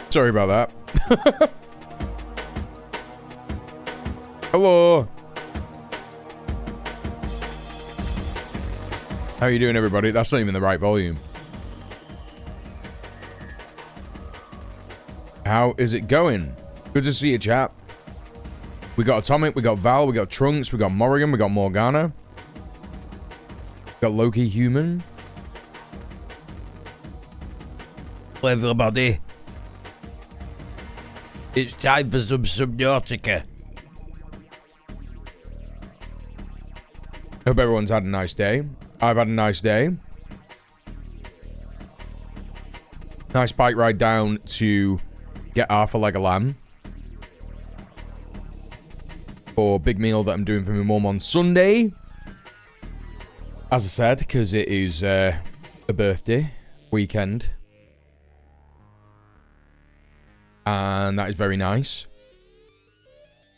Sorry about that. Hello. How are you doing, everybody? That's not even the right volume. How is it going? Good to see you, chap. We got Atomic, we got Val, we got Trunks, we got Morrigan, we got Morgana. We got Loki Human. Hello, everybody. It's time for some Subnautica. Hope everyone's had a nice day. I've had a nice day. Nice bike ride down to get Arthur like a lamb. For a big meal that I'm doing for my mum on Sunday. As I said, because it is a birthday weekend. And that is very nice.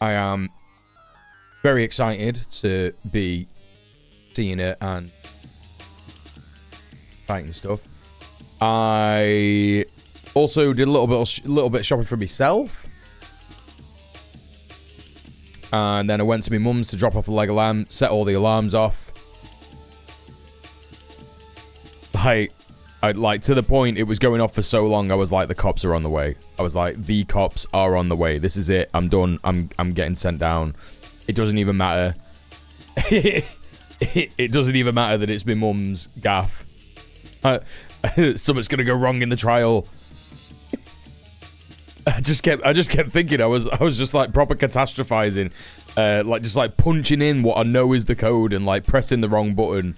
I am very excited to be seeing it and fighting stuff. I also did a little bit of shopping for myself. And then I went to my mum's to drop off the leg of lamb, set all the alarms off. Like to the point it was going off for so long, I was like, the cops are on the way. I was like, the cops are on the way. This is it. I'm done. I'm getting sent down. It doesn't even matter. It doesn't even matter that it's my mum's gaff. Something's gonna go wrong in the trial. I just kept thinking. I was just like proper catastrophizing, like just like punching in what I know is the code and like pressing the wrong button.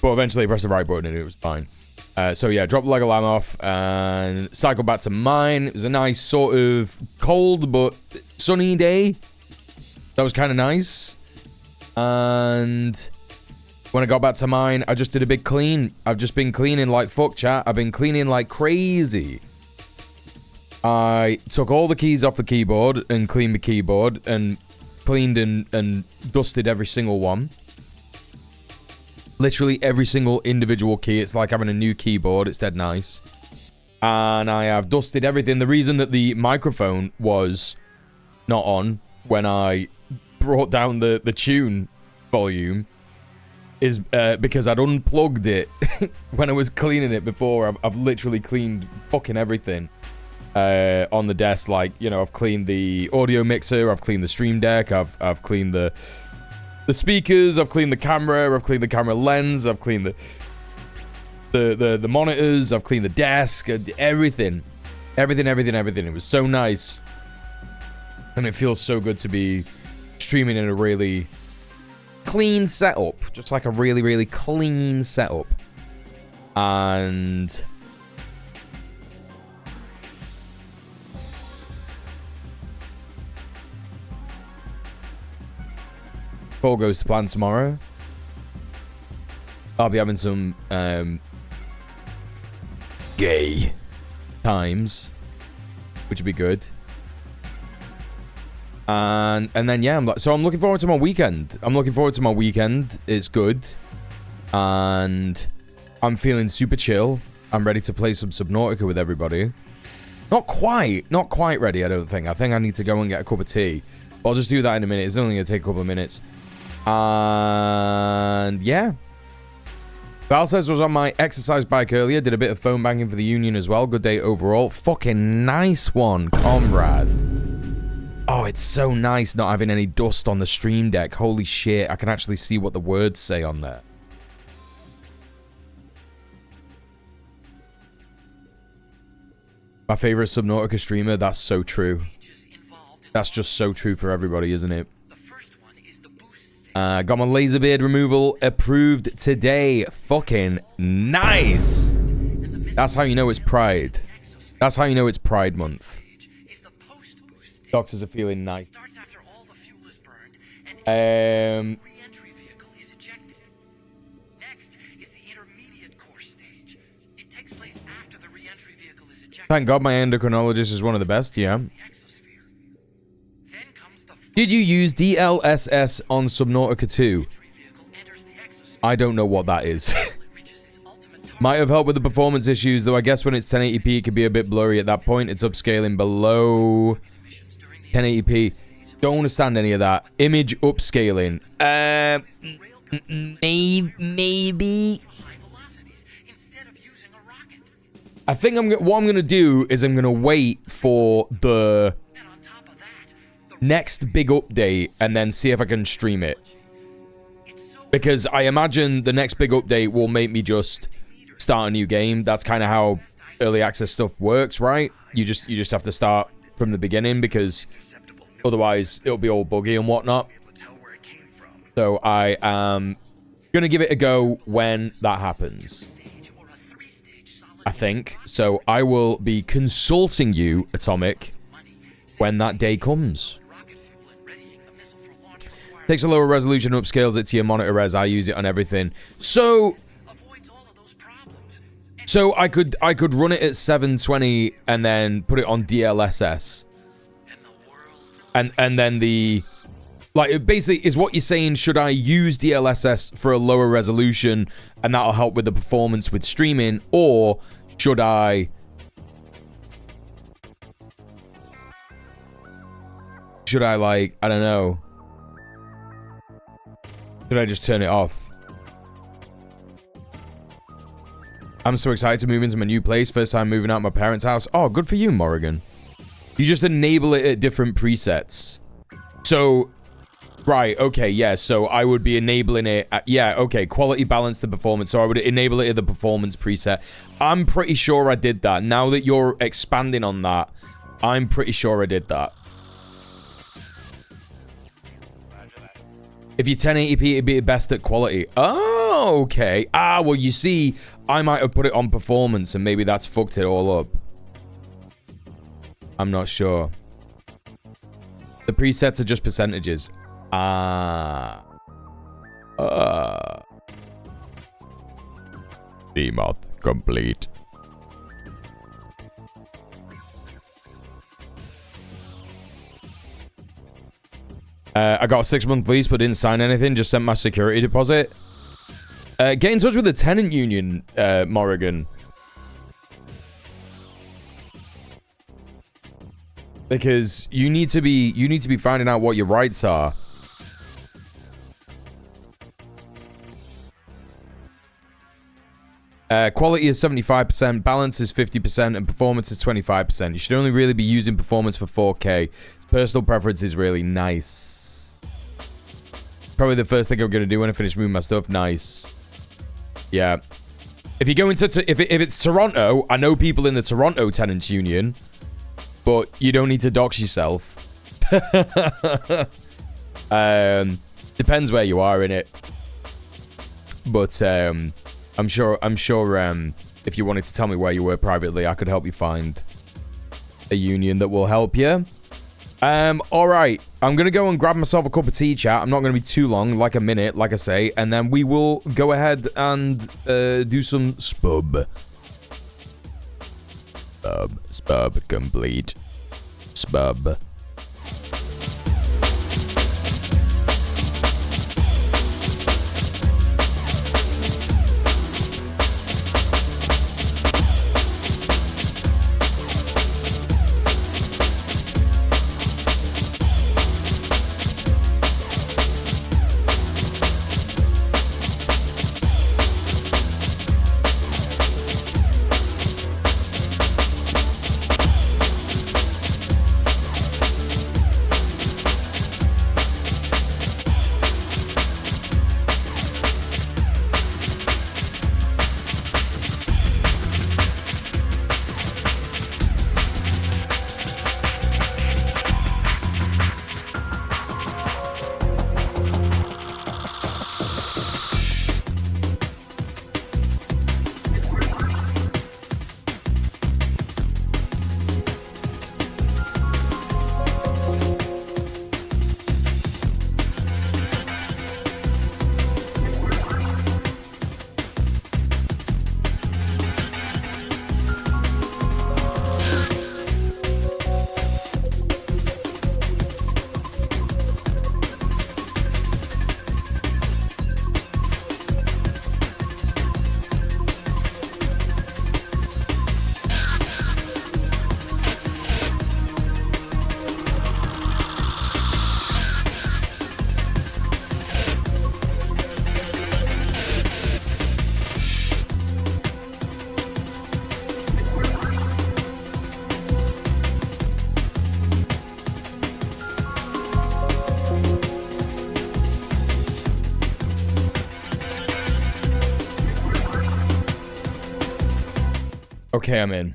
But eventually I pressed the right button and it was fine. So yeah, dropped the leg of lamb off and cycled back to mine. It was a nice sort of cold but sunny day. That was kind of nice. And when I got back to mine, I just did a big clean. I've just been cleaning like fuck, chat. I've been cleaning like crazy. I took all the keys off the keyboard and cleaned the keyboard and cleaned and dusted every single one. Literally every single individual key. It's like having a new keyboard. It's dead nice. And I have dusted everything. The reason that the microphone was not on when I brought down the tune volume is because I'd unplugged it when I was cleaning it before. I've literally cleaned fucking everything on the desk. Like, you know, I've cleaned the audio mixer, I've cleaned the stream deck, I've cleaned the speakers, I've cleaned the camera, I've cleaned the camera lens, I've cleaned the monitors, I've cleaned the desk, everything. It was so nice. And it feels so good to be streaming in a really clean setup. Just like a really, really clean setup. And all goes to plan tomorrow. I'll be having some gay times, which would be good. And then yeah, I'm looking forward to my weekend. It's good, and I'm feeling super chill. I'm ready to play some Subnautica with everybody. Not quite ready. I don't think. I think I need to go and get a cup of tea. But I'll just do that in a minute. It's only gonna take a couple of minutes. And yeah. Val says was on my exercise bike earlier. Did a bit of phone banging for the union as well. Good day overall. Fucking nice one, comrade. Oh, it's so nice not having any dust on the stream deck. Holy shit, I can actually see what the words say on there. My favorite Subnautica streamer, that's so true. That's just so true for everybody, isn't it? Got my laser beard removal approved today. Fucking nice. That's how you know it's Pride. That's how you know it's Pride Month. Doctors are feeling nice. Thank God my endocrinologist is one of the best, yeah. Did you use DLSS on Subnautica 2? I don't know what that is. Might have helped with the performance issues, though I guess when it's 1080p, it can be a bit blurry at that point. It's upscaling below 1080p. Don't understand any of that. Image upscaling. Maybe. I think what I'm going to do is I'm going to wait for the next big update and then see if I can stream it. Because I imagine the next big update will make me just start a new game. That's kind of how early access stuff works, right? You just have to start from the beginning because otherwise it'll be all buggy and whatnot. So I am going to give it a go when that happens, I think. So I will be consulting you, Atomic, when that day comes. Takes a lower resolution, upscales it to your monitor res. I use it on everything. So I could run it at 720 and then put it on DLSS. And then the... Like, basically, is what you're saying, should I use DLSS for a lower resolution and that'll help with the performance with streaming? Or should I... like, I don't know. Should I just turn it off? I'm so excited to move into my new place. First time moving out of my parents' house. Oh, good for you, Morrigan. You just enable it at different presets. So, right, okay, yeah. So I would be enabling it at, yeah, okay, quality, balance, the performance. So I would enable it at the performance preset. I'm pretty sure I did that. Now that you're expanding on that, I'm pretty sure I did that. If you're 1080p, it'd be best at quality. Oh, okay. Ah, well, you see, I might have put it on performance and maybe that's fucked it all up. I'm not sure. The presets are just percentages. Ah. Demod complete. I got a 6-month lease, but didn't sign anything. Just sent my security deposit. Get in touch with the tenant union, Morrigan. Because you need to be finding out what your rights are. Quality is 75%, balance is 50%, and performance is 25%. You should only really be using performance for 4K. Personal preference is really nice. Probably the first thing I'm going to do when I finish moving my stuff. Nice. Yeah. If you go into... if it's Toronto, I know people in the Toronto Tenants Union, but you don't need to dox yourself. Depends where you are in it. But, I'm sure if you wanted to tell me where you were privately, I could help you find a union that will help you. Alright. I'm going to go and grab myself a cup of tea, chat. I'm not going to be too long, like a minute, like I say. And then we will go ahead and do some spub. Spub complete. Spub. Okay, I'm in.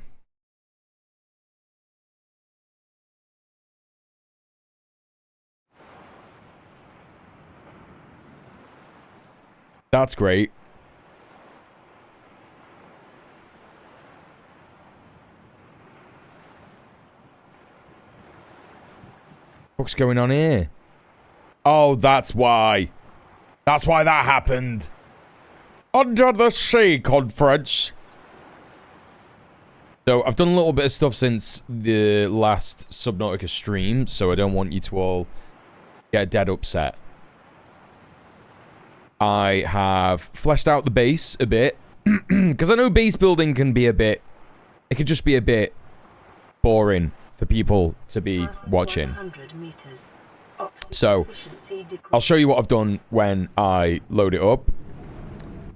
That's great. What's going on here? Oh, that's why. That's why that happened. Under the Sea conference. So, I've done a little bit of stuff since the last Subnautica stream, so I don't want you to all get dead upset. I have fleshed out the base a bit, because I know base building can be a bit... It could just be a bit boring for people to be watching. So, I'll show you what I've done when I load it up.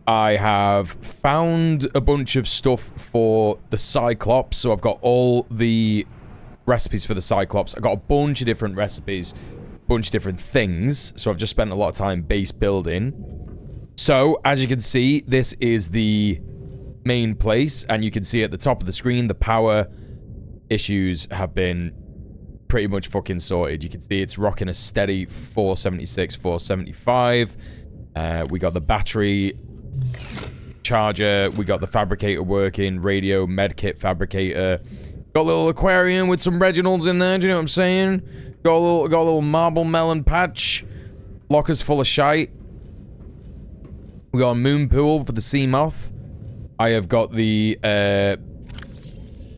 I have found a bunch of stuff for the Cyclops, so I've got all the recipes for the Cyclops. I've got a bunch of different recipes, bunch of different things, so I've just spent a lot of time base building. So, as you can see, this is the main place, and you can see at the top of the screen, the power issues have been pretty much fucking sorted. You can see it's rocking a steady 476, 475. We got the battery charger, we got the fabricator working, radio, medkit fabricator. Got a little aquarium with some Reginalds in there, do you know what I'm saying? Got a little marble melon patch. Lockers full of shite. We got a moon pool for the sea moth. I have got the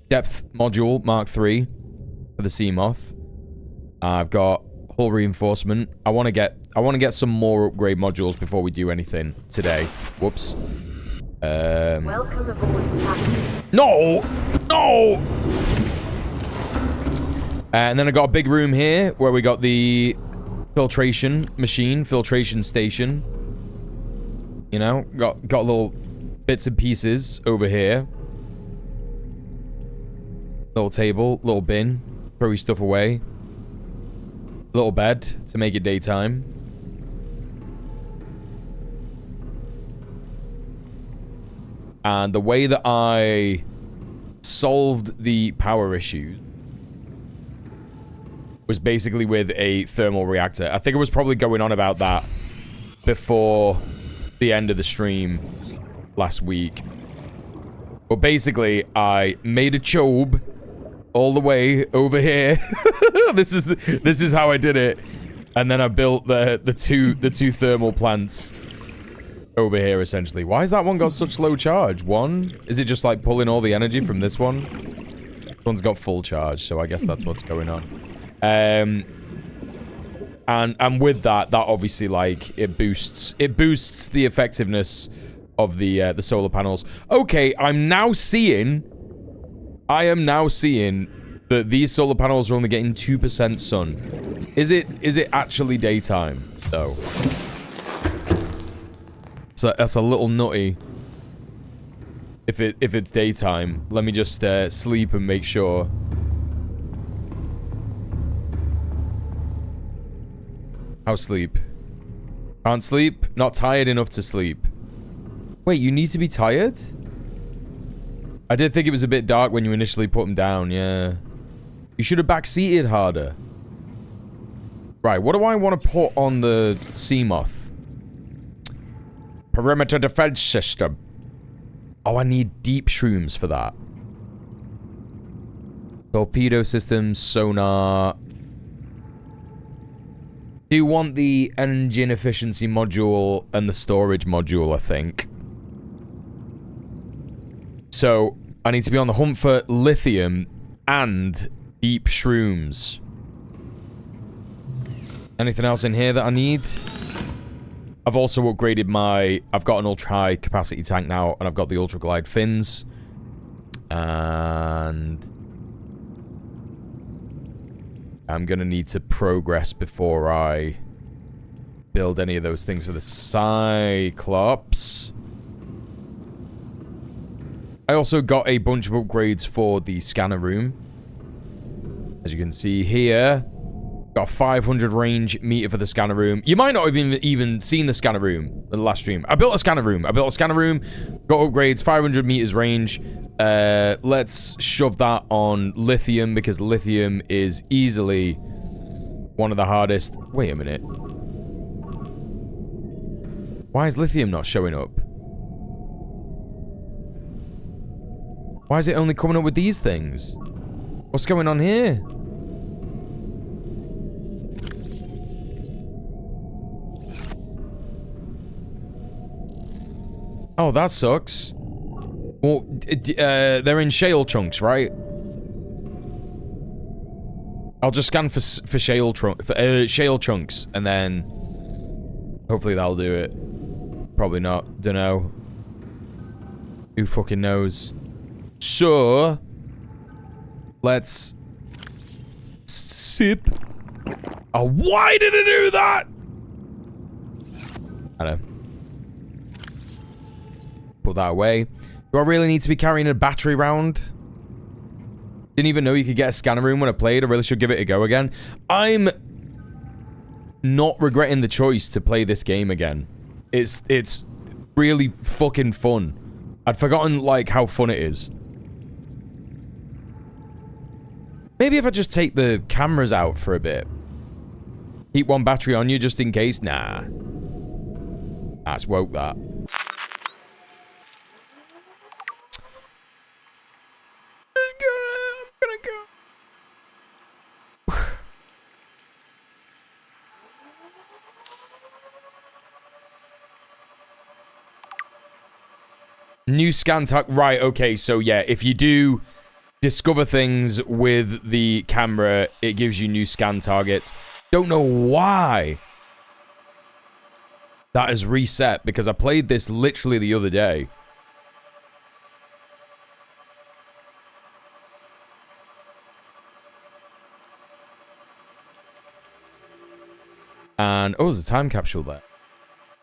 depth module Mark III for the sea moth. I've got hull reinforcement. I want to get some more upgrade modules before we do anything today. Whoops. Welcome aboard, Captain. No! No! And then I got a big room here where we got the filtration machine, filtration station. You know, got little bits and pieces over here. Little table, little bin, throw your stuff away. Little bed to make it daytime. And the way that I solved the power issue was basically with a thermal reactor. I think I was probably going on about that before the end of the stream last week. But basically, I made a chobe all the way over here. This is how I did it. And then I built the two thermal plants over here, essentially. Why has that one got such low charge? One? Is it just like pulling all the energy from this one? This one's got full charge, so I guess that's what's going on. And with that obviously, like, it boosts the effectiveness of the solar panels. Okay, I am now seeing that these solar panels are only getting 2% sun. Is it actually daytime though? So that's a little nutty. If it's daytime, let me just sleep and make sure. How sleep? Can't sleep? Not tired enough to sleep. Wait, you need to be tired? I did think it was a bit dark when you initially put them down, yeah. You should have backseated harder. Right, what do I want to put on the Seamoth? Perimeter defense system. Oh, I need deep shrooms for that. Torpedo systems, sonar. Do you want the engine efficiency module and the storage module, I think. So, I need to be on the hunt for lithium and deep shrooms. Anything else in here that I need? I've also upgraded my... I've got an ultra-high capacity tank now, and I've got the ultra-glide fins. And... I'm gonna need to progress before I build any of those things for the Cyclops. I also got a bunch of upgrades for the scanner room. As you can see here, got 500 range meter for the scanner room. You might not have even seen the scanner room in the last stream. I built a scanner room. Got upgrades, 500 meters range, Let's shove that on lithium, because lithium is easily one of the hardest. Wait a minute. Why is lithium not showing up? Why is it only coming up with these things? What's going on here? Oh, that sucks. Well, they're in shale chunks, right? I'll just scan for shale chunks, and then hopefully that'll do it. Probably not. Dunno. Who fucking knows? So, let's sip. Oh, why did it do that? I don't know. Put that away. Do I really need to be carrying a battery round? Didn't even know you could get a scanner room when I played. I really should give it a go again. I'm not regretting the choice to play this game again. It's really fucking fun. I'd forgotten, like, how fun it is. Maybe if I just take the cameras out for a bit. Keep one battery on you just in case. Nah. That's woke that. New scan tag. Right, okay, so yeah, if you do discover things with the camera, it gives you new scan targets. Don't know why that is reset, because I played this literally the other day. And, oh, there's a time capsule there.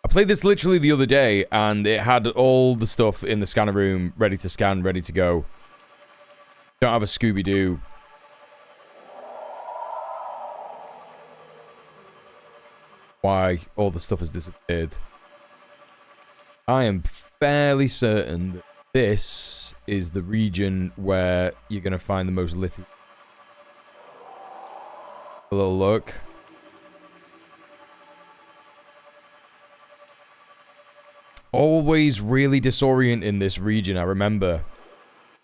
I played this literally the other day, and it had all the stuff in the scanner room ready to scan, ready to go. Don't have a Scooby-Doo. Why all the stuff has disappeared. I am fairly certain that this is the region where you're going to find the most lithium. A little look. Always really disorienting in this region, I remember.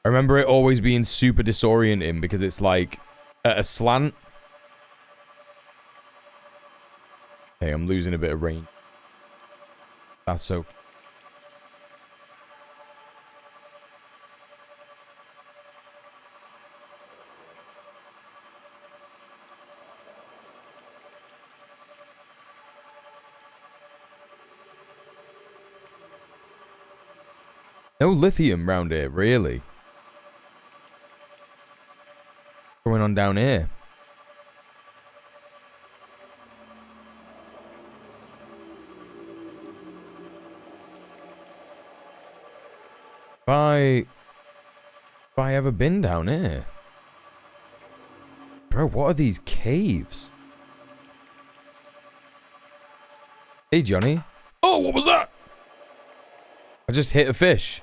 I remember it always being super disorienting because it's like at a slant. Hey, I'm losing a bit of range. That's okay. No lithium round here, really. What's going on down here? Have I ever been down here? Bro, what are these caves? Hey, Johnny. Oh, what was that? I just hit a fish.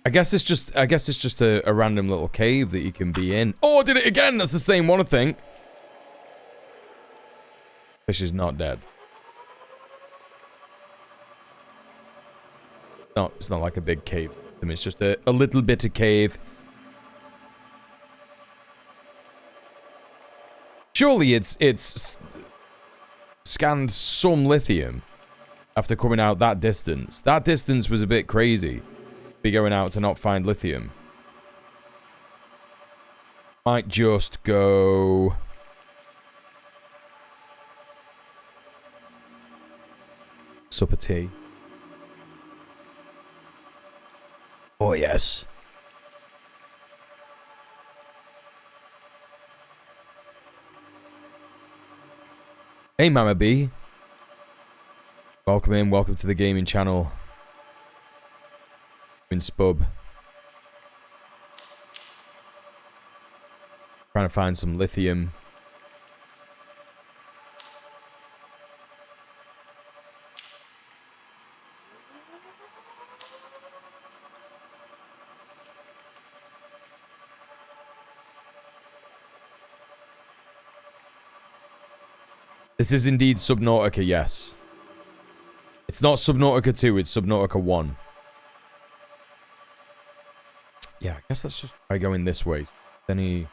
I guess it's just a random little cave that you can be in. Oh, I did it again. That's the same one, I think. Fish is not dead. No, it's not like a big cave. It's just a little bit of cave. Surely it's scanned some lithium after coming out that distance. That distance was a bit crazy. Be going out to not find lithium. Might just go... Supper tea. Oh, yes. Hey, Mama B. Welcome in. Welcome to the gaming channel. In Spub. Trying to find some lithium. This is indeed Subnautica, yes. It's not Subnautica 2, it's Subnautica 1. Yeah, I guess let's just try going this way. Then he...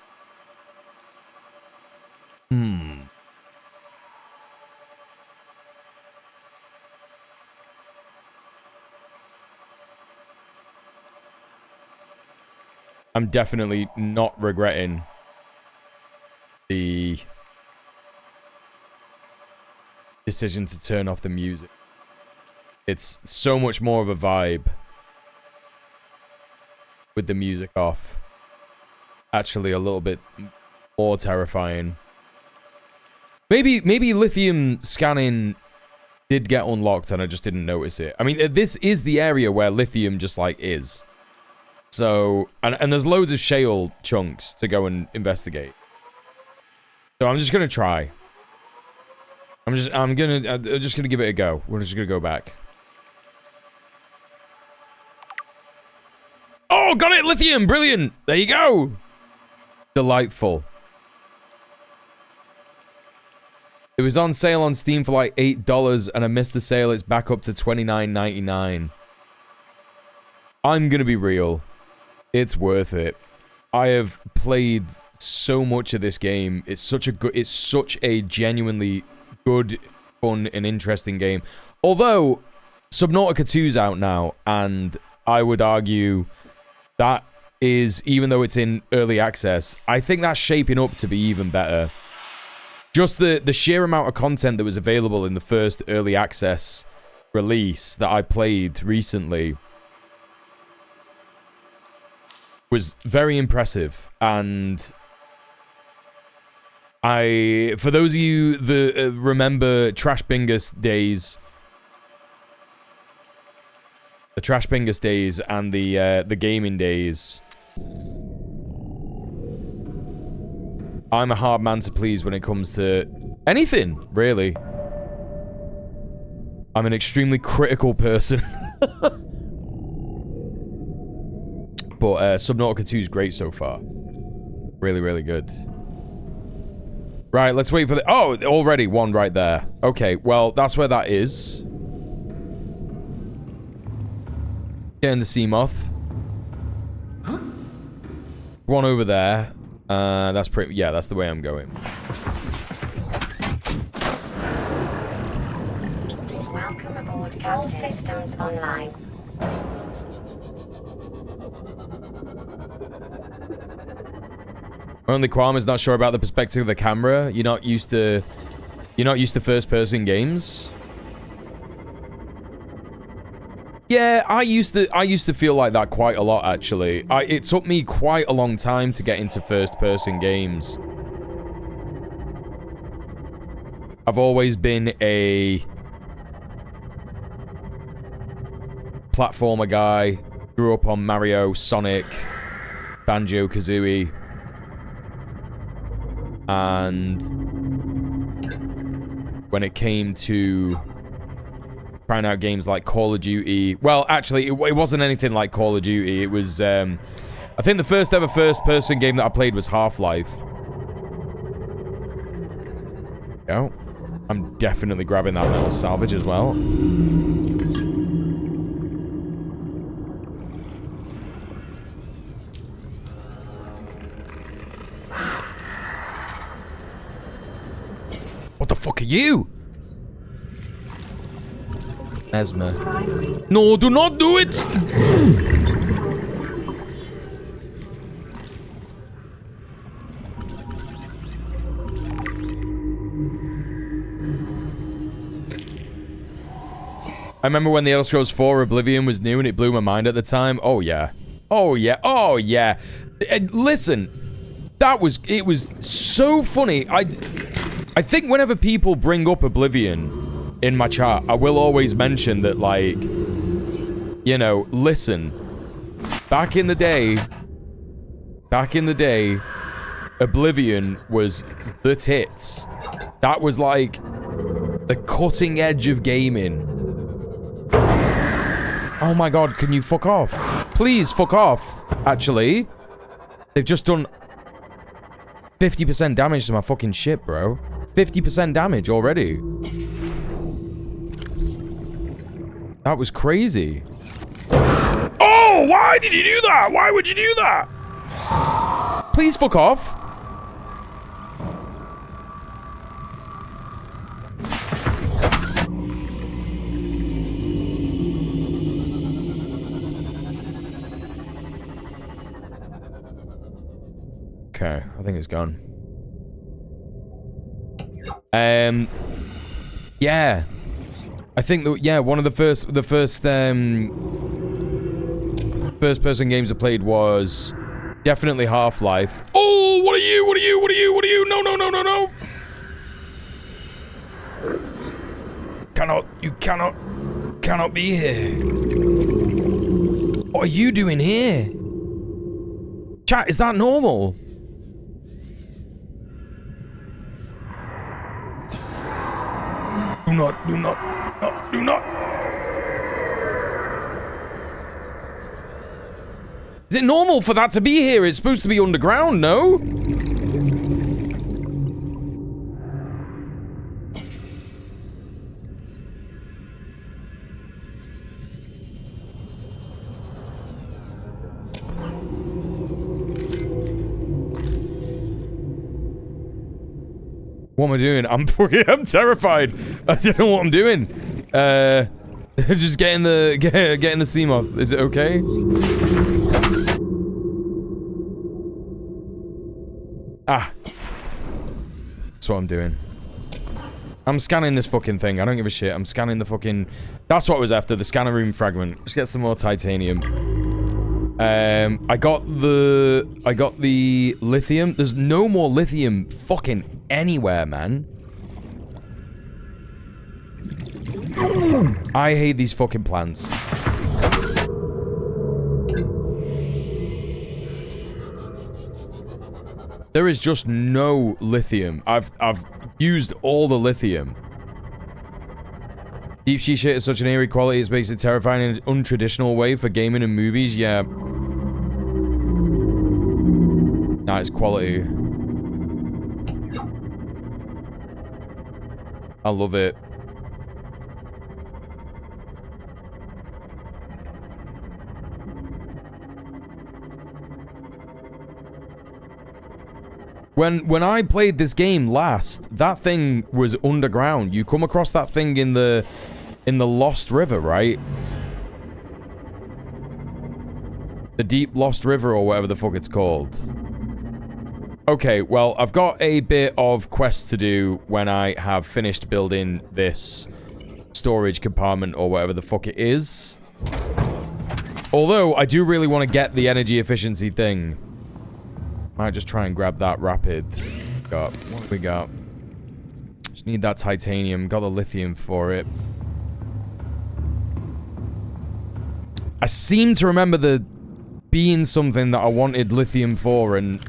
I'm definitely not regretting the decision to turn off the music. It's so much more of a vibe with the music off. Actually, a little bit more terrifying. Maybe lithium scanning did get unlocked and I just didn't notice it. I mean, this is the area where lithium just, like, is. So, and there's loads of shale chunks to go and investigate. So I'm just gonna try. I'm just gonna give it a go. We're just gonna go back. Oh, got it! Lithium! Brilliant! There you go! Delightful. It was on sale on Steam for like $8 and I missed the sale. It's back up to $29.99. I'm gonna be real. It's worth it. I have played so much of this game. It's such a genuinely good, fun, and interesting game. Although, Subnautica 2's out now, and I would argue that is, even though it's in early access, I think that's shaping up to be even better. Just the sheer amount of content that was available in the first early access release that I played recently was very impressive. And for those of you that remember Trash Bingus days, the Trash Bingus days and the gaming days, I'm a hard man to please when it comes to anything, really. I'm an extremely critical person. But Subnautica 2 is great so far. Really, really good. Right, let's wait for the... Oh, already one right there. Okay, well, that's where that is. Getting the sea moth. One over there. That's pretty... Yeah, that's the way I'm going. Welcome aboard. All systems online. Only Kwam is not sure about the perspective of the camera. You're not used to first-person games. Yeah, I used to feel like that quite a lot, actually. It took me quite a long time to get into first-person games. I've always been a platformer guy. Grew up on Mario, Sonic, Banjo-Kazooie. And when it came to trying out games like Call of Duty, well, actually, it wasn't anything like Call of Duty. It was, I think the first ever first-person game that I played was Half-Life. Oh, I'm definitely grabbing that metal salvage as well. What the fuck are you? Esma. No, do not do it! I remember when the Elder Scrolls 4 Oblivion was new and it blew my mind at the time. Oh yeah. Oh yeah. Oh yeah. Listen, it was so funny. I think whenever people bring up Oblivion in my chat, I will always mention that, like, you know, listen, back in the day, Oblivion was the tits. That was, like, the cutting edge of gaming. Oh my god, can you fuck off? Please, fuck off. Actually, they've just done 50% damage to my fucking ship, bro. 50% damage already. That was crazy. Oh, why did you do that? Why would you do that? Please fuck off. Okay, I think it's gone. Yeah. I think that, yeah, one of the first first-person games I played was definitely Half-Life. Oh, what are you? What are you? What are you? What are you? No, no, no, no, no. You cannot be here. What are you doing here? Chat, is that normal? Do not. Is it normal for that to be here? It's supposed to be underground, no? What am I doing? I'm terrified. I don't know what I'm doing. Just getting the Seamoth. Is it okay? Ah. That's what I'm doing. I'm scanning this fucking thing. I don't give a shit. I'm scanning the fucking... That's what I was after, the scanner room fragment. Let's get some more titanium. I got the lithium. There's no more lithium fucking anywhere, man. I hate these fucking plants. There is just no lithium. I've used all the lithium. Deep sea shit is such an eerie quality. It's basically terrifying in an untraditional way for gaming and movies. Yeah. Nah, it's quality. I love it. When I played this game last, that thing was underground. You come across that thing in the Lost River, right? The Deep Lost River or whatever the fuck it's called. Okay, well, I've got a bit of quest to do when I have finished building this storage compartment or whatever the fuck it is. Although, I do really want to get the energy efficiency thing. Might just try and grab that rapid. What have we got? Just need that titanium. Got the lithium for it. I seem to remember there being something that I wanted lithium for, and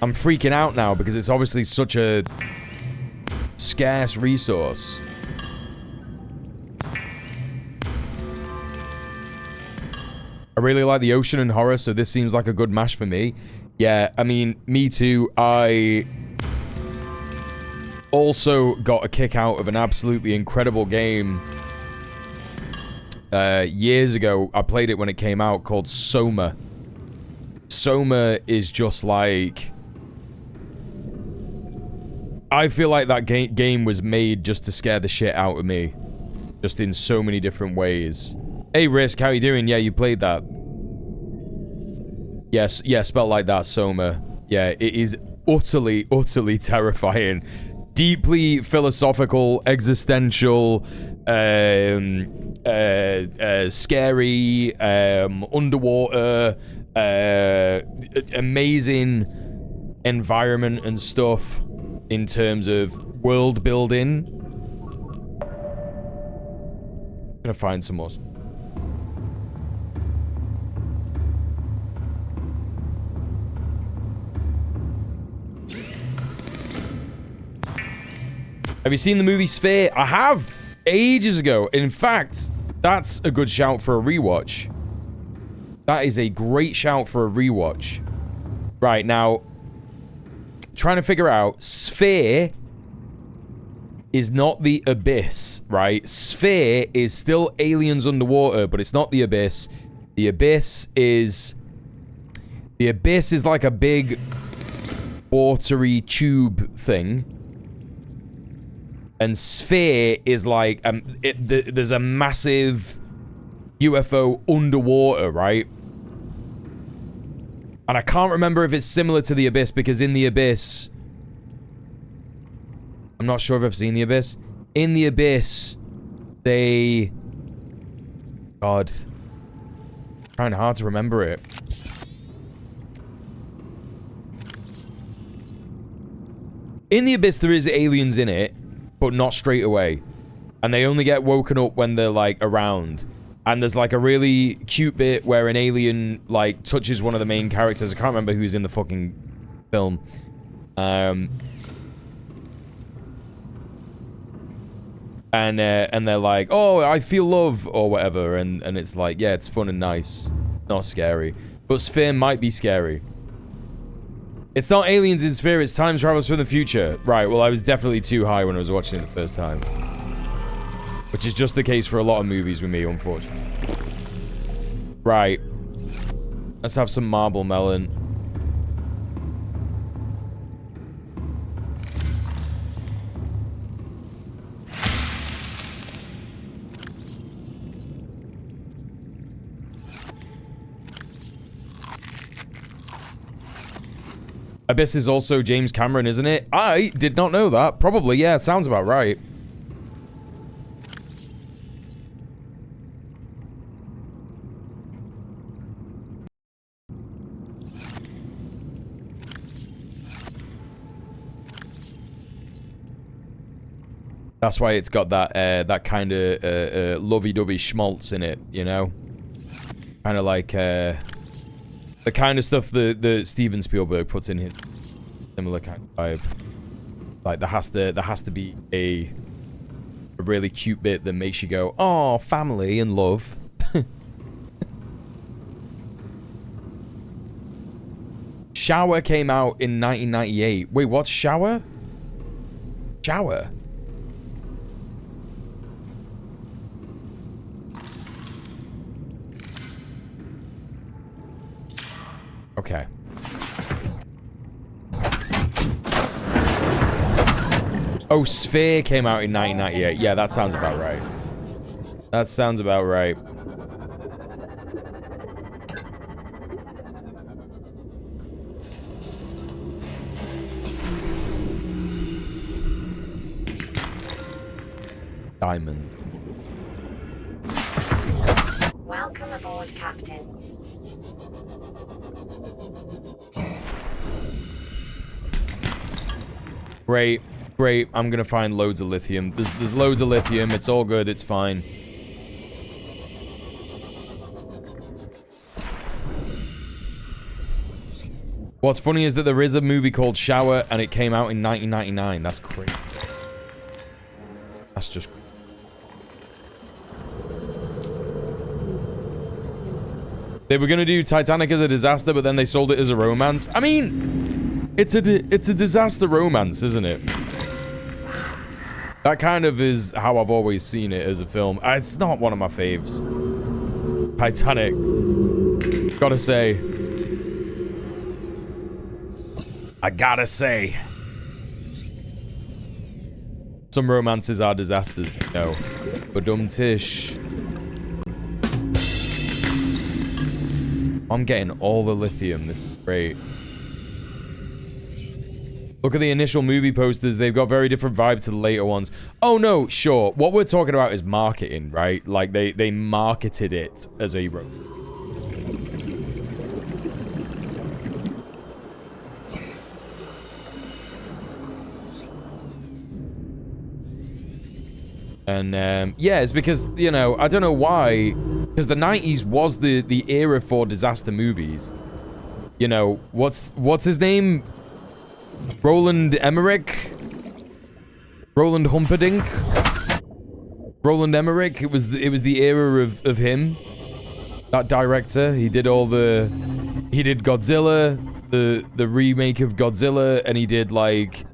I'm freaking out now because it's obviously such a scarce resource. I really like the ocean and horror, so this seems like a good match for me. Yeah, I mean, me too. I also got a kick out of an absolutely incredible game years ago. I played it when it came out, called Soma. Soma is just like... I feel like that game was made just to scare the shit out of me. Just in so many different ways. Hey Risk, how you doing? Yeah, you played that. Yes, yeah, spelled like that, Soma. Yeah, it is utterly, utterly terrifying. Deeply philosophical, existential, scary, underwater, amazing environment and stuff in terms of world building. Gonna find some more. Have you seen the movie Sphere? I have! Ages ago. In fact, that's a good shout for a rewatch. That is a great shout for a rewatch. Right, now, trying to figure out, Sphere is not the Abyss, right? Sphere is still aliens underwater, but it's not the Abyss. The Abyss is like a big watery tube thing. And Sphere is like, there's a massive UFO underwater, right? And I can't remember if it's similar to the Abyss, because in the Abyss... I'm not sure if I've seen the Abyss. In the Abyss, they... God. Trying hard to remember it. In the Abyss, there is aliens in it, but not straight away. And they only get woken up when they're, like, around. And there's, like, a really cute bit where an alien, like, touches one of the main characters. I can't remember who's in the fucking film. And they're like, oh, I feel love, or whatever. And it's like, yeah, it's fun and nice. Not scary. But Sphere might be scary. It's not aliens in Sphere, it's time travelers from the future. Right, well, I was definitely too high when I was watching it the first time. Which is just the case for a lot of movies with me, unfortunately. Right. Let's have some marble melon. Abyss is also James Cameron, isn't it? I did not know that. Probably, yeah, sounds about right. That's why it's got that that kind of lovey-dovey schmaltz in it, you know? Kind of like the kind of stuff that Steven Spielberg puts in his similar kind of vibe. Like there has to be a really cute bit that makes you go, "Oh, family and love." Shower came out in 1998. Wait, what's Shower? Shower? Okay. Oh, Sphere came out in 1998. Yeah, that sounds about right. That sounds about right. Diamond. Welcome aboard, Captain. Great, great. I'm gonna find loads of lithium. There's loads of lithium. It's all good. It's fine. What's funny is that there is a movie called Shower, and it came out in 1999. That's crazy. That's just... They were gonna do Titanic as a disaster, but then they sold it as a romance. I mean, it's a disaster romance, isn't it? That kind of is how I've always seen it as a film. It's not one of my faves. Titanic. Gotta say. I gotta say. Some romances are disasters, you know. Badum-tish. I'm getting all the lithium. This is great. Look at the initial movie posters. They've got very different vibes to the later ones. Oh, no, sure. What we're talking about is marketing, right? Like, they marketed it as a... And, yeah, it's because, you know, I don't know why. Because the 90s was the era for disaster movies. You know, what's his name? Roland Emmerich? Roland Humperdinck? Roland Emmerich? It was the era of him. That director. He did all the He did Godzilla, the remake of Godzilla, and he did like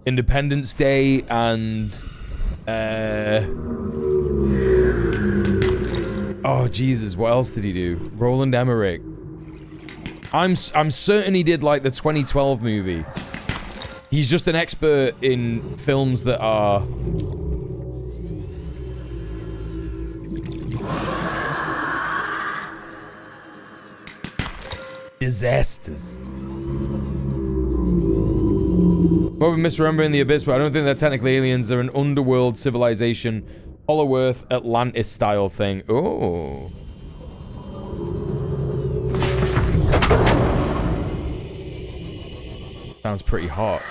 Independence Day and oh Jesus, what else did he do? Roland Emmerich. I'm certain he did like the 2012 movie. He's just an expert in films that are disasters. Well, we're misremembering the Abyss, but I don't think they're technically aliens. They're an underworld civilization, Hollow Earth, Atlantis style thing. Oh. Sounds pretty hot.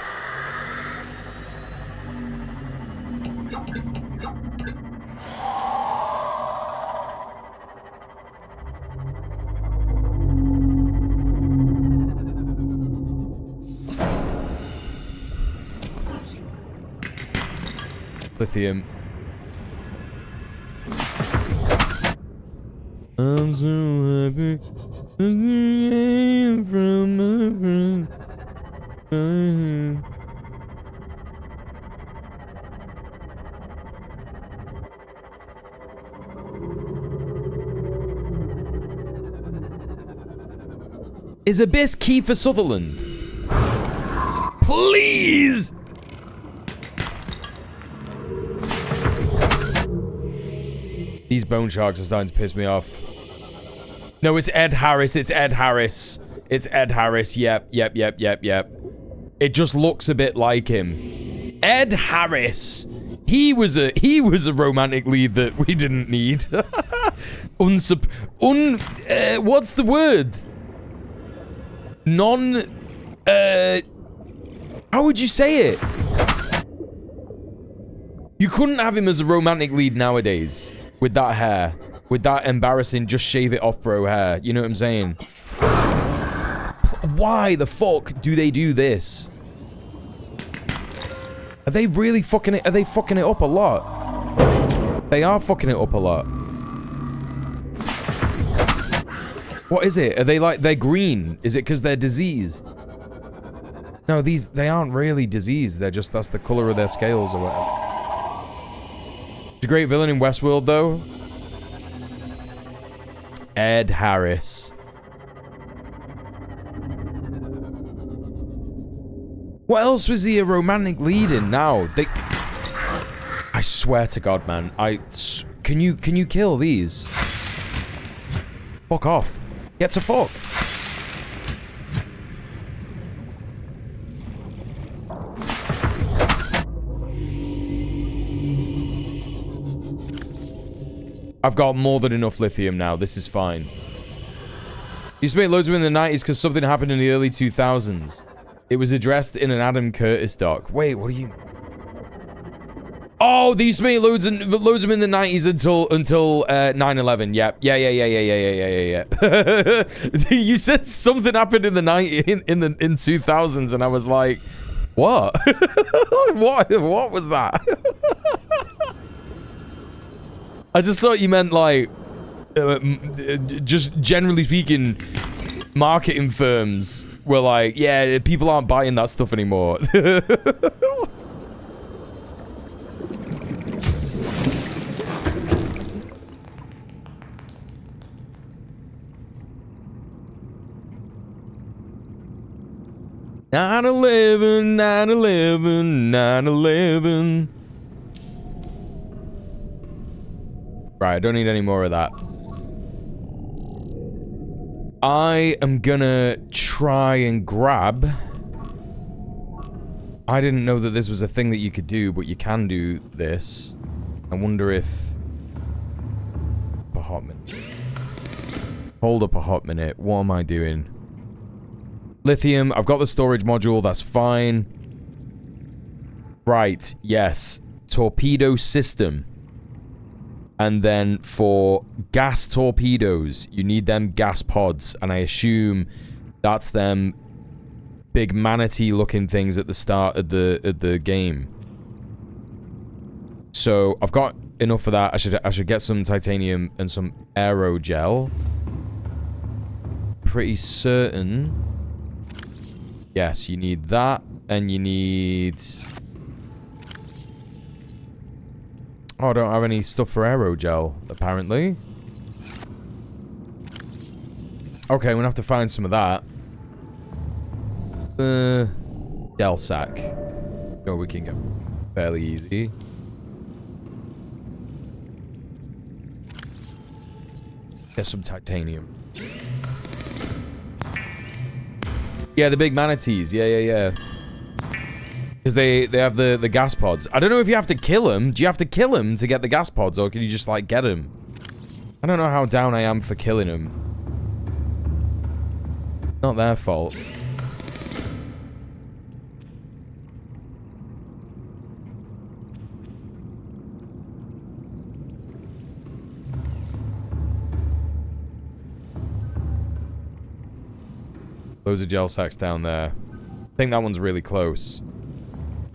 Lithium. I'm so happy from my friend. Is Abyss Kiefer Sutherland? Please! These bone sharks are starting to piss me off. No, it's Ed Harris. It's Ed Harris. It's Ed Harris. Yep. It just looks a bit like him. Ed Harris. He was a romantic lead that we didn't need. What's the word? How would you say it? You couldn't have him as a romantic lead nowadays. With that hair. With that embarrassing just shave it off bro hair. You know what I'm saying? Why the fuck do they do this? Are they really fucking it? Are they fucking it up a lot? They are fucking it up a lot. What is it? Are they like, they're green? Is it because they're diseased? No, they aren't really diseased. They're just, that's the color of their scales or whatever. He's a great villain in Westworld, though. Ed Harris. What else was he a romantic lead in now? I swear to God, man. Can you kill these? Fuck off. Get to fuck. I've got more than enough lithium now. This is fine. Used to make loads of them in the 90s because something happened in the early 2000s. It was addressed in an Adam Curtis doc. Wait, what are you... Oh, they used to make loads of them in the 90s until 9/11. Yep. Yeah. You said something happened in the 2000s, and I was like, what? What was that? I just thought you meant like, just generally speaking, marketing firms were like, yeah, people aren't buying that stuff anymore. "9/11. Right, I don't need any more of that. I am gonna try and grab... I didn't know that this was a thing that you could do, but you can do this. I wonder if... A hot minute. Hold up a hot minute. What am I doing? Lithium. I've got the storage module. That's fine. Right. Yes. Torpedo system. And then for gas torpedoes, you need them gas pods. And I assume that's them big manatee-looking things at the start of the game. So I've got enough of that. I should get some titanium and some aerogel. pretty certain. Yes, you need that, and you need... Oh, I don't have any stuff for aerogel, apparently. Okay, we're gonna have to find some of that. Gel sack. No, we can get fairly easy. Get some titanium. Yeah, the big manatees. Yeah. Because they have the gas pods. I don't know if you have to kill them. Do you have to kill them to get the gas pods, or can you just, like, get them? I don't know how down I am for killing them. Not their fault. Loads of gel sacks down there. I think that one's really close.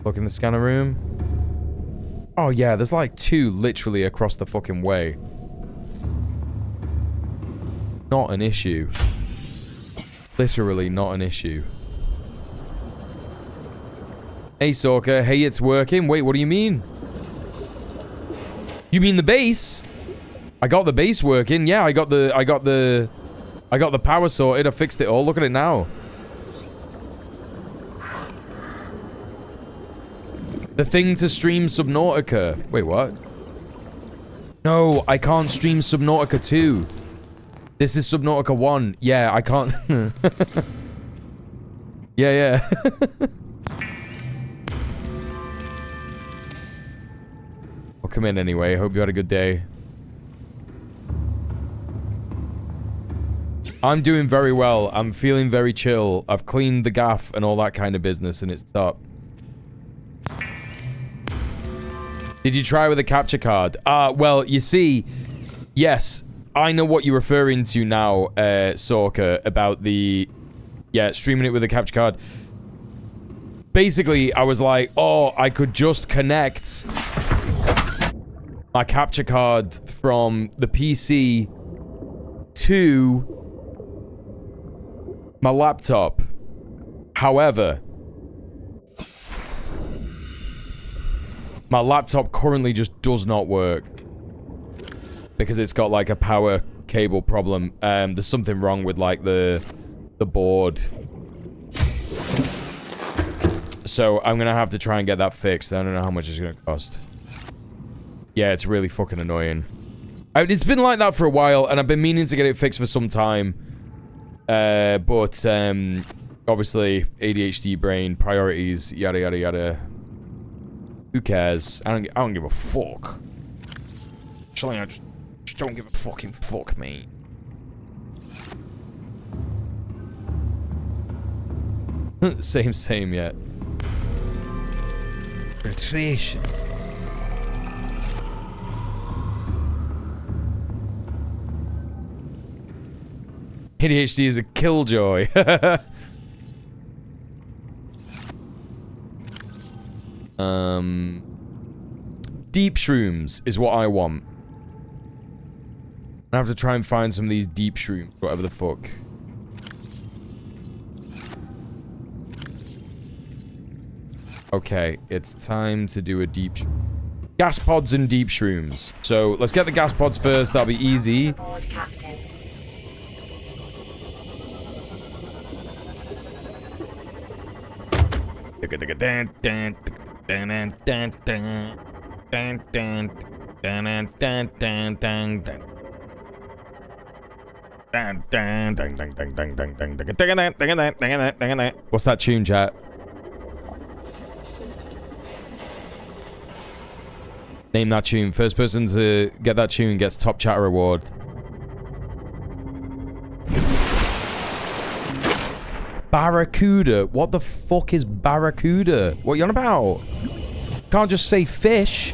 Look in the scanner room. Oh yeah, there's like 2 literally across the fucking way. Not an issue. Literally not an issue. Hey Sorka, hey, it's working. Wait, what do you mean? You mean the base? I got the base working. Yeah, I got the power sorted. I fixed it all. Look at it now. The thing to stream Subnautica. Wait, what? No, I can't stream Subnautica 2. This is Subnautica 1. Yeah, I can't. Yeah. Well, come in anyway. Hope you had a good day. I'm doing very well. I'm feeling very chill. I've cleaned the gaff and all that kind of business, and it's top. Did you try with a capture card? Well, you see, yes, I know what you're referring to now, Sorka, about the, yeah, streaming it with a capture card. Basically, I was like, oh, I could just connect my capture card from the PC to my laptop. However, my laptop currently just does not work because it's got like a power cable problem. There's something wrong with like the board. So I'm gonna have to try and get that fixed. I don't know how much it's gonna cost. Yeah, it's really fucking annoying. It's been like that for a while, and I've been meaning to get it fixed for some time. But obviously ADHD brain, priorities, yada yada yada. Who cares? I don't give a fuck. Actually, I just don't give a fucking fuck, mate. Same yet. Filtration. ADHD is a killjoy. Deep shrooms is what I want. I have to try and find some of these deep shrooms, whatever the fuck. Okay, it's time to do a deep gas pods and deep shrooms. So let's get the gas pods first. That'll be easy. Board captain. What's that tune, chat? Name that tune. First person to get that tune gets top chatter award. Barracuda. What the fuck is barracuda? What are you on about? Can't just say fish.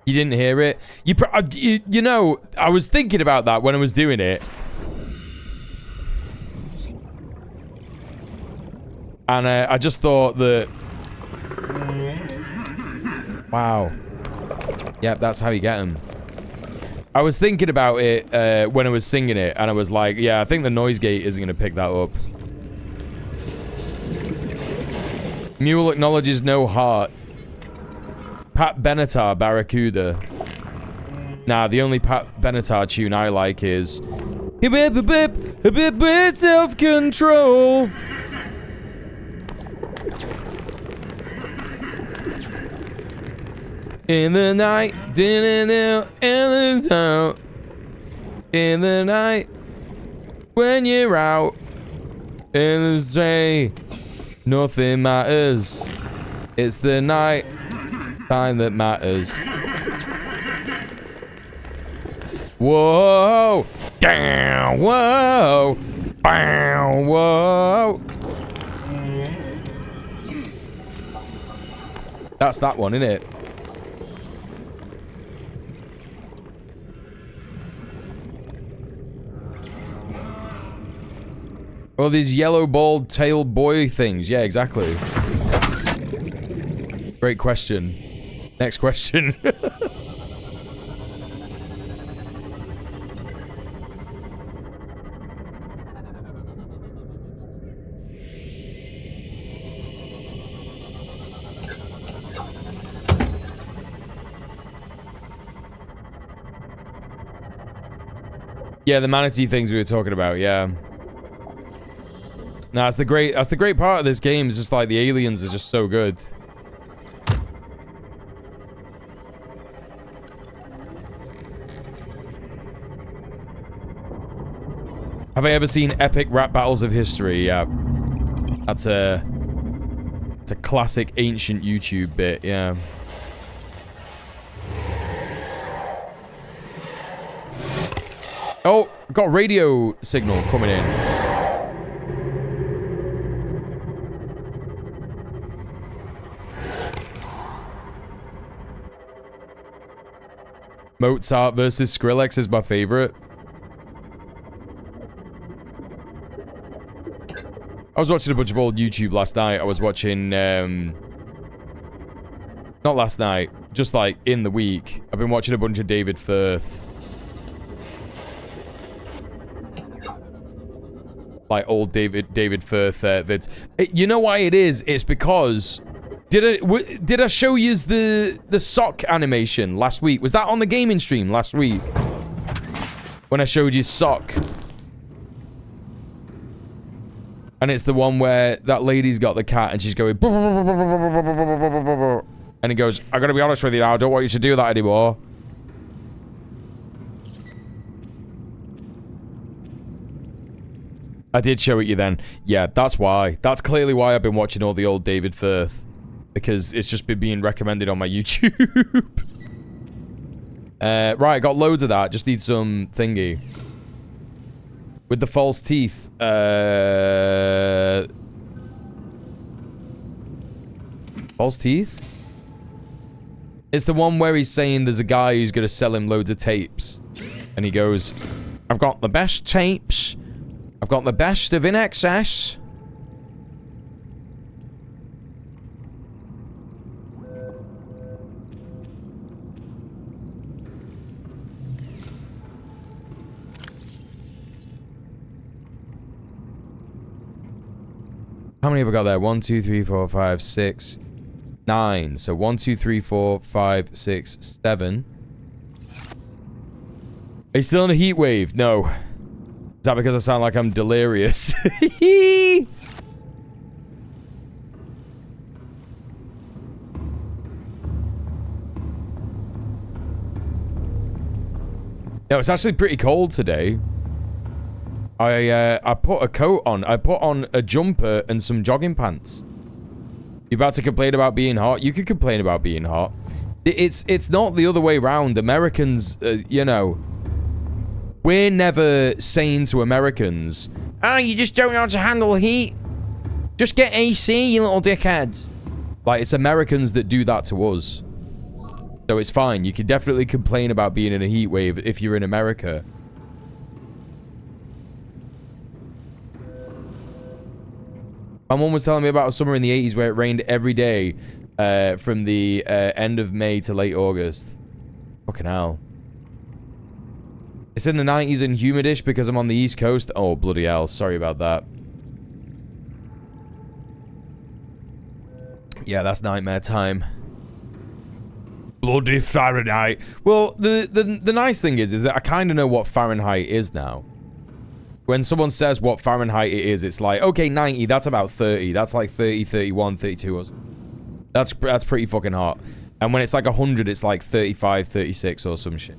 You didn't hear it? You know, I was thinking about that when I was doing it. And I just thought that... Wow. Yep, that's how you get them. I was thinking about it when I was singing it, and I was like, yeah, I think the noise gate isn't going to pick that up. Mule acknowledges no heart. Pat Benatar, Barracuda. Nah, the only Pat Benatar tune I like is... Hip hip hip hip hip hip hip self-control. In the night, in the town. In the night, when you're out in the street, nothing matters. It's the night time that matters. Whoa! Down! Whoa! Bam! Whoa! That's that one, isn't it? Oh, these yellow bald tail boy things. Yeah, exactly. Great question. Next question. Yeah, the manatee things we were talking about, yeah. No, that's the great part of this game, is just like the aliens are just so good. Have I ever seen epic rap battles of history? Yeah. It's a classic ancient YouTube bit, yeah. Oh, got a radio signal coming in. Mozart versus Skrillex is my favorite. I was watching a bunch of old YouTube last night. I was watching, not last night, just like in the week. I've been watching a bunch of David Firth. Like old David Firth vids. You know why it is? It's because... Did I show you the sock animation last week? Was that on the gaming stream last week? When I showed you sock. And it's the one where that lady's got the cat and she's going... And he goes, I gotta be honest with you now, I don't want you to do that anymore. I did show it you then. Yeah, that's why. That's clearly why I've been watching all the old David Firth. Because it's just been being recommended on my YouTube. Right, got loads of that. Just need some thingy. With the false teeth. False teeth? It's the one where he's saying there's a guy who's going to sell him loads of tapes. And he goes, I've got the best tapes. I've got the best of In Excess. How many have I got there? 1, 2, 3, 4, 5, 6, 9. So 1, 2, 3, 4, 5, 6, 7. Are you still in a heat wave? No. Is that because I sound like I'm delirious? No, it's actually pretty cold today. I put a coat on. I put on a jumper and some jogging pants. You about to complain about being hot? You could complain about being hot. It's not the other way around. Americans, you know, we're never saying to Americans, "Oh, you just don't know how to handle heat. Just get AC, you little dickheads." Like, it's Americans that do that to us. So it's fine. You can definitely complain about being in a heat wave if you're in America. My mum was telling me about a summer in the 80s where it rained every day from the end of May to late August. Fucking hell. It's in the 90s and humidish because I'm on the East Coast. Oh, bloody hell. Sorry about that. Yeah, that's nightmare time. Bloody Fahrenheit. Well, the nice thing is that I kind of know what Fahrenheit is now. When someone says what Fahrenheit it is, it's like, okay, 90, that's about 30. That's like 30, 31, 32 or something. That's pretty fucking hot. And when it's like 100, it's like 35, 36 or some shit.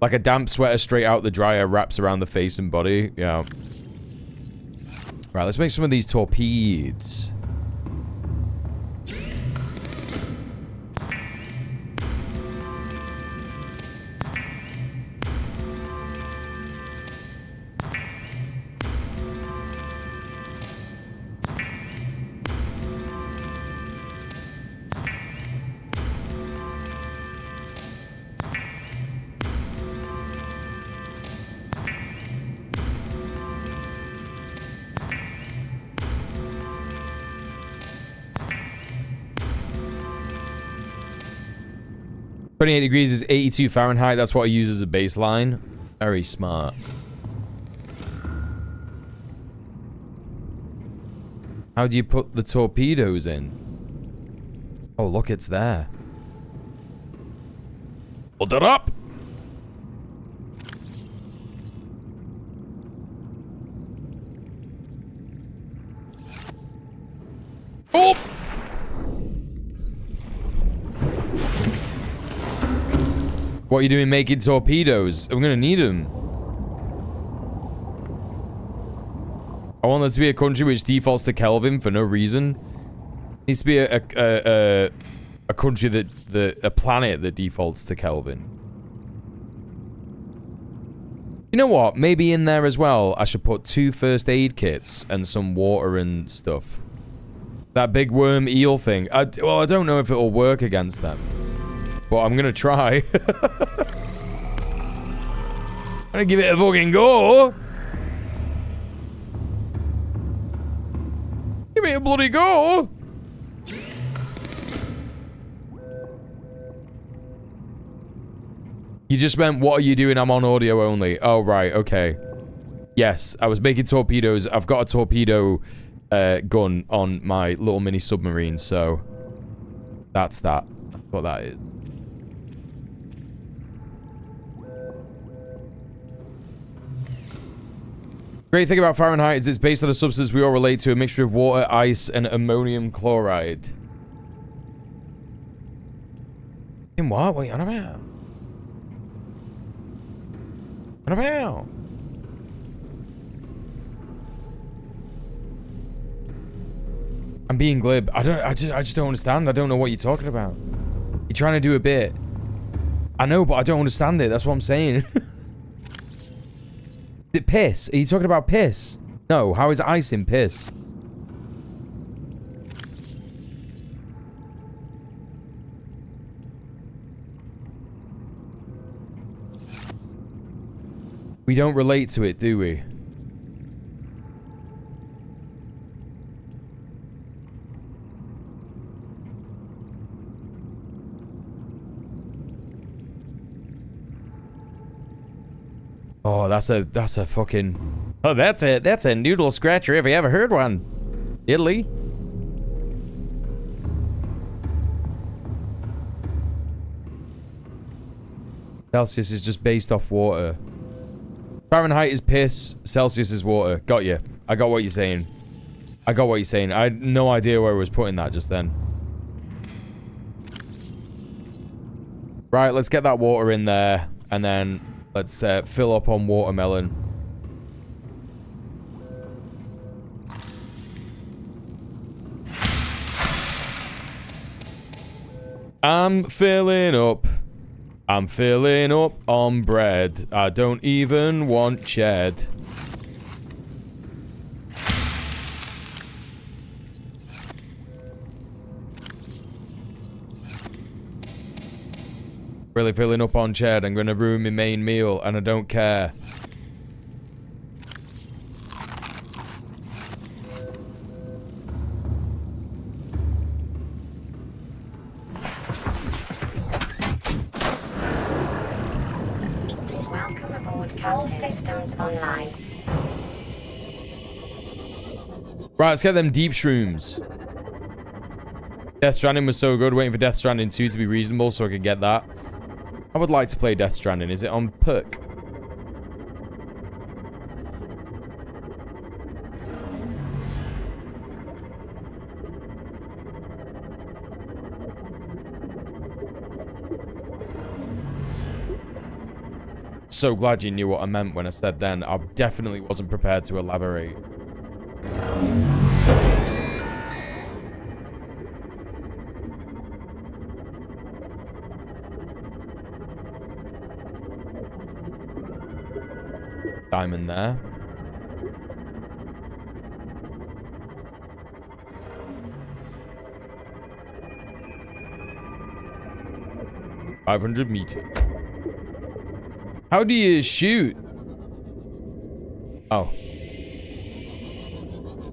Like a damp sweater straight out the dryer wraps around the face and body. Yeah. Right, let's make some of these torpedoes. .28 degrees is 82 Fahrenheit. That's what I use as a baseline. Very smart. How do you put the torpedoes in? Oh, look, it's there. Hold it up! Oh! What are you doing making torpedoes? I'm gonna need them. I want there to be a country which defaults to Kelvin for no reason. It needs to be a country a planet that defaults to Kelvin. You know what? Maybe in there as well, I should put 2 first aid kits and some water and stuff. That big worm eel thing. Well, I don't know if it'll work against them. But I'm gonna try. I'm gonna give it a fucking go. Give me a bloody go. You just meant, what are you doing? I'm on audio only. Oh, right, okay. Yes, I was making torpedoes. I've got a torpedo gun on my little mini submarine, so that's that. That's what that is. Great thing about Fahrenheit is it's based on a substance we all relate to, a mixture of water, ice, and ammonium chloride. In what? What are you on about? What about? I'm being glib. I just don't understand. I don't know what you're talking about. You're trying to do a bit. I know, but I don't understand it. That's what I'm saying. Is it piss? Are you talking about piss? No, how is ice in piss? We don't relate to it, do we? Oh, that's a fucking... Oh, that's a noodle scratcher if I ever heard one. Italy. Celsius is just based off water. Fahrenheit is piss, Celsius is water. Got you. I got what you're saying. I got what you're saying. I had no idea where I was putting that just then. Right, let's get that water in there, and then let's fill up on watermelon. I'm filling up. I'm filling up on bread. I don't even want ched. Really filling up on Ched. I'm gonna ruin my main meal, and I don't care. Welcome aboard. All systems online. Right, let's get them deep shrooms. Death Stranding was so good. Waiting for Death Stranding 2 to be reasonable so I could get that. I would like to play Death Stranding. Is it on perk? So glad you knew what I meant when I said then. I definitely wasn't prepared to elaborate. Diamond there. $500 meters. How do you shoot? Oh.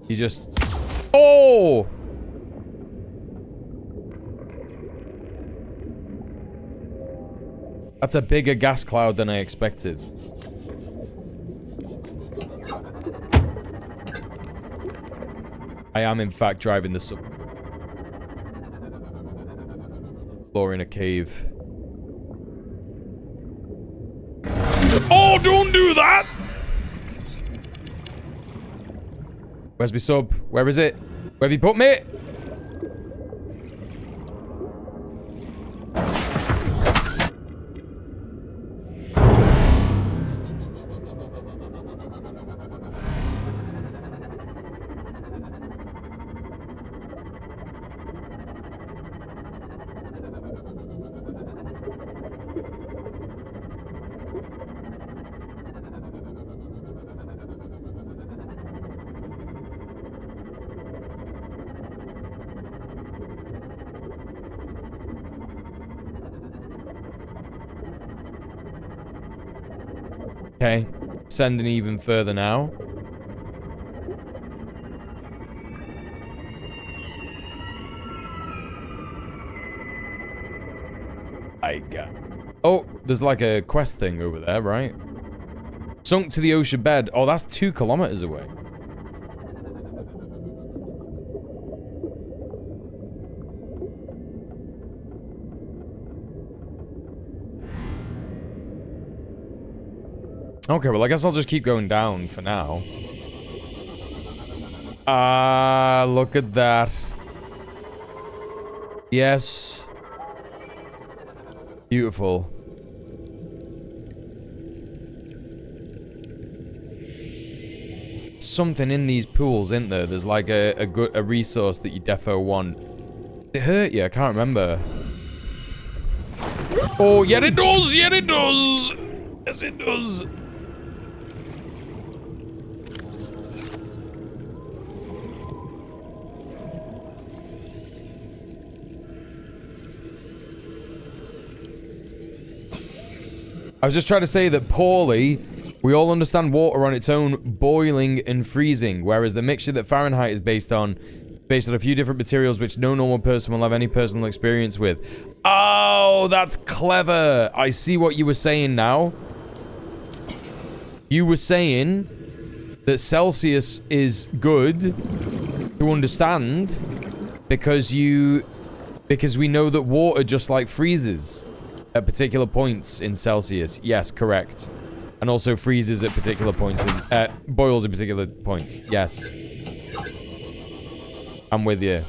You just... Oh! That's a bigger gas cloud than I expected. I am, in fact, driving the sub. Exploring a cave. Oh, don't do that! Where's my sub? Where is it? Where have you put me? Okay, sending even further now. I got... Oh, there's like a quest thing over there, right? Sunk to the ocean bed. Oh, that's 2 kilometers away. Okay, well, I guess I'll just keep going down for now. Ah, look at that. Yes. Beautiful. Something in these pools, isn't there? There's like a resource that you defo want. Did it hurt you? I can't remember. Oh, yeah it does! Yeah it does! Yes it does! I was just trying to say that poorly, we all understand water on its own boiling and freezing, whereas the mixture that Fahrenheit is based on a few different materials which no normal person will have any personal experience with. Oh, that's clever. I see what you were saying now. You were saying that Celsius is good to understand because we know that water just like freezes at particular points in Celsius. Yes, correct. And also freezes at particular points in, boils at particular points. Yes. I'm with you.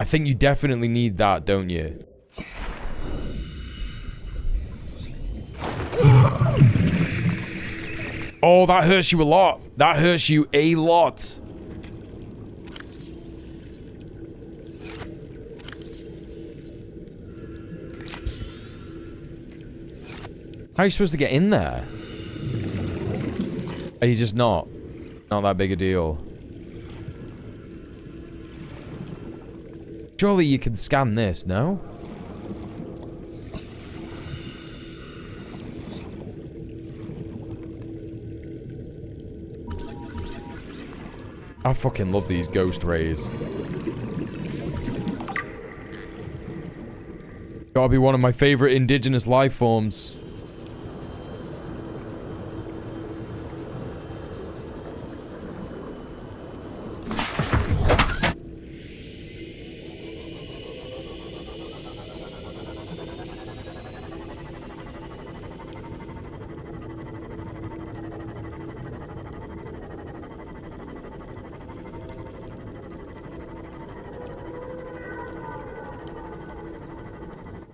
I think you definitely need that, don't you? Oh, that hurts you a lot. That hurts you a lot. How are you supposed to get in there? Are you just not that big a deal? Surely you can scan this, no? I fucking love these ghost rays. Gotta be one of my favorite indigenous life forms.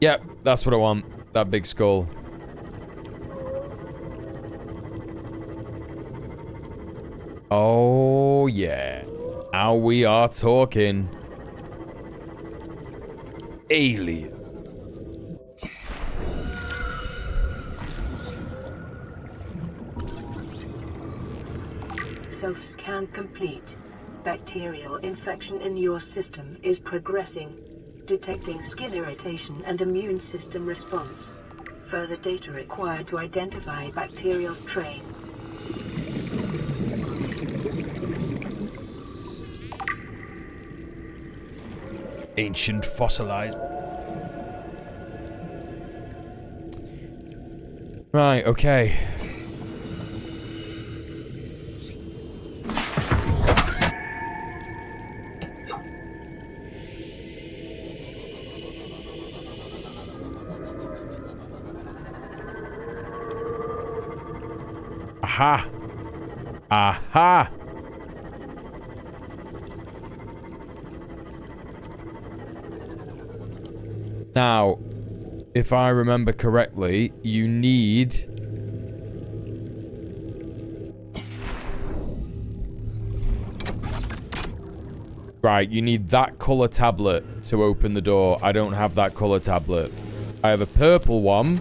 Yep, that's what I want. That big skull. Oh, yeah. Now we are talking. Alien. Self-scan complete. Bacterial infection in your system is progressing. Detecting skin irritation and immune system response. Further data required to identify bacterial strain. Ancient fossilized. Right, okay. Aha! Aha! Now, if I remember correctly, you need... Right, you need that color tablet to open the door. I don't have that color tablet. I have a purple one.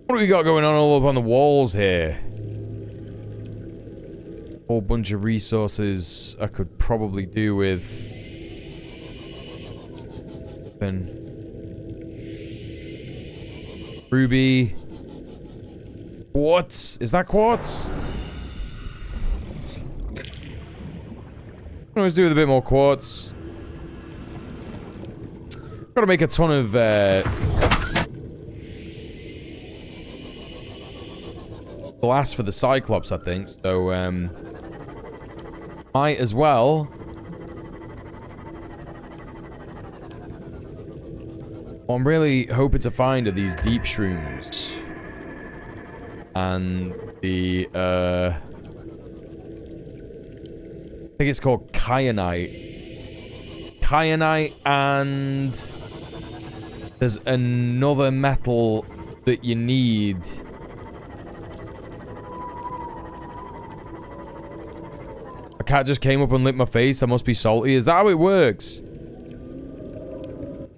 What do we got going on all up on the walls here? Whole bunch of resources I could probably do with. Then ruby. Quartz? Is that quartz? I can always do with a bit more quartz. Gotta make a ton of glass for the Cyclops, I think. So, might as well. What I'm really hoping to find are these deep shrooms. And the, I think it's called kyanite. Kyanite, and there's another metal that you need. A cat just came up and licked my face. I must be salty. Is that how it works?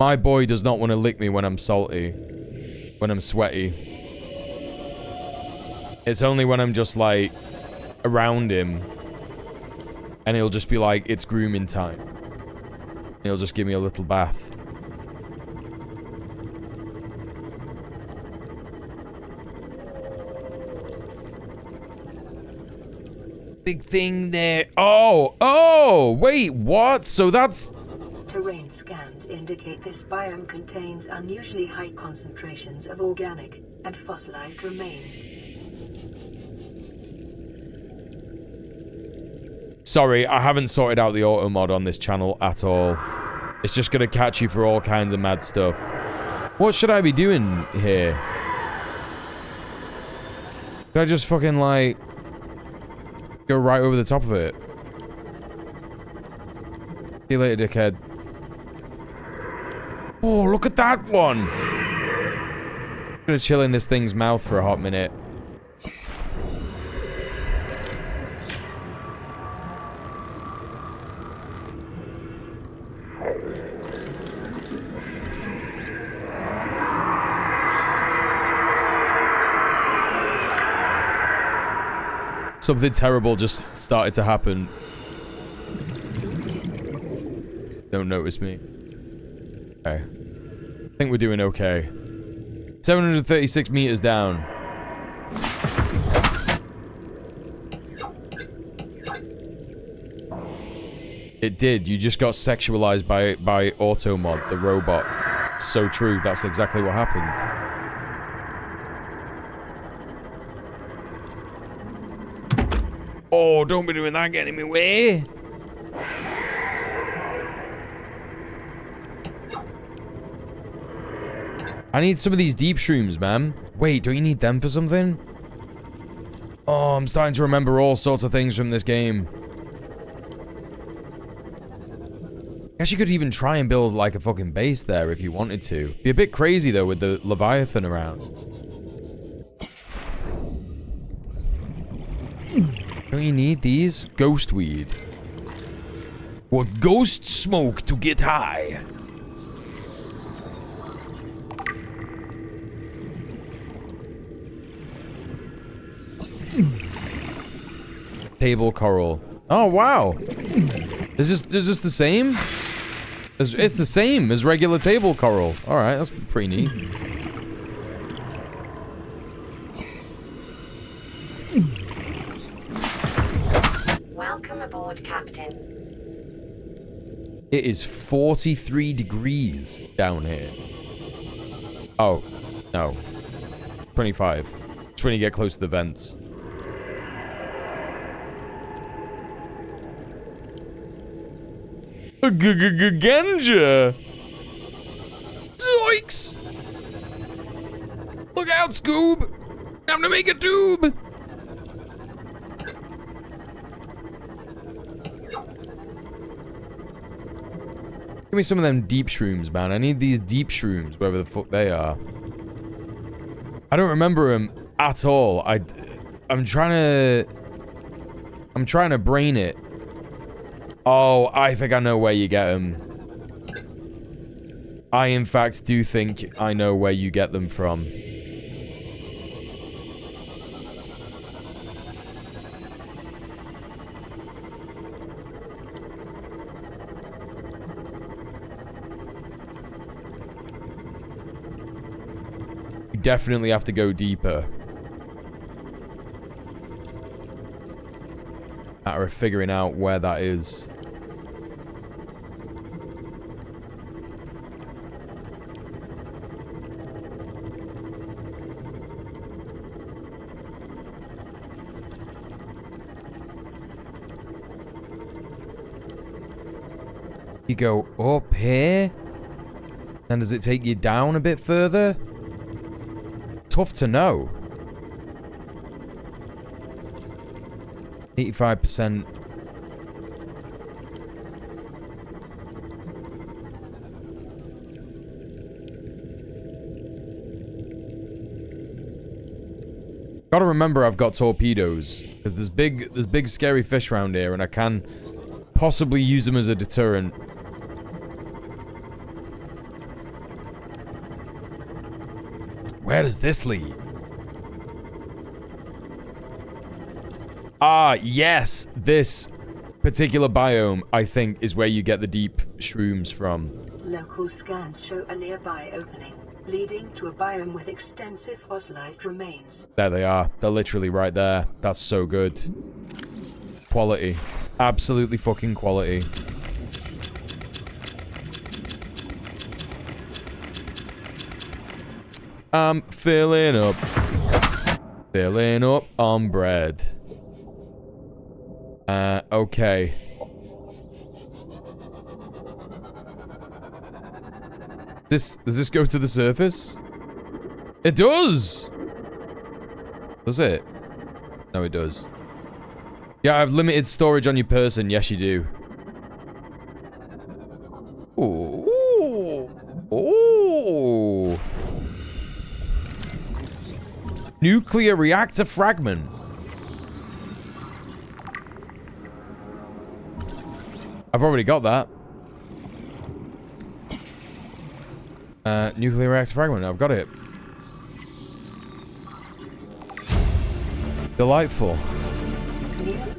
My boy does not want to lick me when I'm salty. When I'm sweaty. It's only when I'm just, like, around him. And he'll just be like, it's grooming time. And he'll just give me a little bath. Big thing there. Oh! Oh! Wait, what? So that's... Terrain scans indicate this biome contains unusually high concentrations of organic and fossilized remains. Sorry, I haven't sorted out the auto mod on this channel at all. It's just gonna catch you for all kinds of mad stuff. What should I be doing here? Should I just fucking, like, go right over the top of it? See you later, dickhead. Oh, look at that one! I'm gonna chill in this thing's mouth for a hot minute. Something terrible just started to happen. Don't notice me. Okay. I think we're doing okay. 736 meters down. It did. You just got sexualized by Automod, the robot. It's so true. That's exactly what happened. Oh, don't be doing that. Get in my way. I need some of these deep shrooms, man. Wait, don't you need them for something? Oh, I'm starting to remember all sorts of things from this game. I guess you could even try and build like a fucking base there if you wanted to. Be a bit crazy though with the Leviathan around. Don't you need these? Ghost weed. What ghosts smoke to get high? Table coral. Oh wow. Is this the same? It's the same as regular table coral. Alright, that's pretty neat. Welcome aboard, Captain. It is 43 degrees down here. Oh, no. 25. It's when you get close to the vents. Ganja! Zoinks! Look out, Scoob! Time to make a tube! Give me some of them deep shrooms, man. I need these deep shrooms, wherever the fuck they are. I don't remember them at all. I'm trying to brain it. Oh, I think I know where you get them. I, in fact, do think I know where you get them from. You definitely have to go deeper. Matter of figuring out where that is. You go up here? Then does it take you down a bit further? Tough to know. 85%. Gotta remember I've got torpedoes. Because there's big scary fish around here and I can possibly use them as a deterrent. Where does this lead? Ah, yes. This particular biome, I think, is where you get the deep shrooms from. Local scans show a nearby opening, leading to a biome with extensive fossilized remains. There they are. They're literally right there. That's so good. Quality. Absolutely fucking quality. I'm filling up. Filling up on bread. Okay. Does this go to the surface? It does! Does it? No, it does. Yeah, I have limited storage on your person. Yes, you do. Ooh. Ooh. Nuclear reactor fragment. I've already got that. Nuclear reactor fragment. I've got it.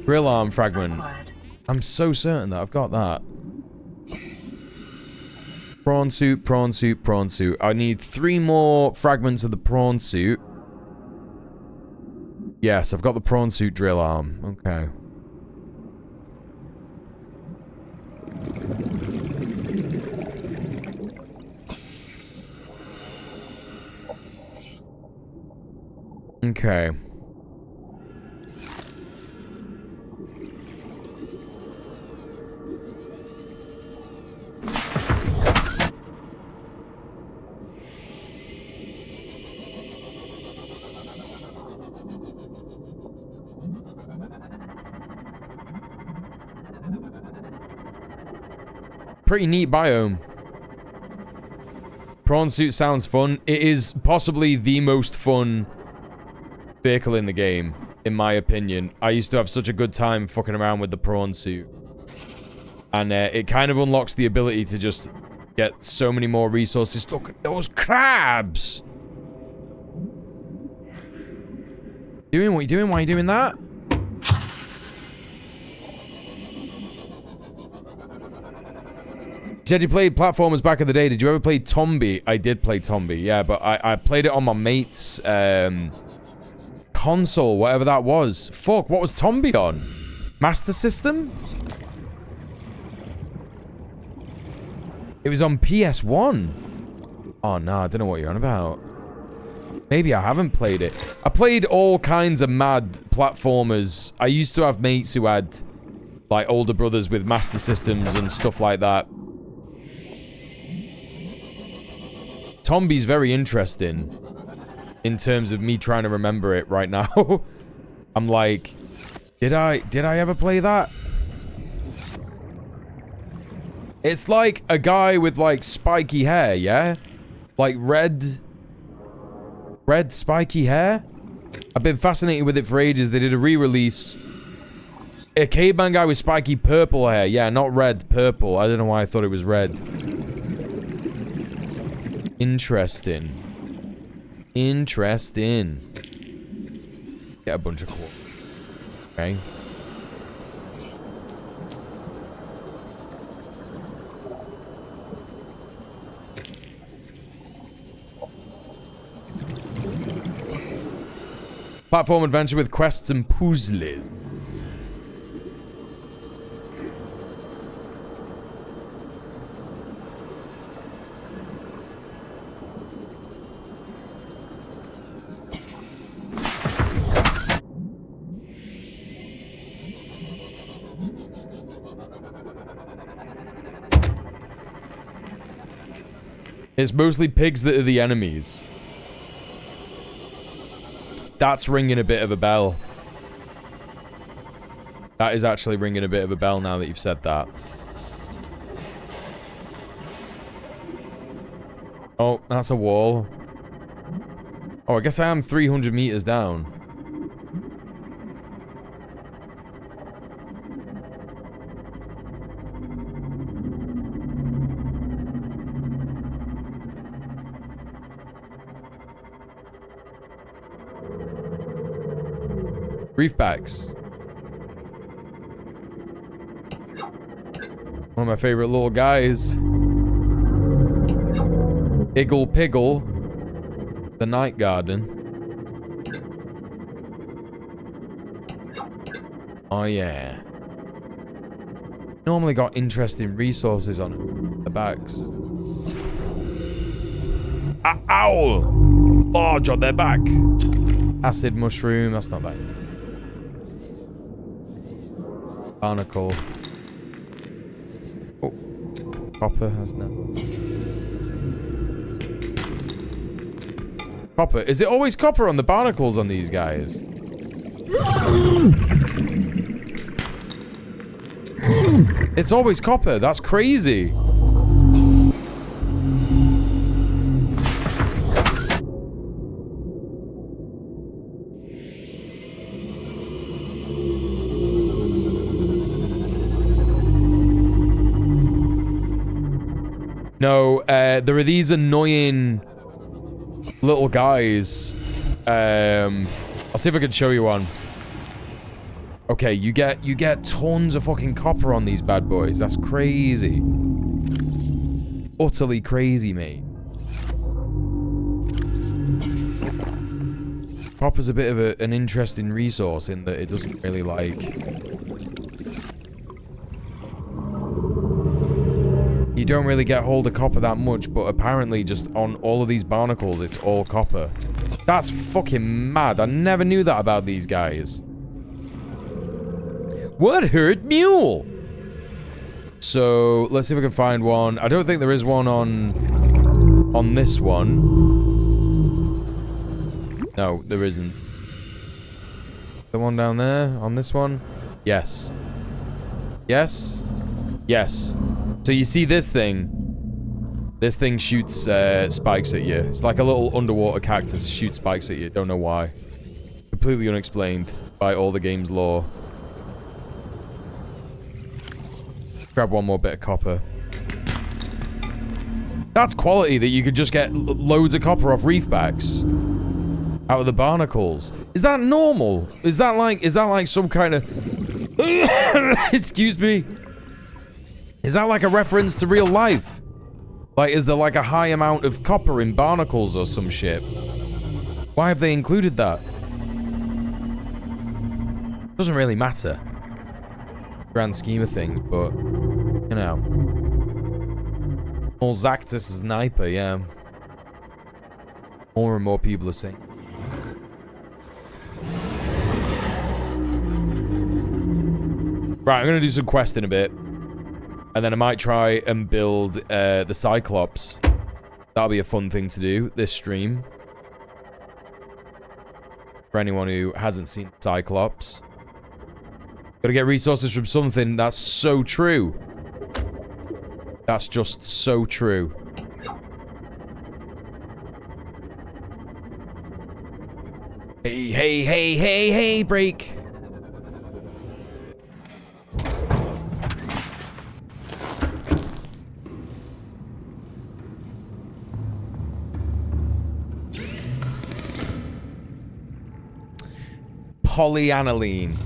Drill arm fragment. Acquired. I'm so certain that I've got that. Prawn suit, prawn suit, prawn suit. I need 3 more fragments of the prawn suit. Yes, I've got the prawn suit drill arm. Okay. Okay. Pretty neat biome. Prawn suit sounds fun. It is possibly the most fun vehicle in the game, in my opinion. I used to have such a good time fucking around with the prawn suit. And it kind of unlocks the ability to just get so many more resources. Look at those crabs! What are you doing? Why are you doing that? You said you played platformers back in the day. Did you ever play Tombi? I did play Tombi, yeah, but I played it on my mate's console, whatever that was. Fuck, what was Tombi on? Master System? It was on PS1. Oh, no, I don't know what you're on about. Maybe I haven't played it. I played all kinds of mad platformers. I used to have mates who had, like, older brothers with Master Systems and stuff like that. Tombi's very interesting in terms of me trying to remember it right now. I'm like, did I ever play that? It's like a guy with like spiky hair, yeah? Like red spiky hair? I've been fascinated with it for ages. They did a re-release. A caveman guy with spiky purple hair. Yeah, not red, purple. I don't know why I thought it was red. Interesting. Interesting. Get a bunch of quartz. Okay. Platform adventure with quests and puzzles. It's mostly pigs that are the enemies. That's ringing a bit of a bell. That is actually ringing a bit of a bell now that you've said that. Oh, that's a wall. Oh, I guess I am 300 meters down. Reefbacks. One of my favorite little guys. Iggle Piggle. The Night Garden. Oh yeah. Normally got interesting resources on the backs. Owl! Large on their back. Acid mushroom, that's not bad. Barnacle. Oh. Copper has no. Copper. Is it always copper on the barnacles on these guys? It's always copper. That's crazy. No, there are these annoying little guys. I'll see if I can show you one. Okay, you get tons of fucking copper on these bad boys. That's crazy. Utterly crazy, mate. Copper's a bit of an interesting resource in that it doesn't really like... You don't really get hold of copper that much, but apparently just on all of these barnacles, it's all copper. That's fucking mad. I never knew that about these guys. What hurt mule? So, let's see if we can find one. I don't think there is one on this one. No, there isn't. The one down there on this one? Yes. Yes? Yes. So you see this thing? This thing shoots spikes at you. It's like a little underwater cactus shoots spikes at you. Don't know why. Completely unexplained by all the game's lore. Grab one more bit of copper. That's quality that you could just get loads of copper off reefbacks. Out of the barnacles. Is that normal? Is that like some kind of... Excuse me. Is that like a reference to real life? Like, is there like a high amount of copper in barnacles or some shit? Why have they included that? Doesn't really matter. Grand scheme of things, but, you know. All Zactus sniper, yeah. More and more people are saying. Right, I'm gonna do some questing a bit. And then I might try and build the Cyclops. That'll be a fun thing to do this stream. For anyone who hasn't seen Cyclops. Gotta get resources from something. That's so true. That's just so true. Hey, hey, hey, hey, hey, break. Polyaniline.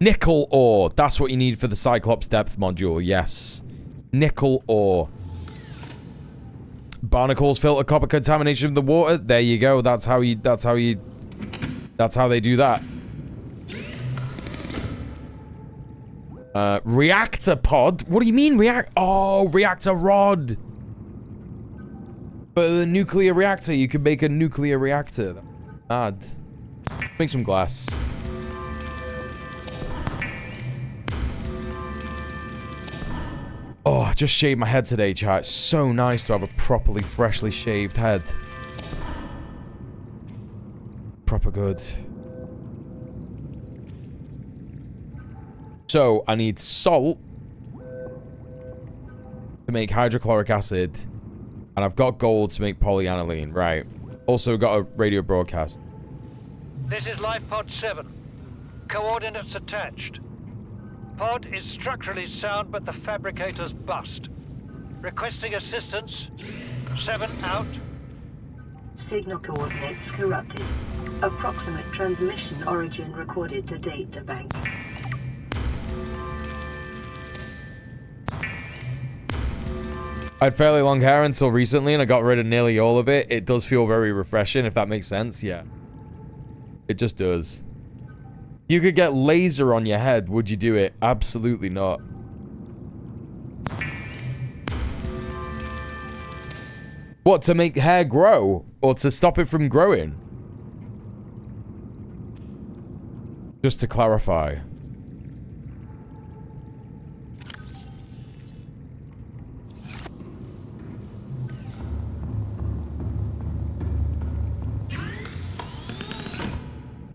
Nickel ore. That's what you need for the Cyclops depth module. Yes. Nickel ore. Barnacles filter copper contamination of the water. There you go. That's how they do that. Reactor pod. What do you mean reactor rod. For the nuclear reactor, you could make a nuclear reactor. Mad. Make some glass. Oh, I just shaved my head today, chat. It's so nice to have a properly, freshly shaved head. Proper good. So, I need salt to make hydrochloric acid. And I've got gold to make polyaniline. Right. Also got a radio broadcast. This is Life Pod 7. Coordinates attached. Pod is structurally sound, but the fabricator's bust. Requesting assistance. 7 out. Signal coordinates corrupted. Approximate transmission origin recorded to data bank. I had fairly long hair until recently, and I got rid of nearly all of it. It does feel very refreshing, if that makes sense. Yeah. It just does. You could get laser on your head. Would you do it? Absolutely not. What, to make hair grow? Or to stop it from growing? Just to clarify.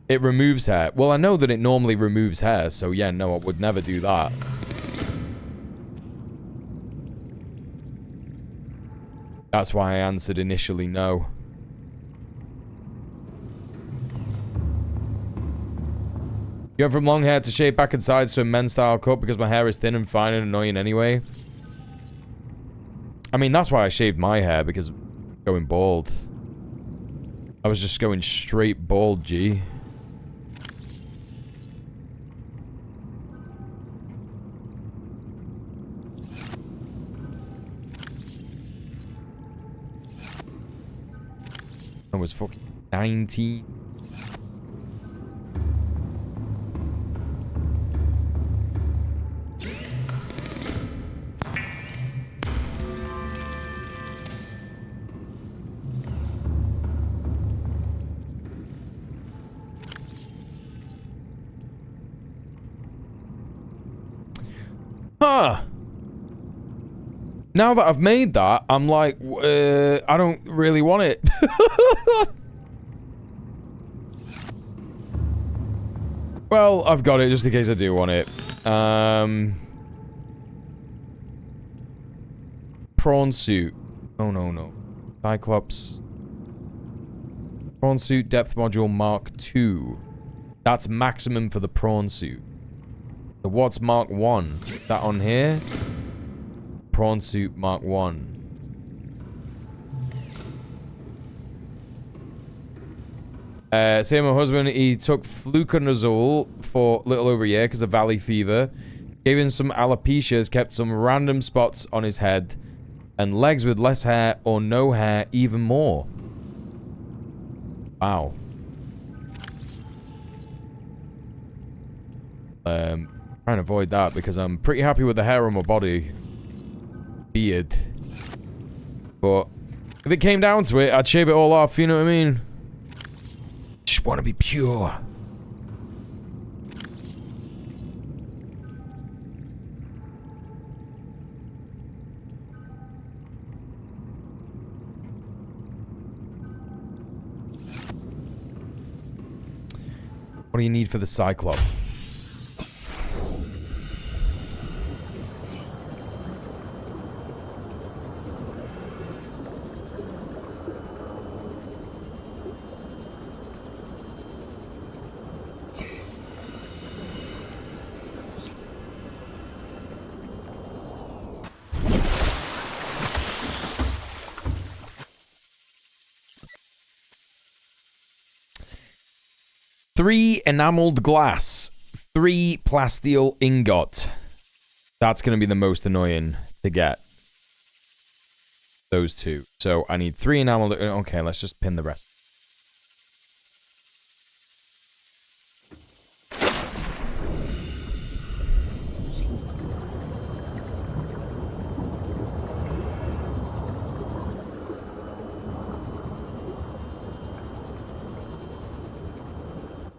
It removes hair. Well, I know that it normally removes hair, so yeah, no, I would never do that. That's why I answered initially no. You went from long hair to shaved back and sides to a men's style cut because my hair is thin and fine and annoying anyway. I mean, that's why I shaved my hair, because going bald. I was just going straight bald, G. I was fucking 19. Huh. Now that I've made that, I'm like, I don't really want it. Well, I've got it just in case I do want it. Prawn suit. Oh, no. Cyclops. Prawn suit depth module Mark II. That's maximum for the prawn suit. So what's Mark 1? That on here? Prawn suit Mark 1. Say my husband, he took fluconazole for a little over a year because of valley fever. Gave him some alopecias, kept some random spots on his head. And legs with less hair or no hair even more. Wow. Trying to avoid that because I'm pretty happy with the hair on my body. Beard. But if it came down to it, I'd shave it all off, you know what I mean? Just want to be pure. What do you need for the Cyclops? Three enameled glass, 3 plasteel ingot. That's going to be the most annoying to get. Those two. So I need 3 enameled. Okay, let's just pin the rest.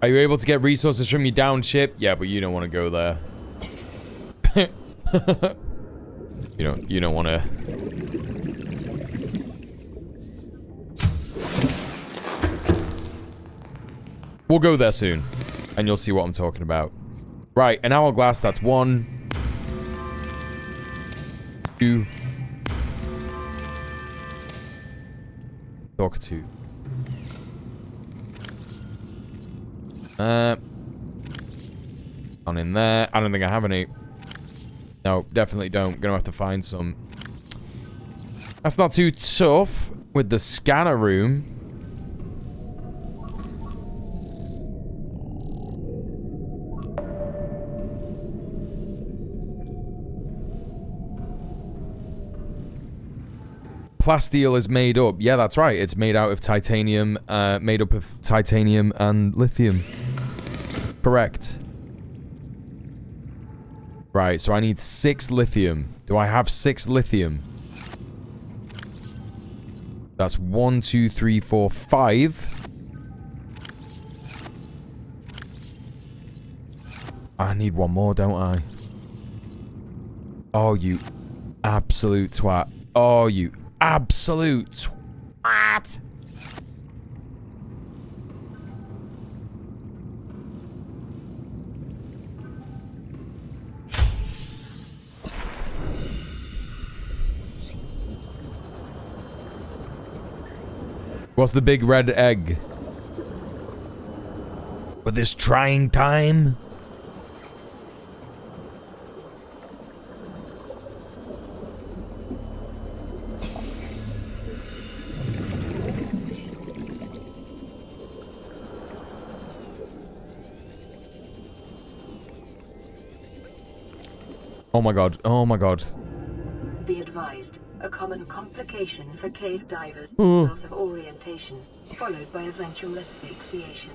Are you able to get resources from your down ship? Yeah, but you don't want to go there. you don't want to. We'll go there soon, and you'll see what I'm talking about. Right, an hourglass, that's 1, 2. Talker tooth. On in there. I don't think I have any. No, definitely don't. Gonna have to find some. That's not too tough with the scanner room. Plasteel is made up. Yeah, that's right. It's made out of titanium, made up of titanium and lithium. Correct. Right, so I need 6 lithium. Do I have 6 lithium? That's 1, 2, 3, 4, 5. I need one more, don't I? Oh, you absolute twat. Oh, you absolute twat. What's the big red egg? For this trying time? Oh my god, oh my god. be advised, a common complication for cave divers is loss of orientation, followed by eventual asphyxiation.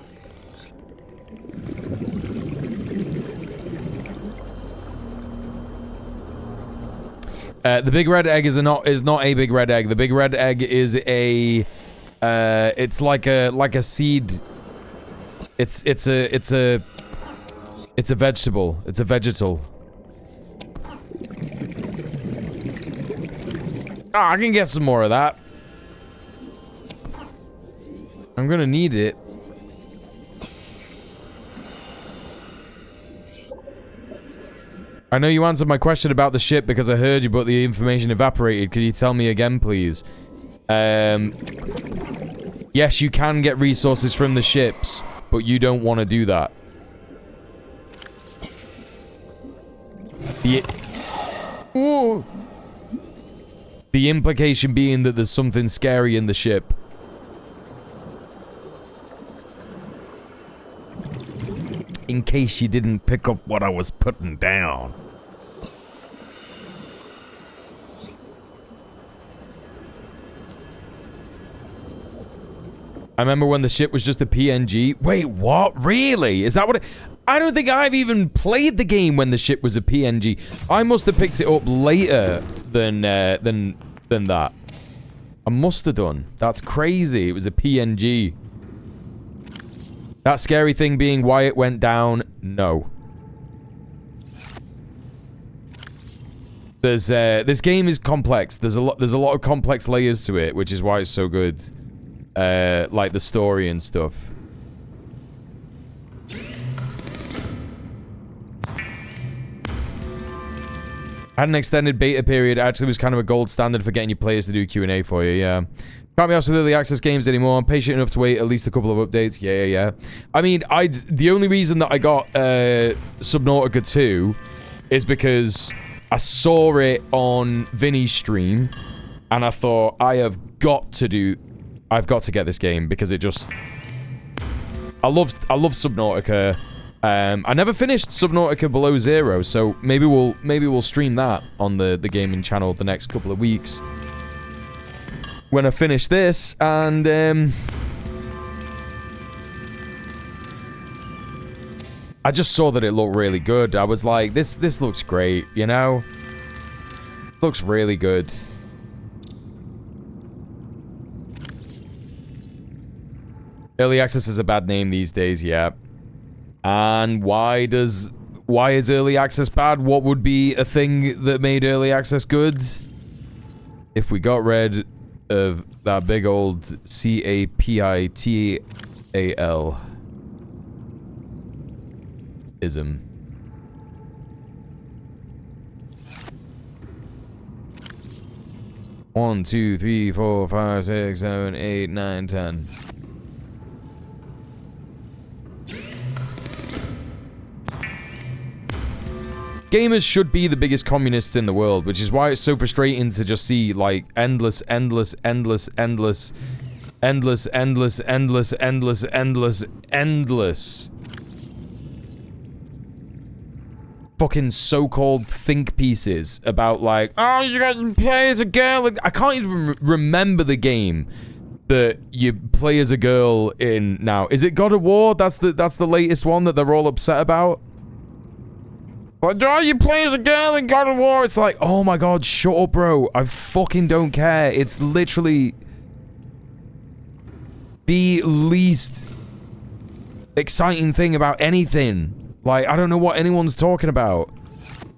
The big red egg is not a big red egg. The big red egg is a it's like a seed. It's a vegetable. It's a vegetal. Ah, I can get some more of that. I'm gonna need it. I know you answered my question about the ship because I heard you, but the information evaporated. Could you tell me again, please? Yes, you can get resources from the ships, but you don't want to do that. The implication being that there's something scary in the ship. In case you didn't pick up what I was putting down. I remember when the ship was just a PNG. Wait, what? Really? Is that what it... I don't think I've even played the game when the ship was a PNG. I must have picked it up later than that. I must have done. That's crazy. It was a PNG. That scary thing being why it went down, no. There's this game is complex. There's a lot of complex layers to it, which is why it's so good. Like the story and stuff. Had an extended beta period. Actually was kind of a gold standard for getting your players to do Q&A for you, yeah. Can't be asked with early access games anymore. I'm patient enough to wait at least a couple of updates. Yeah. I mean, the only reason that I got Subnautica 2 is because I saw it on Vinny's stream, and I thought I've got to get this game because it just... I love Subnautica. I never finished Subnautica Below Zero, so maybe we'll stream that on the gaming channel the next couple of weeks. When I finish this, and I just saw that it looked really good. I was like, this looks great, you know? Looks really good. Early access is a bad name these days, yeah. And why is early access bad? What would be a thing that made early access good? If we got rid of that big old CAPITAL ism. One, 2, 3, 4, 5, 6, 7, 8, 9, 10. Gamers should be the biggest communists in the world, which is why it's so frustrating to just see, like, endless fucking so-called think pieces about, like, oh, you got to play as a girl. I can't even remember the game that you play as a girl in now. Is it God of War? That's the latest one that they're all upset about. Like, oh, you play as a girl in God of War. It's like, oh my god, shut up, bro. I fucking don't care. It's literally the least exciting thing about anything. Like, I don't know what anyone's talking about.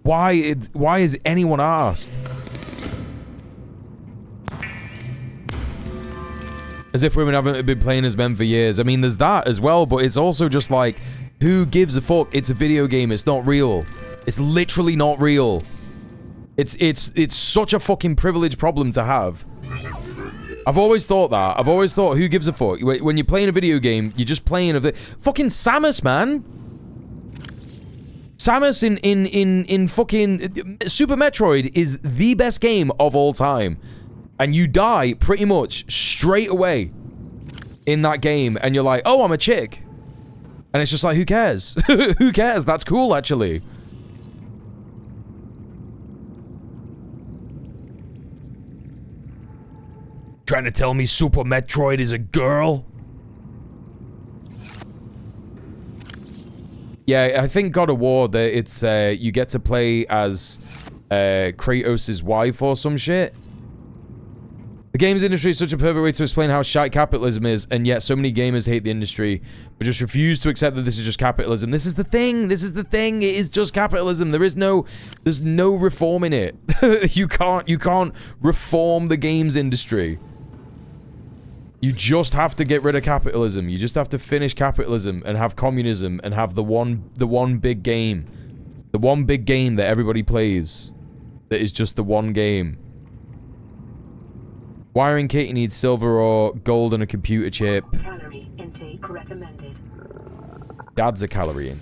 Why is anyone asked? As if women haven't been playing as men for years. I mean, there's that as well, but it's also just like, who gives a fuck? It's a video game. It's not real. It's literally not real. It's such a fucking privileged problem to have. I've always thought that. I've always thought, who gives a fuck? When you're playing a video game, you're just playing a... Fucking Samus, man! Samus in fucking... Super Metroid is the best game of all time. And you die pretty much straight away in that game. And you're like, oh, I'm a chick. And it's just like, who cares? Who cares? That's cool, actually. Trying to tell me Super Metroid is a girl? Yeah, I think God of War, that it's, you get to play as, Kratos' wife or some shit. The games industry is such a perfect way to explain how shite capitalism is, and yet so many gamers hate the industry, but just refuse to accept that this is just capitalism. This is the thing, it is just capitalism. There's no reform in it. You can't reform the games industry. You just have to get rid of capitalism. You just have to finish capitalism and have communism and have the one big game. The one big game that everybody plays. That is just the one game. Wiring kit, you need silver or gold and a computer chip. Calorie intake recommended. Dad's a calorie in.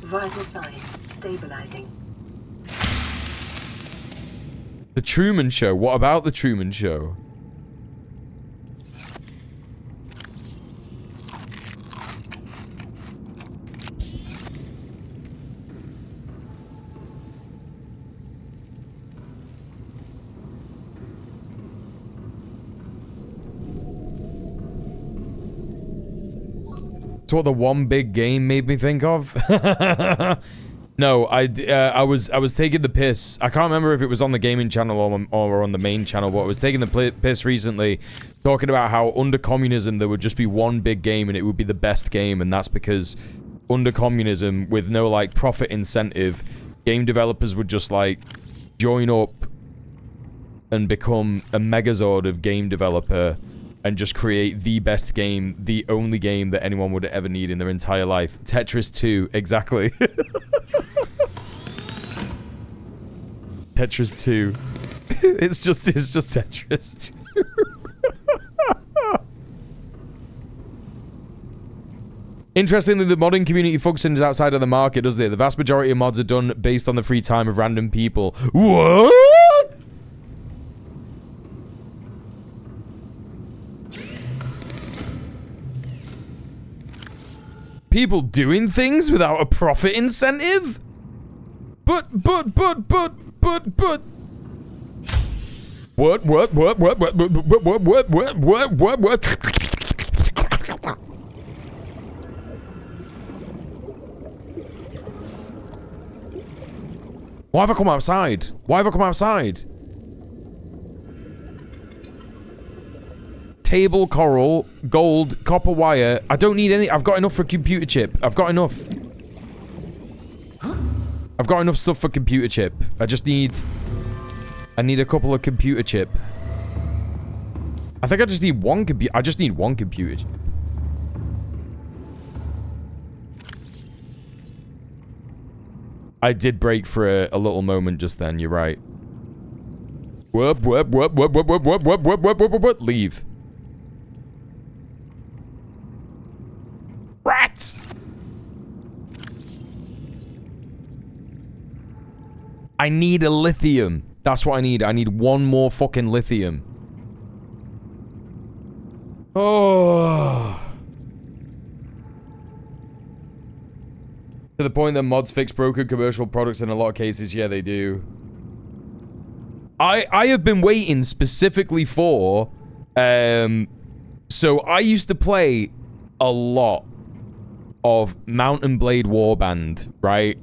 Vital signs stabilizing. The Truman Show. What about the Truman Show? It's what the one big game made me think of. No, I was taking the piss. I can't remember if it was on the gaming channel or on the main channel, but I was taking the piss recently, talking about how under communism there would just be one big game and it would be the best game, and that's because under communism, with no like profit incentive, game developers would just like join up and become a megazord of game developer and just create the best game, the only game that anyone would ever need in their entire life. Tetris 2, exactly. Tetris 2. It's just Tetris 2. Interestingly, the modding community focuses outside of the market, doesn't it? The vast majority of mods are done based on the free time of random people. What? People doing things without a profit incentive? But. What? Why have I come outside? Why have I come outside? Table coral, gold, copper wire. I don't need any. I've got enough for a computer chip. I've got enough. I've got enough stuff for computer chip. I need a couple of computer chip. I think I just need one computer. I just need one computer chip. I did break for a little moment just then. You're right. Whoop. Leave. Rats! I need a lithium. That's what I need. I need one more fucking lithium. Oh. To the point that mods fix broken commercial products in a lot of cases. Yeah, they do. I have been waiting specifically for... So I used to play a lot of Mount & Blade Warband, right?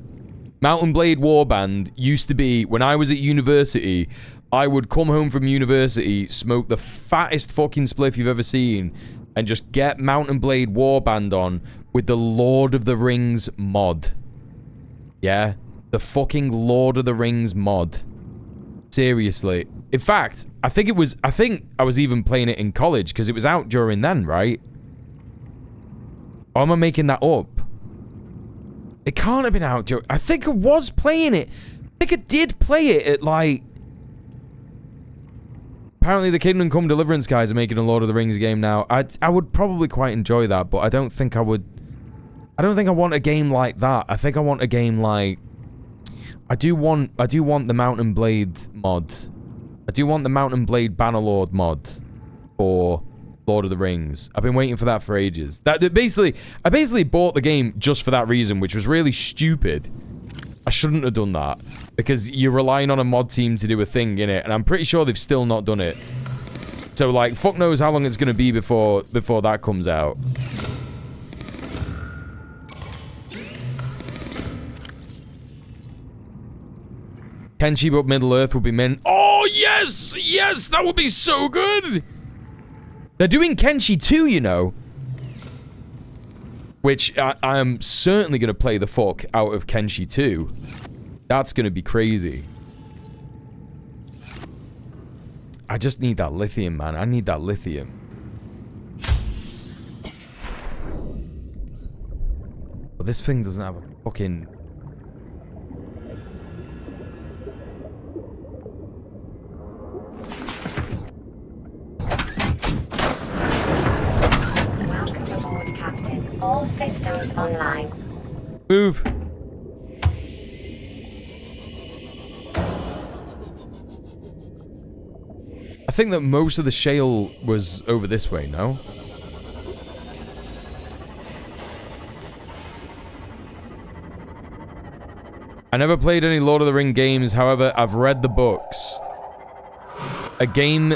Mount & Blade Warband used to be, when I was at university, I would come home from university, smoke the fattest fucking spliff you've ever seen, and just get Mount & Blade Warband on with the Lord of the Rings mod. Yeah? The fucking Lord of the Rings mod. Seriously. In fact, I think I was even playing it in college, because it was out during then, right? Or am I making that up? It can't have been out during... I think I was playing it. I think I did play it at, like... Apparently the Kingdom Come Deliverance guys are making a Lord of the Rings game now. I would probably quite enjoy that, but I don't think I would... I don't think I want a game like that. I think I want a game like... I do want the Mount & Blade mod. I do want the Mount & Blade Bannerlord mod for Lord of the Rings. I've been waiting for that for ages. I basically bought the game just for that reason, which was really stupid. I shouldn't have done that. Because you're relying on a mod team to do a thing in it, and I'm pretty sure they've still not done it. So, like, fuck knows how long it's going to be before that comes out. Kenshi but Middle-earth would be mint. Oh, yes! Yes! That would be so good! They're doing Kenshi 2, you know. Which I am certainly going to play the fuck out of Kenshi 2. That's going to be crazy. I just need that lithium, man. I need that lithium. But this thing doesn't have a fucking... Welcome aboard, Captain. All systems online. Move. I think that most of the shale was over this way, no? I never played any Lord of the Ring games, however, I've read the books. A game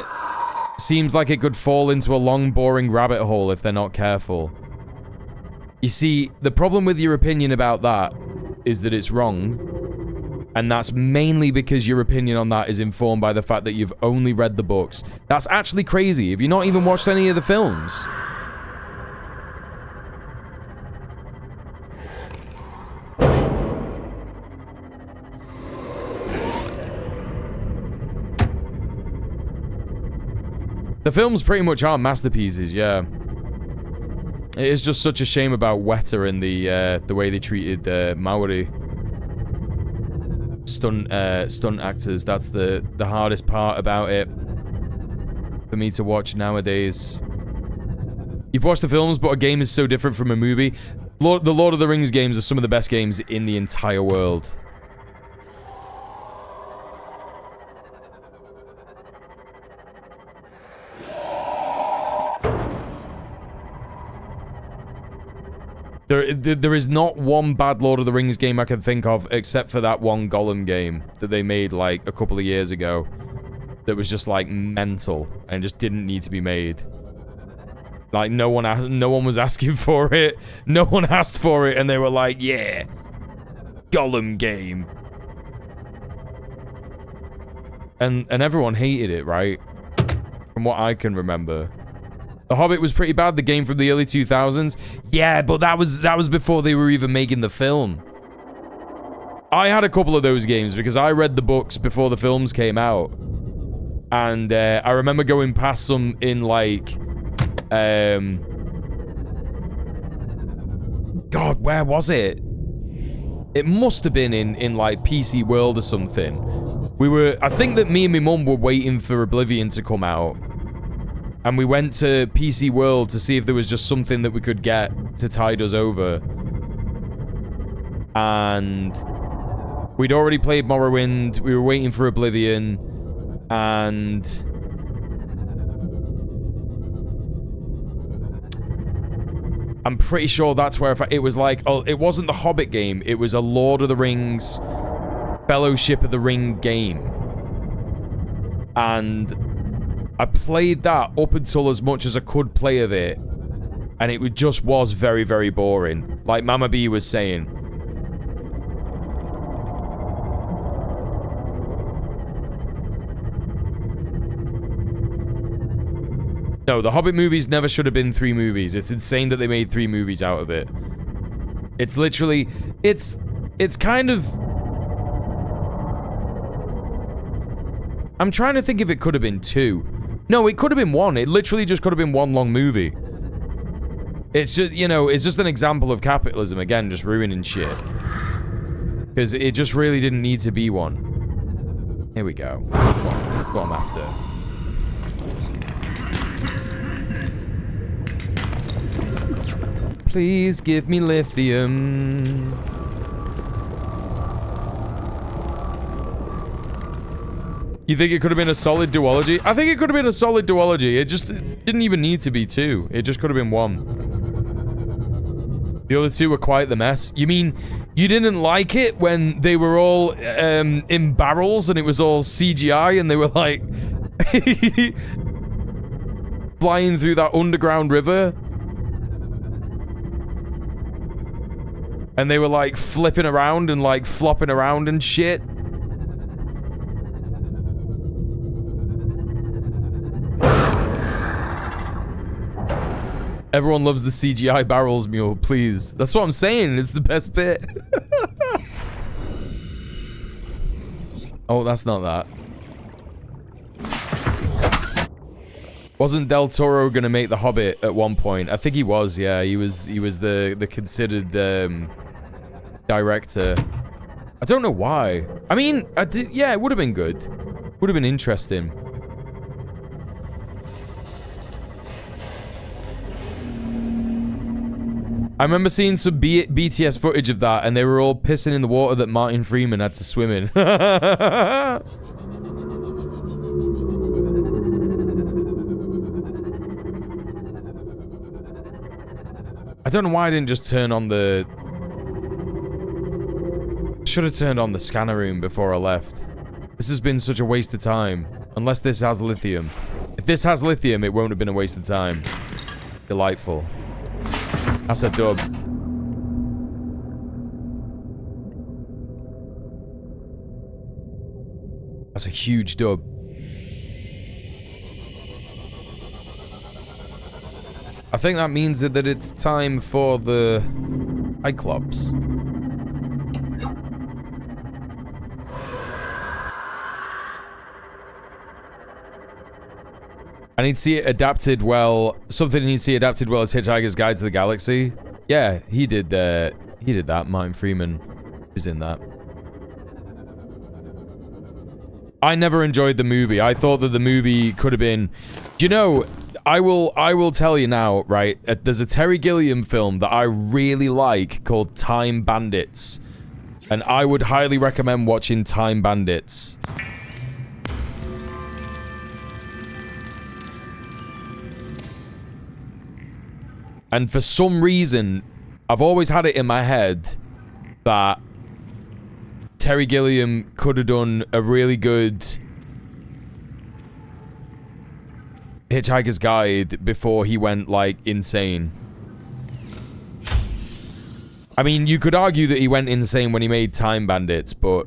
seems like it could fall into a long, boring rabbit hole if they're not careful. You see, the problem with your opinion about that is that it's wrong. And that's mainly because your opinion on that is informed by the fact that you've only read the books. That's actually crazy. Have you not even watched any of the films? The films pretty much are masterpieces, yeah. It is just such a shame about Weta and the way they treated Maori. Stunt actors. That's the hardest part about it for me to watch nowadays. You've watched the films, but a game is so different from a movie. The Lord of the Rings games are some of the best games in the entire world. There is not one bad Lord of the Rings game I can think of, except for that one Gollum game that they made, like, a couple of years ago. That was just, like, mental, and just didn't need to be made. Like, no one was asking for it. No one asked for it, and they were like, yeah, Gollum game. And everyone hated it, right? From what I can remember. The Hobbit was pretty bad, the game from the early 2000s. Yeah, but that was before they were even making the film. I had a couple of those games because I read the books before the films came out. And I remember going past some in like... God, where was it? It must have been in like PC World or something. I think that me and my mum were waiting for Oblivion to come out. And we went to PC World to see if there was just something that we could get to tide us over. And we'd already played Morrowind. We were waiting for Oblivion. And I'm pretty sure that's where it was like, oh, it wasn't the Hobbit game. It was a Lord of the Rings Fellowship of the Ring game. And I played that up until as much as I could play of it, and it just was very, very boring. Like Mama B was saying. No, the Hobbit movies never should have been 3 movies. It's insane that they made 3 movies out of it. It's literally... It's kind of... I'm trying to think if it could have been 2. No, it could have been 1. It literally just could have been 1 long movie. It's just, you know, it's just an example of capitalism, again, just ruining shit. Because it just really didn't need to be 1. Here we go. This is what I'm after. Please give me lithium. You think it could have been a solid duology? I think it could have been a solid duology. It just didn't even need to be 2. It just could have been 1. The other 2 were quite the mess. You mean you didn't like it when they were all in barrels and it was all CGI and they were like flying through that underground river? And they were like flipping around and like flopping around and shit. Everyone loves the CGI barrels mule, please. That's what I'm saying. It's the best bit. Oh, that's not that. Wasn't Del Toro gonna make The Hobbit at one point? I think he was, yeah. He was the considered director. I don't know why. I mean, yeah, it would have been good. Would have been interesting. I remember seeing some BTS footage of that, and they were all pissing in the water that Martin Freeman had to swim in. I don't know why I didn't just turn on the... Should have turned on the scanner room before I left. This has been such a waste of time. Unless this has lithium. If this has lithium, it won't have been a waste of time. Delightful. That's a dub. That's a huge dub. I think that means that it's time for the Cyclops. I need to see it adapted well. Something I need to see adapted well is Hitchhiker's Guide to the Galaxy. Yeah, he did that. Martin Freeman is in that. I never enjoyed the movie. I thought that the movie could have been... Do you know, I will tell you now, right? There's a Terry Gilliam film that I really like called Time Bandits. And I would highly recommend watching Time Bandits. And for some reason, I've always had it in my head that Terry Gilliam could have done a really good Hitchhiker's Guide before he went, like, insane. I mean, you could argue that he went insane when he made Time Bandits, but,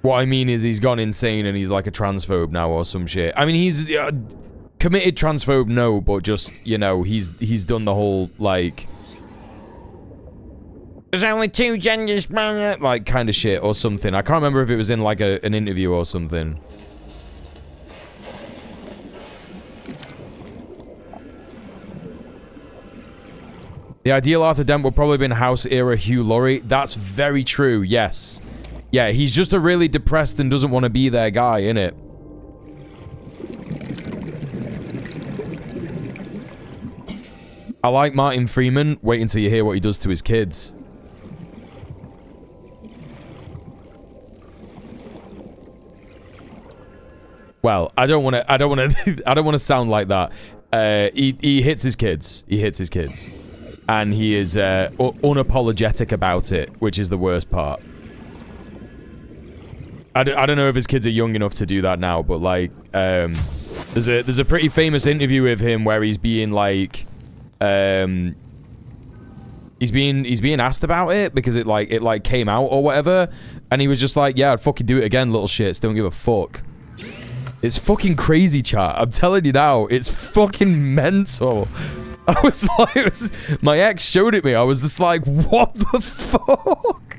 what I mean is he's gone insane and he's like a transphobe now or some shit. I mean, he's... committed transphobe, no, but just, you know, he's done the whole, like... There's only 2 genders, man. Like, kind of shit or something. I can't remember if it was in, like, an interview or something. The ideal Arthur Dent would probably have been House-era Hugh Laurie. That's very true, yes. Yeah, he's just a really depressed and doesn't want to be their guy, innit? I like Martin Freeman. Wait until you hear what he does to his kids. Well, I don't want to sound like that. He hits his kids. He hits his kids. And he is unapologetic about it, which is the worst part. I don't know if his kids are young enough to do that now, but like, there's a pretty famous interview with him where he's being like, he's being asked about it because it came out or whatever, and he was just like, yeah, I'd fucking do it again, little shits, don't give a fuck. It's fucking crazy, chat. I'm telling you now, it's fucking mental. I was like, my ex showed it me. I was just like, what the fuck?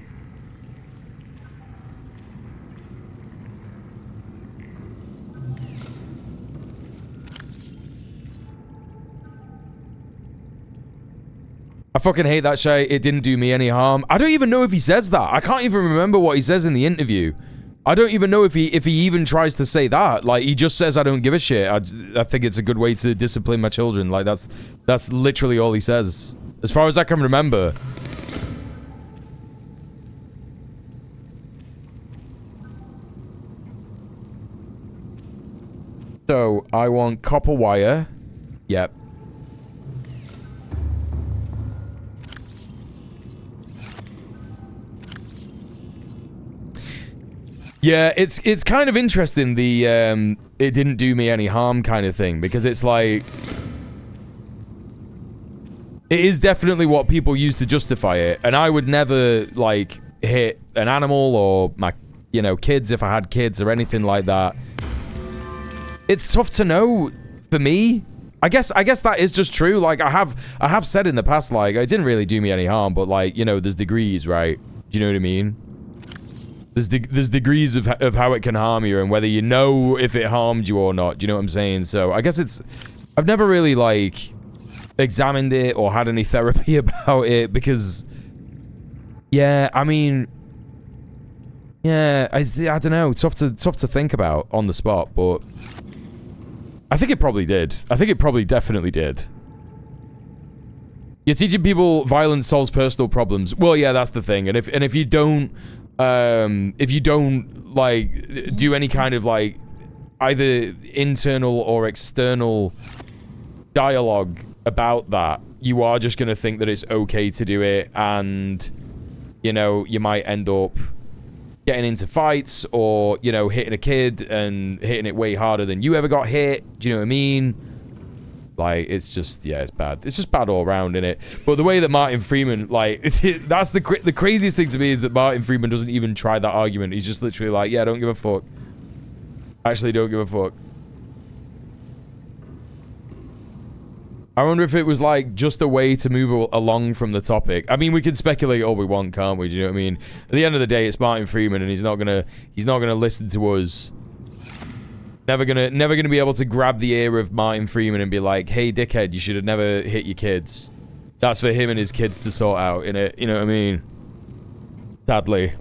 I fucking hate that shit. It didn't do me any harm. I don't even know if he says that. I can't even remember what he says in the interview. I don't even know if he even tries to say that. Like, he just says, I don't give a shit. I think it's a good way to discipline my children. Like, that's literally all he says. As far as I can remember. So, I want copper wire. Yep. Yeah, it's kind of interesting, the it didn't do me any harm kind of thing, because it's like, it is definitely what people use to justify it, and I would never, like, hit an animal or my, you know, kids if I had kids or anything like that. It's tough to know for me. I guess that is just true. Like, I have said in the past, like, it didn't really do me any harm, but, like, you know, there's degrees, right? Do you know what I mean? There's degrees of how it can harm you, and whether you know if it harmed you or not. Do you know what I'm saying? So I guess I've never really, like, examined it or had any therapy about it, because, yeah, I mean, yeah, I don't know, tough to think about on the spot, but I think it probably did. I think it probably definitely did. You're teaching people violence solves personal problems. Well, yeah, that's the thing. And if you don't like do any kind of like either internal or external dialogue about that, you are just going to think that it's okay to do it, and you know, you might end up getting into fights, or you know, hitting a kid and hitting it way harder than you ever got hit. Do you know what I mean? Like, it's just, yeah, it's bad. It's just bad all around, innit? But the way that Martin Freeman, like, that's the craziest thing to me, is that Martin Freeman doesn't even try that argument. He's just literally like, yeah, don't give a fuck. Actually, don't give a fuck. I wonder if it was, like, just a way to move along from the topic. I mean, we can speculate all we want, can't we? Do you know what I mean? At the end of the day, it's Martin Freeman, and he's not gonna listen to us. Never gonna be able to grab the ear of Martin Freeman and be like, hey, dickhead, you should have never hit your kids. That's for him and his kids to sort out, innit? You know what I mean? Sadly.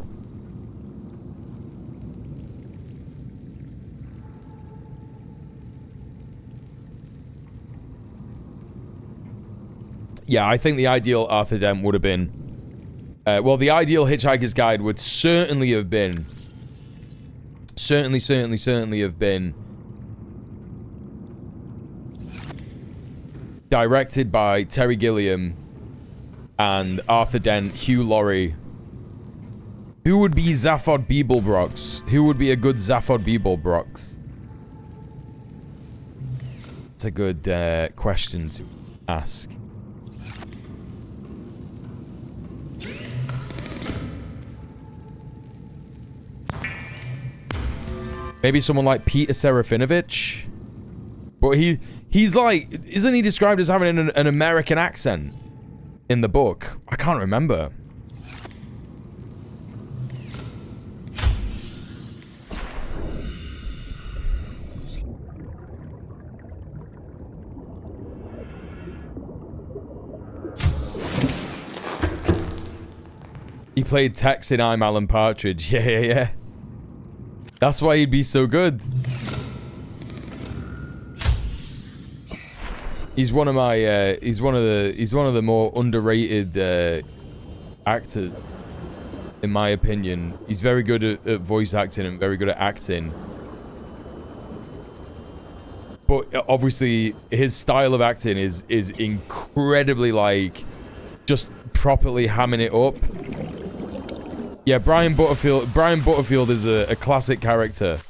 Yeah, I think the ideal Arthur Dent would have been... well, the ideal Hitchhiker's Guide would certainly have been... Certainly have been... directed by Terry Gilliam and Arthur Dent, Hugh Laurie. Who would be Zaphod Beeblebrox? Who would be a good Zaphod Beeblebrox? It's a good question to ask. Maybe someone like Peter Serafinovich? But he's like, isn't he described as having an American accent in the book? I can't remember. He played Tex in I'm Alan Partridge. Yeah. That's why he'd be so good. He's one of my, he's one of the more underrated actors, in my opinion. He's very good at voice acting and very good at acting. But obviously, his style of acting is incredibly, like, just properly hamming it up. Yeah, Brian Butterfield is a classic character.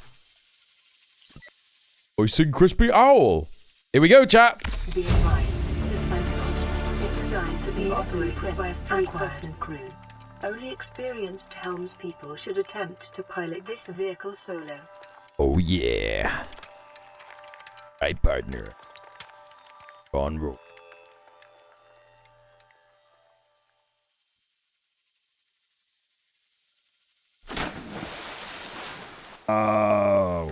Nice and crispy owl. Here we go, chat. Be advised, the Subnautica is designed to be operated by a three-person crew. Only experienced helmspeople should attempt to pilot this vehicle solo. Oh yeah. Right, partner. On roll. Oh.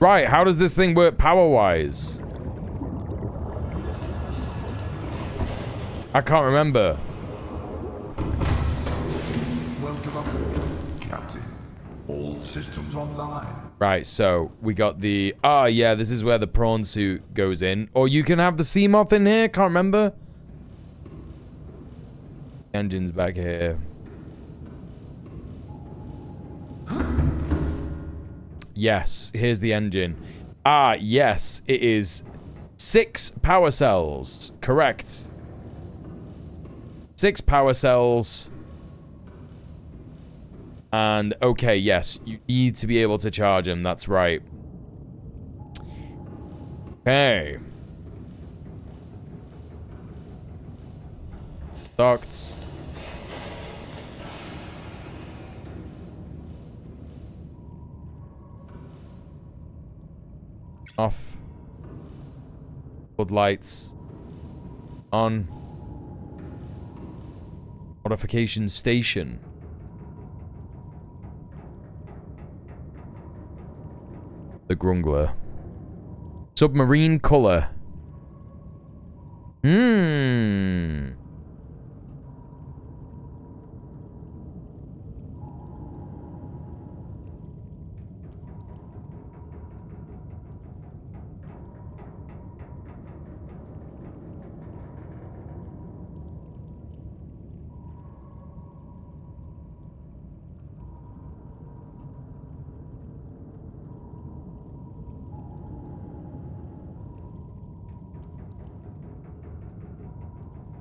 Right, how does this thing work power-wise? I can't remember. Welcome aboard, Captain. All systems online. Right, so we got the... Ah, yeah, this is where the prawn suit goes in. Or you can have the sea moth in here, can't remember. Engine's back here. Yes, here's the engine. Ah, yes, it is 6 power cells. Correct. 6 power cells. And, okay, yes, you need to be able to charge them. That's right. Okay. Docked. Off. Floodlights. On. Modification station. The Grumbler. Submarine color.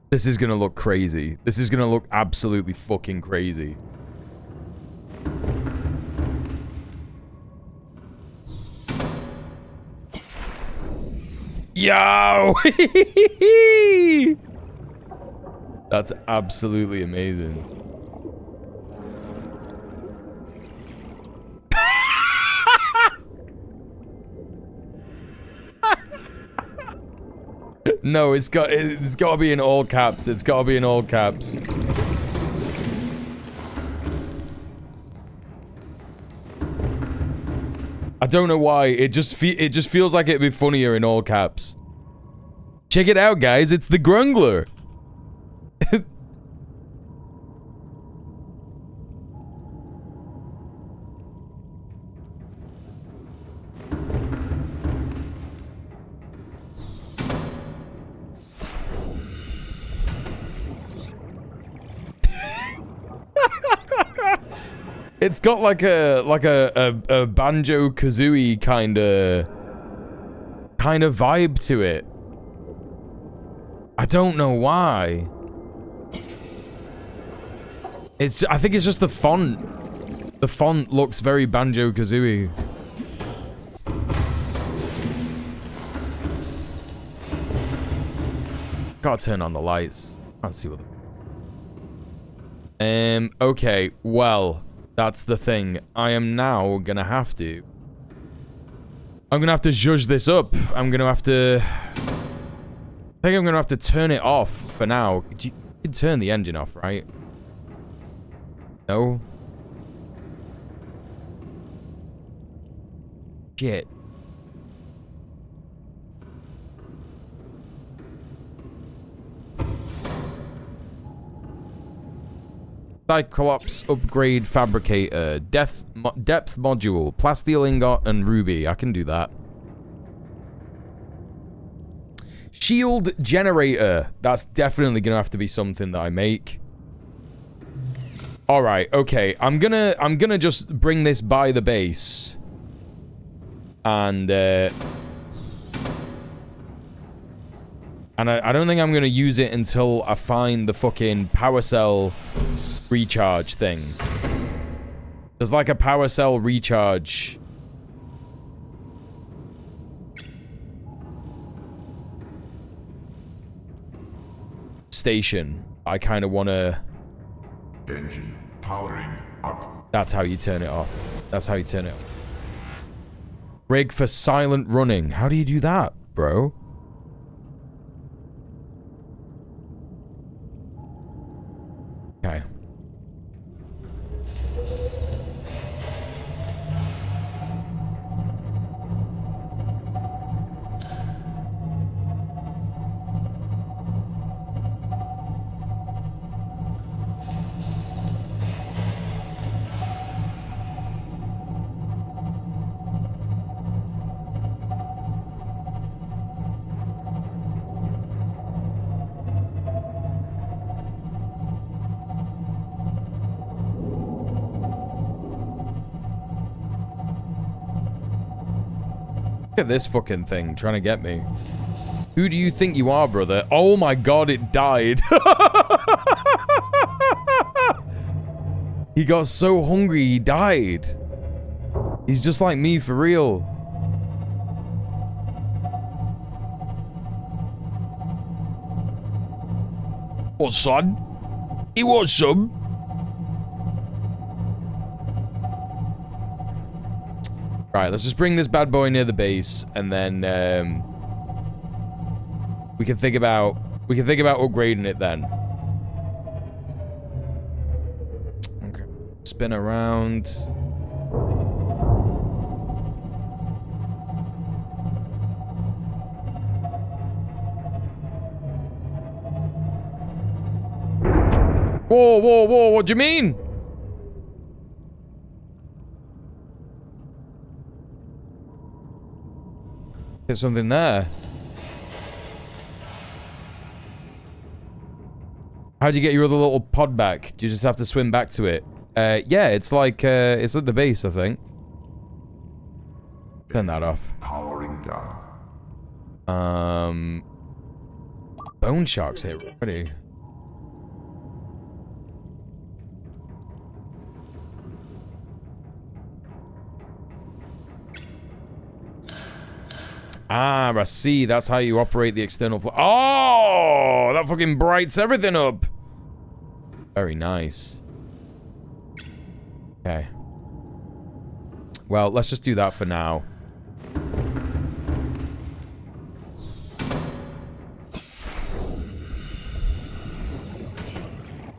This is gonna look crazy. This is gonna look absolutely fucking crazy. Yo! That's absolutely amazing. No, it's got to be in all caps. It's got to be in all caps. I don't know why. It just feels like it'd be funnier in all caps. Check it out, guys. It's the Grumbler. It's got like a Banjo Kazooie kind of vibe to it. I don't know why. I think it's just the font. The font looks very Banjo Kazooie. Gotta turn on the lights. Let's see what. Okay. Well. That's the thing. I am now gonna have to... I'm gonna have to zhuzh this up. I'm gonna have to... I think I'm gonna have to turn it off for now. You can turn the engine off, right? No? Shit. Cyclops upgrade fabricator, depth module, plasteel ingot, and ruby. I can do that. Shield generator. That's definitely gonna have to be something that I make. All right. Okay. I'm gonna just bring this by the base, and I don't think I'm gonna use it until I find the fucking power cell recharge thing. There's like a power cell recharge station. I kind of want to... Engine powering up. That's how you turn it off. That's how you turn it off. Rig for silent running. How do you do that, bro? Okay. Look at this fucking thing trying to get me. Who do you think you are, brother? Oh my god, it died. He got so hungry, he died. He's just like me for real. What, son? He wants some? Right, let's just bring this bad boy near the base, and then we can think about upgrading it then. Okay, spin around. Whoa, whoa, whoa, what do you mean? There's something there. How'd you get your other little pod back? Do you just have to swim back to it? Yeah, it's like, it's at the base, I think. Turn that off. Powering down. Bone sharks here already. Ah, I see. That's how you operate the external flow. Oh, that fucking brights everything up. Very nice. Okay. Well, let's just do that for now.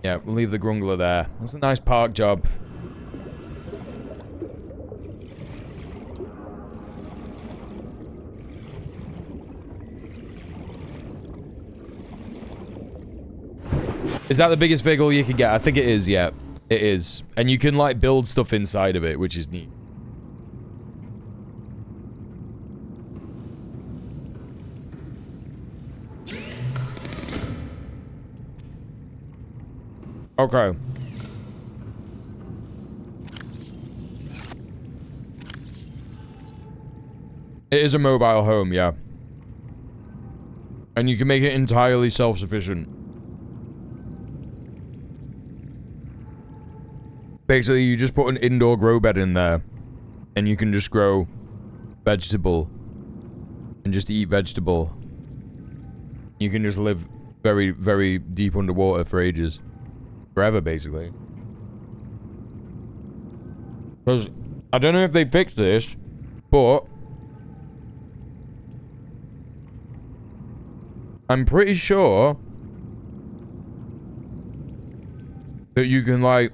Yeah, we'll leave the Grungler there. That's a nice park job. Is that the biggest vehicle you can get? I think it is, yeah. It is. And you can, like, build stuff inside of it, which is neat. Okay. It is a mobile home, yeah. And you can make it entirely self-sufficient. Basically, you just put an indoor grow bed in there, and you can just grow vegetable, and just eat vegetable. You can just live very, very deep underwater for ages. Forever, basically. Because, I don't know if they fixed this, but I'm pretty sure that you can, like,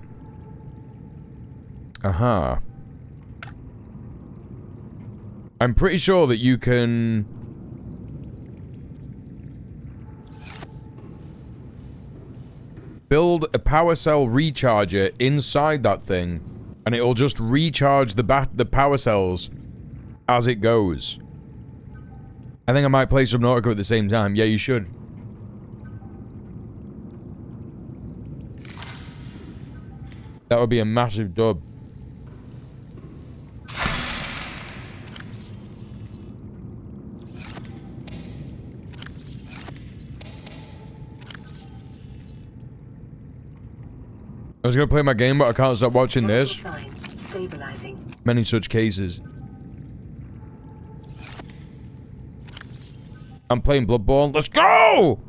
I'm pretty sure that you can build a power cell recharger inside that thing, and it'll just recharge the power cells as it goes. I think I might play Subnautica at the same time. Yeah, you should. That would be a massive dub. I was gonna play my game, but I can't stop watching this. Many such cases. I'm playing Bloodborne. Let's go!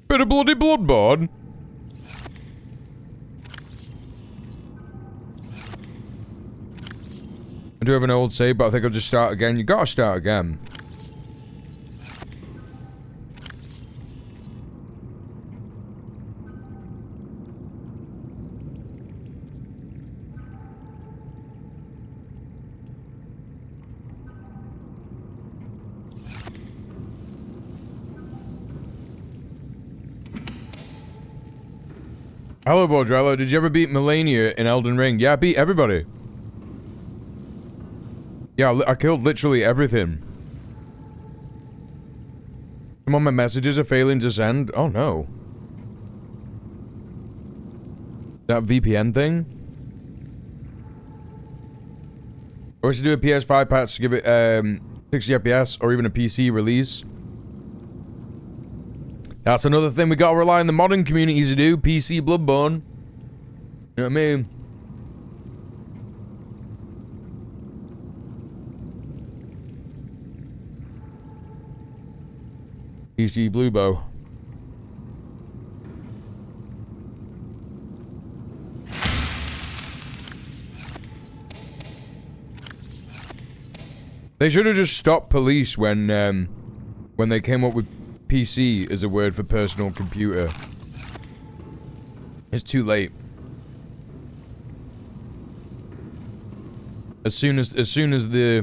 Bit of bloody Bloodborne. I do have an old save, but I think I'll just start again. You gotta start again. Hello, Bordrello. Did you ever beat Melania in Elden Ring? Yeah, I beat everybody. Yeah, I killed literally everything. Some of my messages are failing to send. Oh, no. That VPN thing? Or we should do a PS5 patch to give it 60 FPS or even a PC release. That's another thing we gotta rely on the modern communities to do. PC Bloodborne. You know what I mean? PC Bluebow. They should have just stopped police when they came up with PC as a word for personal computer. It's too late. As soon as the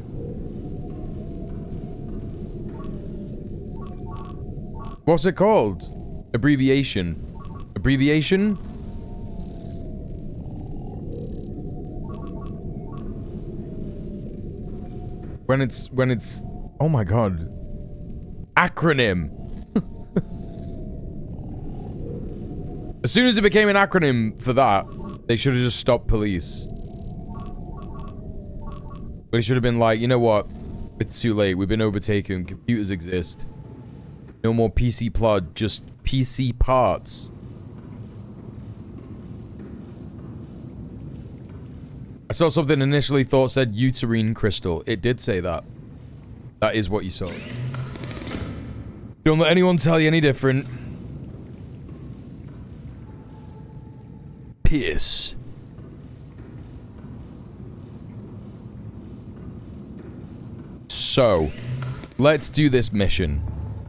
what's it called? Abbreviation. Abbreviation? When it's oh my god. Acronym. As soon as it became an acronym for that, they should have just stopped police. But it should have been like, you know what? It's too late. We've been overtaken. Computers exist. No more PC plod, just PC parts. I saw something initially thought said uterine crystal. It did say that. That is what you saw. Don't let anyone tell you any different. Piss. So, let's do this mission.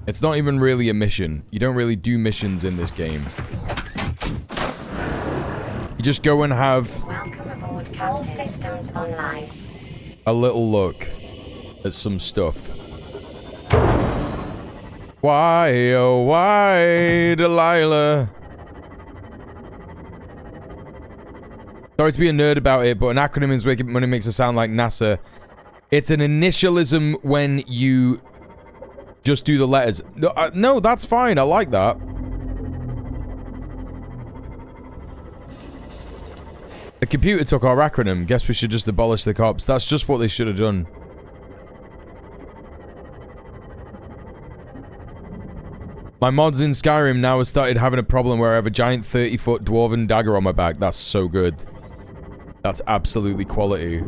It's not even really a mission. You don't really do missions in this game. You just go and have Welcome aboard Cal Systems Online. a little look at some stuff. Why, oh why, Delilah? Sorry to be a nerd about it, but an acronym is when it makes it sound like NASA. It's an initialism when you just do the letters. No, that's fine. I like that. The computer took our acronym. Guess we should just abolish the cops. That's just what they should have done. My mods in Skyrim now have started having a problem where I have a giant 30-foot dwarven dagger on my back. That's so good. That's absolutely quality.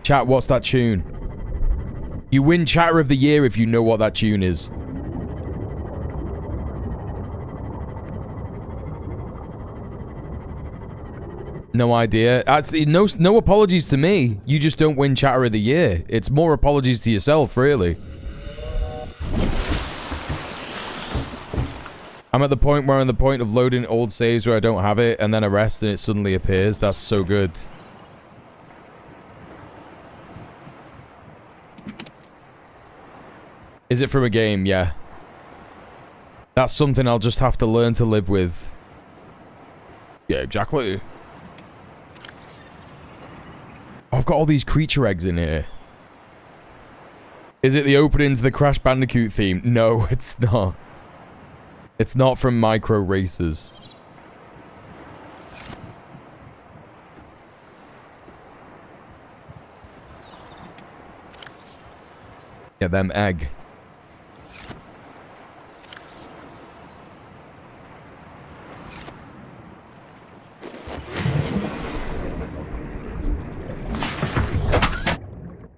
Chat, what's that tune? You win Chatter of the Year if you know what that tune is. No idea. No apologies to me. You just don't win Chatter of the Year. It's more apologies to yourself, really. I'm at the point where I'm the point of loading old saves where I don't have it, and then a rest and it suddenly appears. That's so good. Is it from a game? Yeah. That's something I'll just have to learn to live with. Yeah, exactly. Oh, I've got all these creature eggs in here. Is it the opening to the Crash Bandicoot theme? No, it's not. It's not from Micro Racers. Get them egg.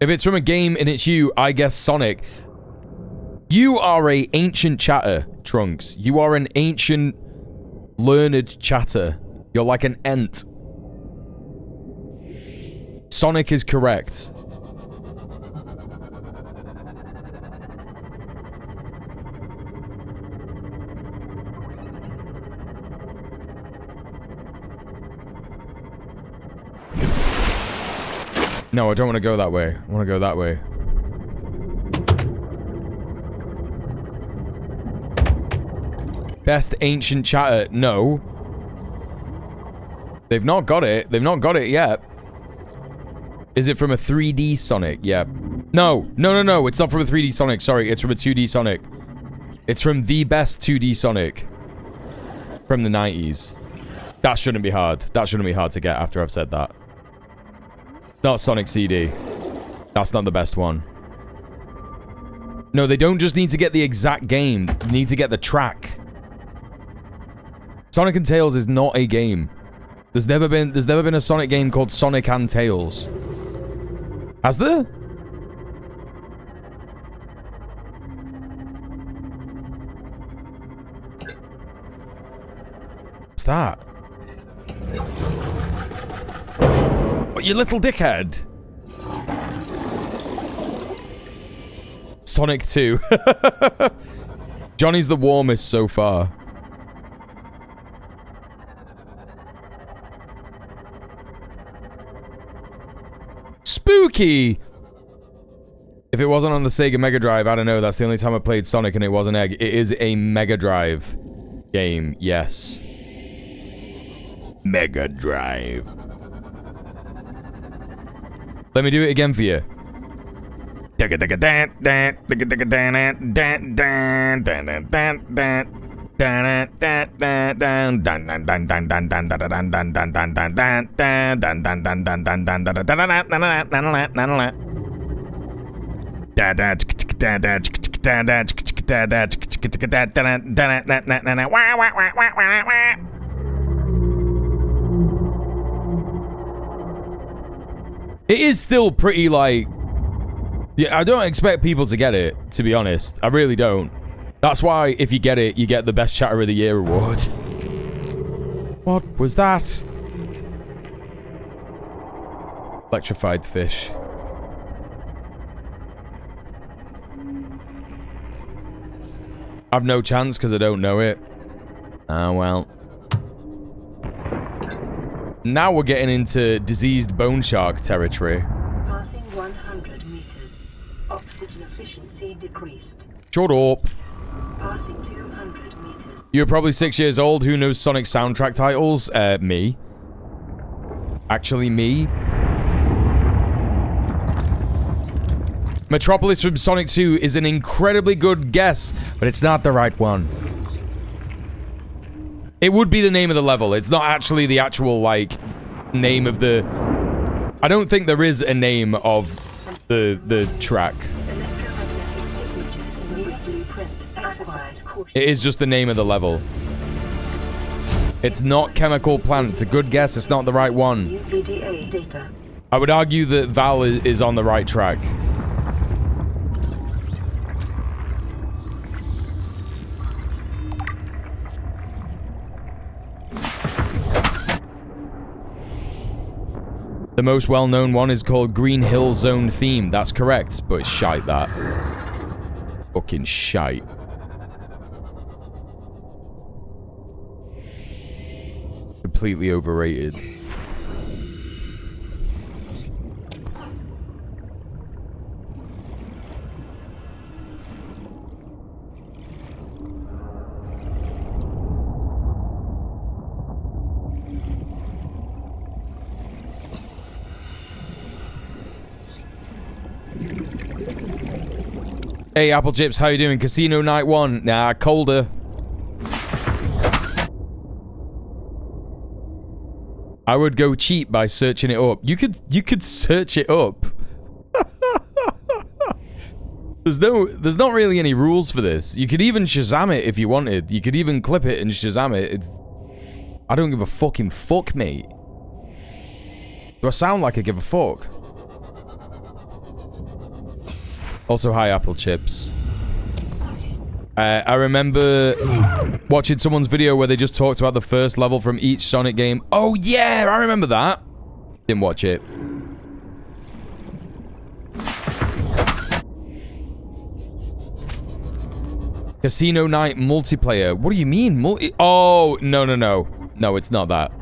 If it's from a game and it's you, I guess Sonic. You are a ancient chatter, Trunks. You are an ancient, learned chatter. You're like an ent. Sonic is correct. No, I don't want to go that way. I want to go that way. Best ancient chatter. No. They've not got it. They've not got it yet. Is it from a 3D Sonic? Yeah. No. No. It's not from a 3D Sonic. Sorry, it's from a 2D Sonic. It's from the best 2D Sonic. From the 90s. That shouldn't be hard. That shouldn't be hard to get after I've said that. Not Sonic CD. That's not the best one. No, they don't just need to get the exact game. They need to get the track. Sonic and Tails is not a game. There's never been a Sonic game called Sonic and Tails. Has there? What's that? You little dickhead. Sonic 2. Johnny's the warmest so far. Spooky! If it wasn't on the Sega Mega Drive, I don't know. That's the only time I played Sonic and it was an egg. It is a Mega Drive game, yes. Mega Drive. Let me do it again for you. It is still pretty, like... Yeah, I don't expect people to get it, to be honest. I really don't. That's why, if you get it, you get the Best Chatter of the Year award. What was that? Electrified fish. I've no chance because I don't know it. Ah, well. Now we're getting into diseased bone shark territory. Passing 100 meters. Oxygen efficiency decreased. Shut up. Passing 200 meters. You're probably 6 years old. Who knows Sonic soundtrack titles? Me. Actually, me. Metropolis from Sonic 2 is an incredibly good guess, but it's not the right one. It would be the name of the level. It's not actually the actual, like, name of the... I don't think there is a name of the track. It is just the name of the level. It's not Chemical Plant. It's a good guess. It's not the right one. I would argue that Val is on the right track. The most well-known one is called Green Hill Zone Theme. That's correct, but it's shite, that. Fucking shite. Completely overrated. Hey, Apple Chips, how you doing? Casino Night 1. Nah, colder. I would go cheap by searching it up. You could search it up. There's not really any rules for this. You could even Shazam it if you wanted. You could even clip it and Shazam it. I don't give a fucking fuck, mate. Do I sound like I give a fuck? Also, hi, Apple Chips. I remember watching someone's video where they just talked about the first level from each Sonic game. Oh yeah, I remember that. Didn't watch it. Casino Night multiplayer. What do you mean? Oh, no, no, no. No, it's not that.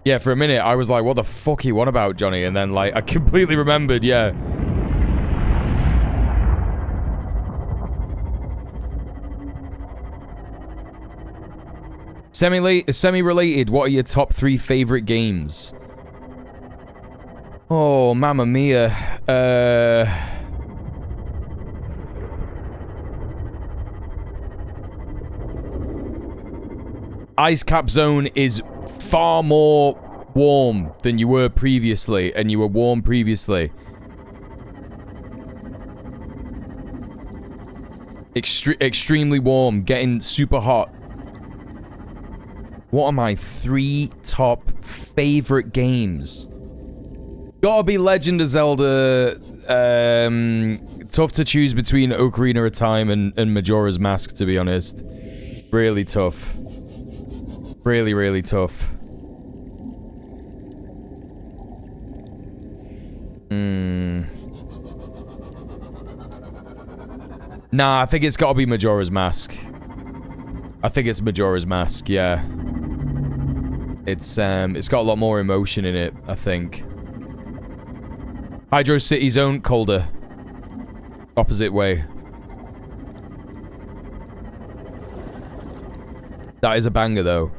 Yeah, for a minute, I was like, what the fuck you want about, Johnny? And then, like, I completely remembered, yeah. Semi-related, what are your top 3 favorite games? Oh, Mamma Mia. Ice Cap Zone is far more warm than you were previously, and you were warm previously. Extremely warm, getting super hot. What are my 3 top favorite games? Gotta be Legend of Zelda. Tough to choose between Ocarina of Time and Majora's Mask, to be honest. Really tough. Really, really tough. Nah, I think it's gotta be Majora's Mask. I think it's Majora's Mask, yeah. It's got a lot more emotion in it, I think. Hydro City Zone, colder. Opposite way. That is a banger, though.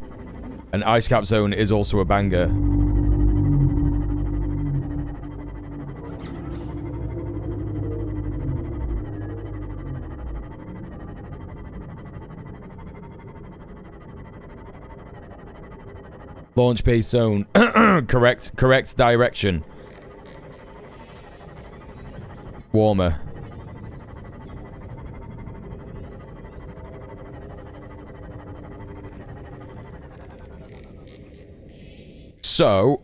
And Ice Cap Zone is also a banger. Launch base zone. Correct direction. Warmer. So.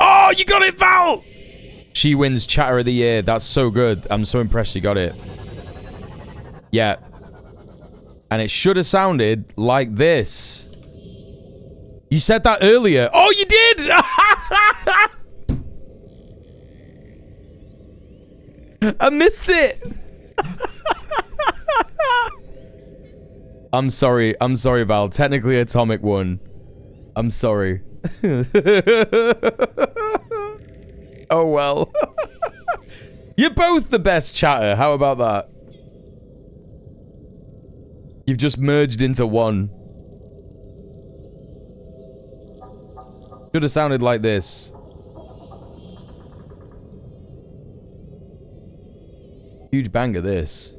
Oh, you got it, Val! She wins Chatter of the Year. That's so good. I'm so impressed you got it. Yeah. And it should have sounded like this. You said that earlier. Oh, you did! I missed it. I'm sorry, Val. Technically, Atomic won. I'm sorry. Oh, well. You're both the best chatter. How about that? You've just merged into one. Should have sounded like this. Huge banger, this.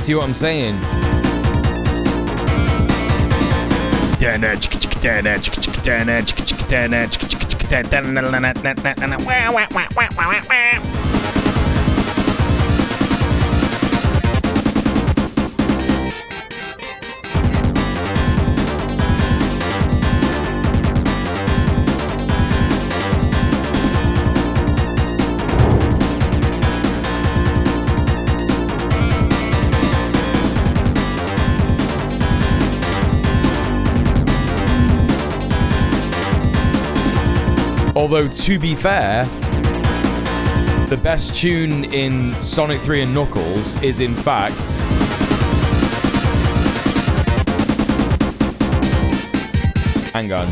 See what I'm saying? Although, to be fair, the best tune in Sonic 3 and Knuckles is, in fact... Hang on.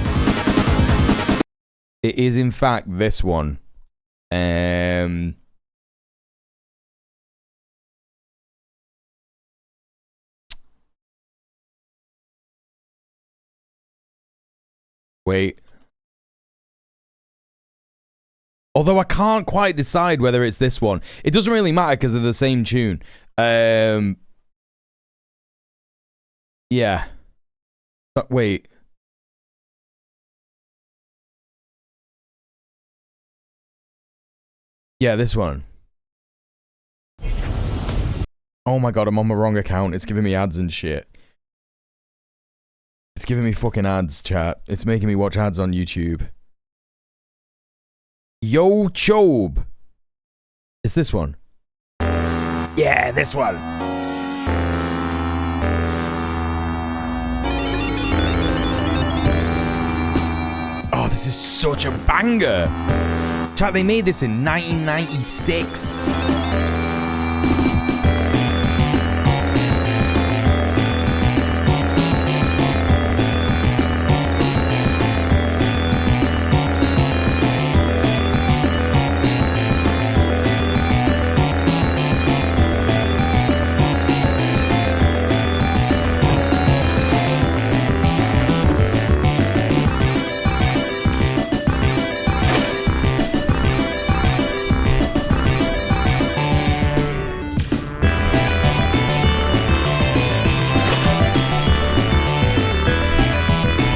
It is, in fact, this one. Wait. Although I can't quite decide whether it's this one. It doesn't really matter because they're the same tune. Yeah. But wait. Yeah, this one. Oh my god, I'm on my wrong account. It's giving me ads and shit. It's giving me fucking ads, chat. It's making me watch ads on YouTube. Yo, Chobe. It's this one. Yeah, this one. Oh, this is such a banger. Chat, they made this in 1996.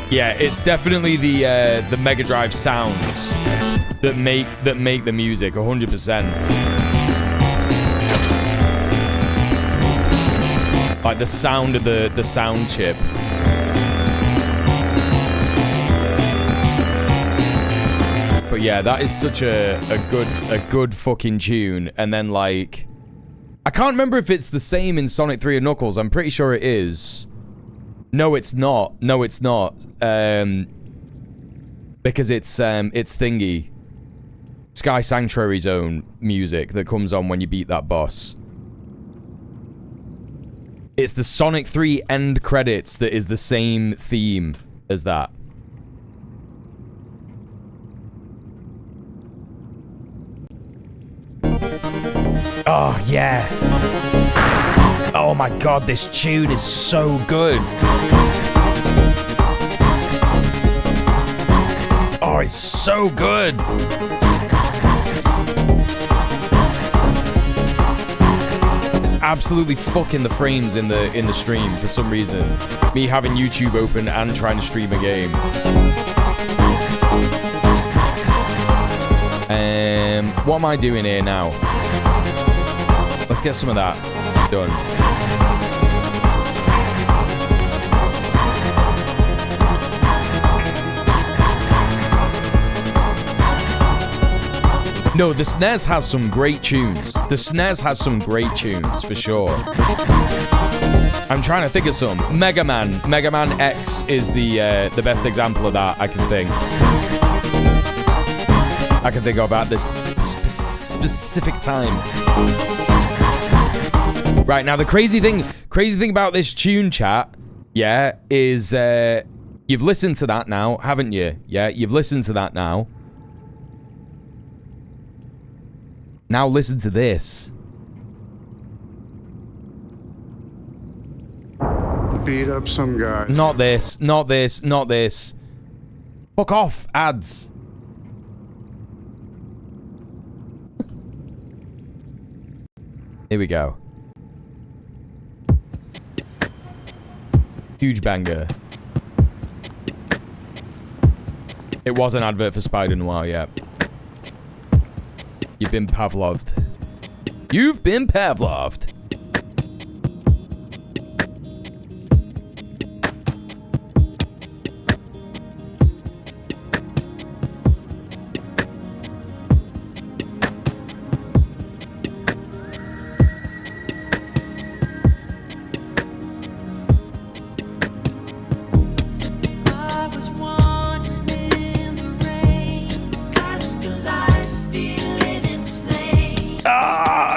Yeah, it's definitely the Mega Drive sounds that make the music 100%. Like the sound of the sound chip. But yeah, that is such a good fucking tune. And then like, I can't remember if it's the same in Sonic 3 and Knuckles. I'm pretty sure it is. No, it's not. No, it's not. Because it's thingy. Sky Sanctuary's own music that comes on when you beat that boss. It's the Sonic 3 end credits that is the same theme as that. Oh, yeah. Oh my god, this tune is so good. Oh, it's so good. It's absolutely fucking the frames in the stream for some reason. Me having YouTube open and trying to stream a game. What am I doing here now? Let's get some of that done. No, the SNES has some great tunes. The SNES has some great tunes, for sure. I'm trying to think of some. Mega Man X is the best example of that I can think. I can think of at this specific time. Right, now the crazy thing about this tune, chat, yeah, is you've listened to that now, haven't you? Yeah, you've listened to that now. Now listen to this. Beat up some guy. Not this, not this, not this. Fuck off, ads. Here we go. Huge banger. It was an advert for Spider Noir, yeah. You've been Pavloved. You've been Pavloved.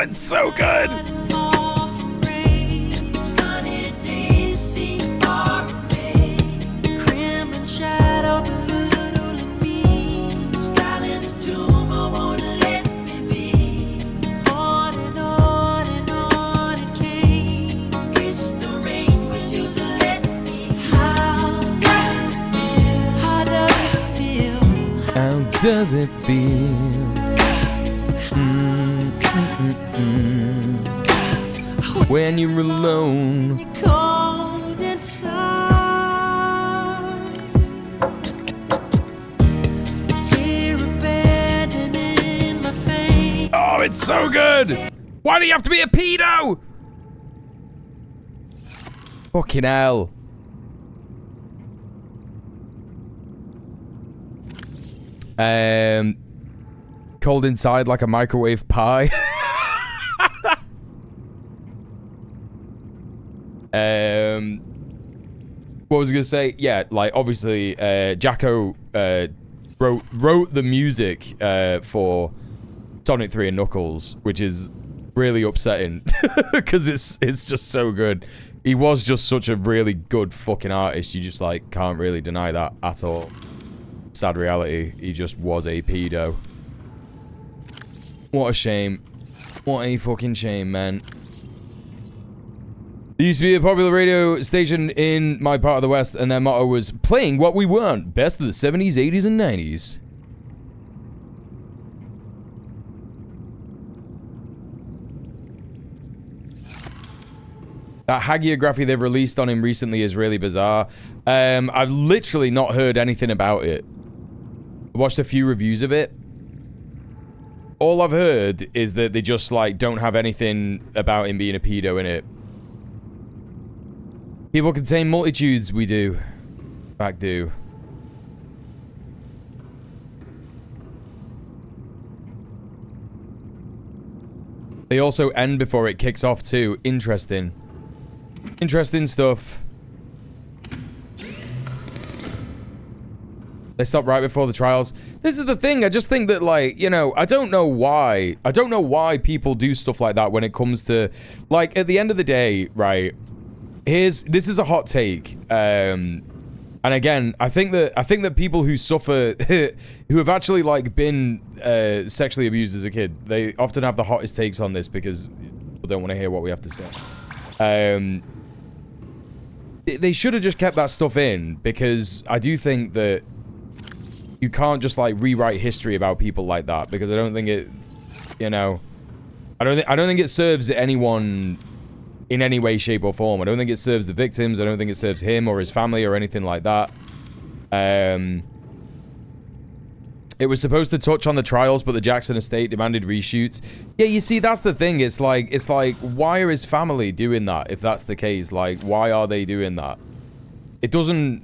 It's so good. does it feel? When you're alone. Cold inside. Here abandoning my fate. Oh, it's so good. Why do you have to be a pedo? Fucking hell. Cold inside like a microwave pie. What was I gonna say? Yeah, like obviously, Jacko wrote the music for Sonic 3 and Knuckles, which is really upsetting because it's just so good. He was just such a really good fucking artist. You just like can't really deny that at all. Sad reality. He just was a pedo. What a shame. What a fucking shame, man. There used to be a popular radio station in my part of the West, and their motto was, playing what we want. Best of the 70s, 80s, and 90s. That hagiography they've released on him recently is really bizarre. I've literally not heard anything about it. I watched a few reviews of it. All I've heard is that they just, like, don't have anything about him being a pedo in it. People contain multitudes, we do. In fact, do. They also end before it kicks off, too. Interesting. Interesting stuff. They stop right before the trials. This is the thing. I just think that, like, you know, I don't know why. I don't know why people do stuff like that when it comes to, like, at the end of the day, right? This is a hot take. And again, I think that people who suffer, who have actually, like, been sexually abused as a kid, they often have the hottest takes on this because people don't want to hear what we have to say. They should have just kept that stuff in, because I do think that you can't just, like, rewrite history about people like that, because I don't think it, you know, I don't think it serves anyone in any way, shape, or form. I don't think it serves the victims. I don't think it serves him or his family or anything like that. It was supposed to touch on the trials, but the Jackson estate demanded reshoots. Yeah, you see, that's the thing. It's like, why are his family doing that if that's the case? Like, why are they doing that? It doesn't,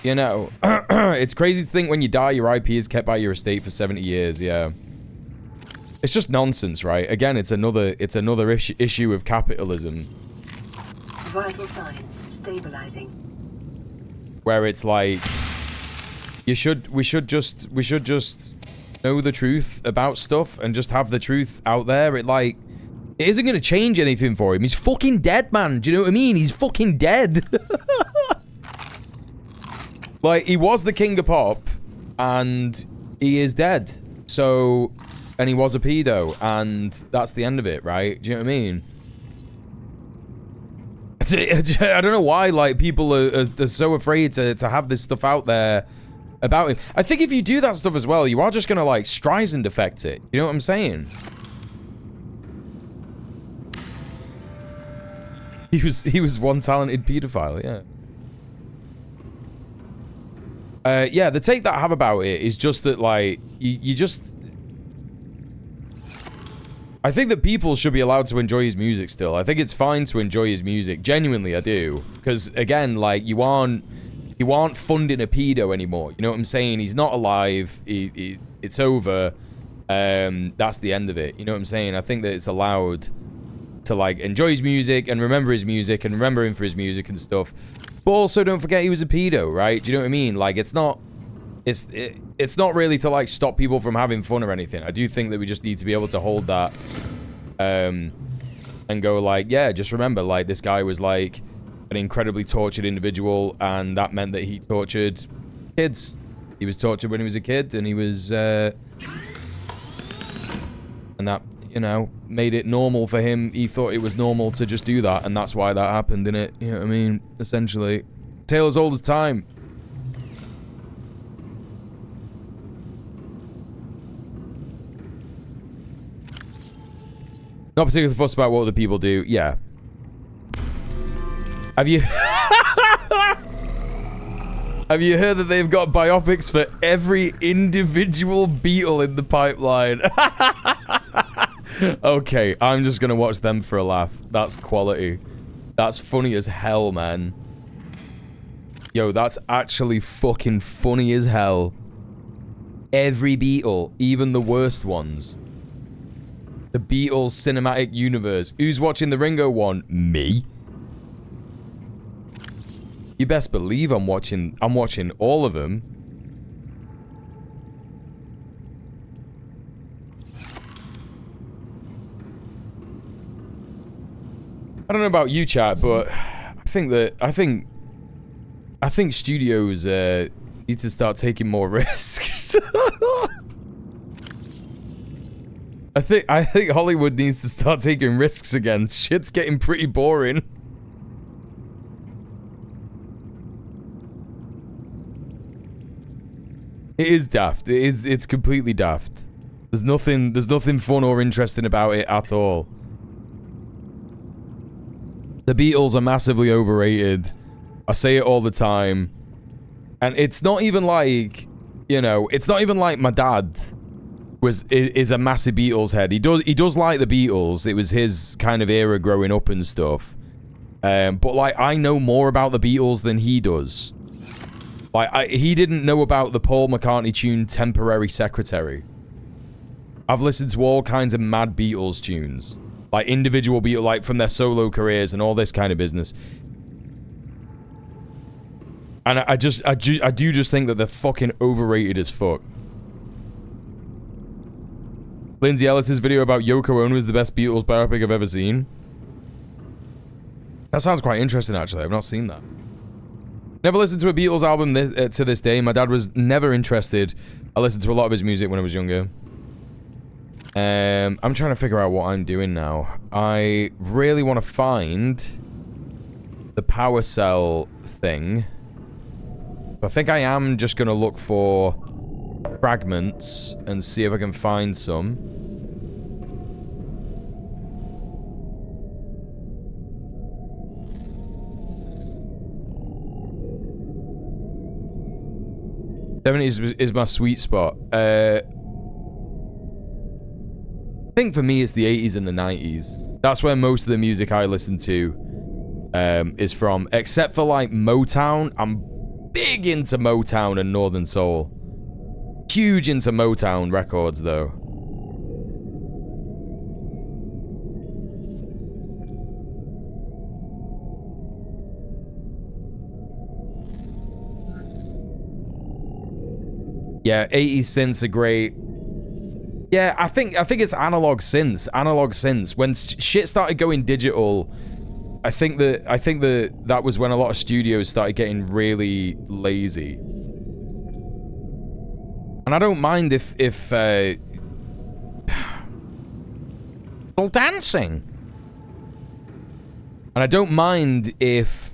you know, it's crazy to think when you die, your IP is kept by your estate for 70 years, yeah. It's just nonsense, right? Again, it's another issue of capitalism. Vital signs stabilizing. Where it's like, we should just know the truth about stuff and just have the truth out there. It isn't gonna change anything for him. He's fucking dead, man. Do you know what I mean? He's fucking dead. Like, he was the king of pop, and he is dead. So, and he was a pedo, and that's the end of it, right? Do you know what I mean? I don't know why, like, people are so afraid to have this stuff out there about him. I think if you do that stuff as well, you are just gonna, like, Streisand affect it. You know what I'm saying? He was one talented pedophile, yeah. Yeah, the take that I have about it is just that, like, you just... I think that people should be allowed to enjoy his music still. I think it's fine to enjoy his music. Genuinely, I do. Because, again, like, you aren't funding a pedo anymore. You know what I'm saying? He's not alive. It's over. That's the end of it. You know what I'm saying? I think that it's allowed to, like, enjoy his music and remember his music and remember him for his music and stuff. But also, don't forget he was a pedo, right? Do you know what I mean? Like, it's not really to, like, stop people from having fun or anything. I do think that we just need to be able to hold that and go, like, yeah, just remember, like, this guy was, like, an incredibly tortured individual, and that meant that he tortured kids. He was tortured when he was a kid, and he was, and that, you know, made it normal for him. He thought it was normal to just do that, and that's why that happened, innit? You know what I mean? Essentially. Tale as old as time. Not particularly fussed about what other people do. Yeah. Have you... Have you heard that they've got biopics for every individual beetle in the pipeline? Okay, I'm just gonna watch them for a laugh. That's quality. That's funny as hell, man. Yo, that's actually fucking funny as hell. Every beetle, even the worst ones. The Beatles cinematic universe. Who's watching the Ringo one? Me. You best believe I'm watching all of them. I don't know about you, chat, but I think studios need to start taking more risks. I think Hollywood needs to start taking risks again. Shit's getting pretty boring. It is daft. It's completely daft. There's nothing fun or interesting about it at all. The Beatles are massively overrated. I say it all the time. And it's not even like, you know, it's not even like my dad is a massive Beatles head. He does like the Beatles. It was his kind of era growing up and stuff. But like I know more about the Beatles than he does. Like he didn't know about the Paul McCartney tune Temporary Secretary. I've listened to all kinds of mad Beatles tunes. Like individual Beatles, like from their solo careers and all this kind of business. And I do just think that they're fucking overrated as fuck. Lindsay Ellis's video about Yoko Ono is the best Beatles biopic I've ever seen. That sounds quite interesting, actually. I've not seen that. Never listened to a Beatles album to this day. My dad was never interested. I listened to a lot of his music when I was younger. I'm trying to figure out what I'm doing now. I really want to find the power cell thing. I think I am just going to look for fragments and see if I can find some. '70s is my sweet spot. I think for me it's the 80s and the 90s. That's where most of the music I listen to is from. Except for like Motown. I'm big into Motown and Northern Soul. Huge into Motown records though. Yeah, 80s synths are great. Yeah, I think it's analog synths. Analog synths. When shit started going digital, I think that was when a lot of studios started getting really lazy. And I don't mind if dancing. And I don't mind if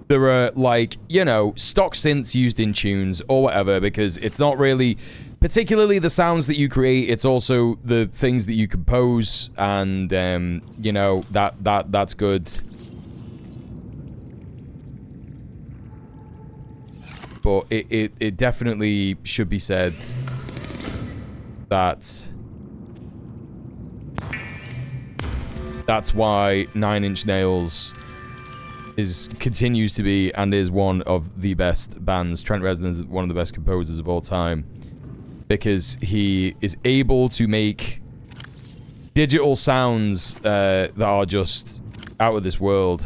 there are, like, you know, stock synths used in tunes or whatever, because it's not really particularly the sounds that you create, it's also the things that you compose, and you know, that's good. But it definitely should be said that that's why 9 Inch Nails continues to be and is one of the best bands. Trent Reznor is one of the best composers of all time, because he is able to make digital sounds that are just out of this world.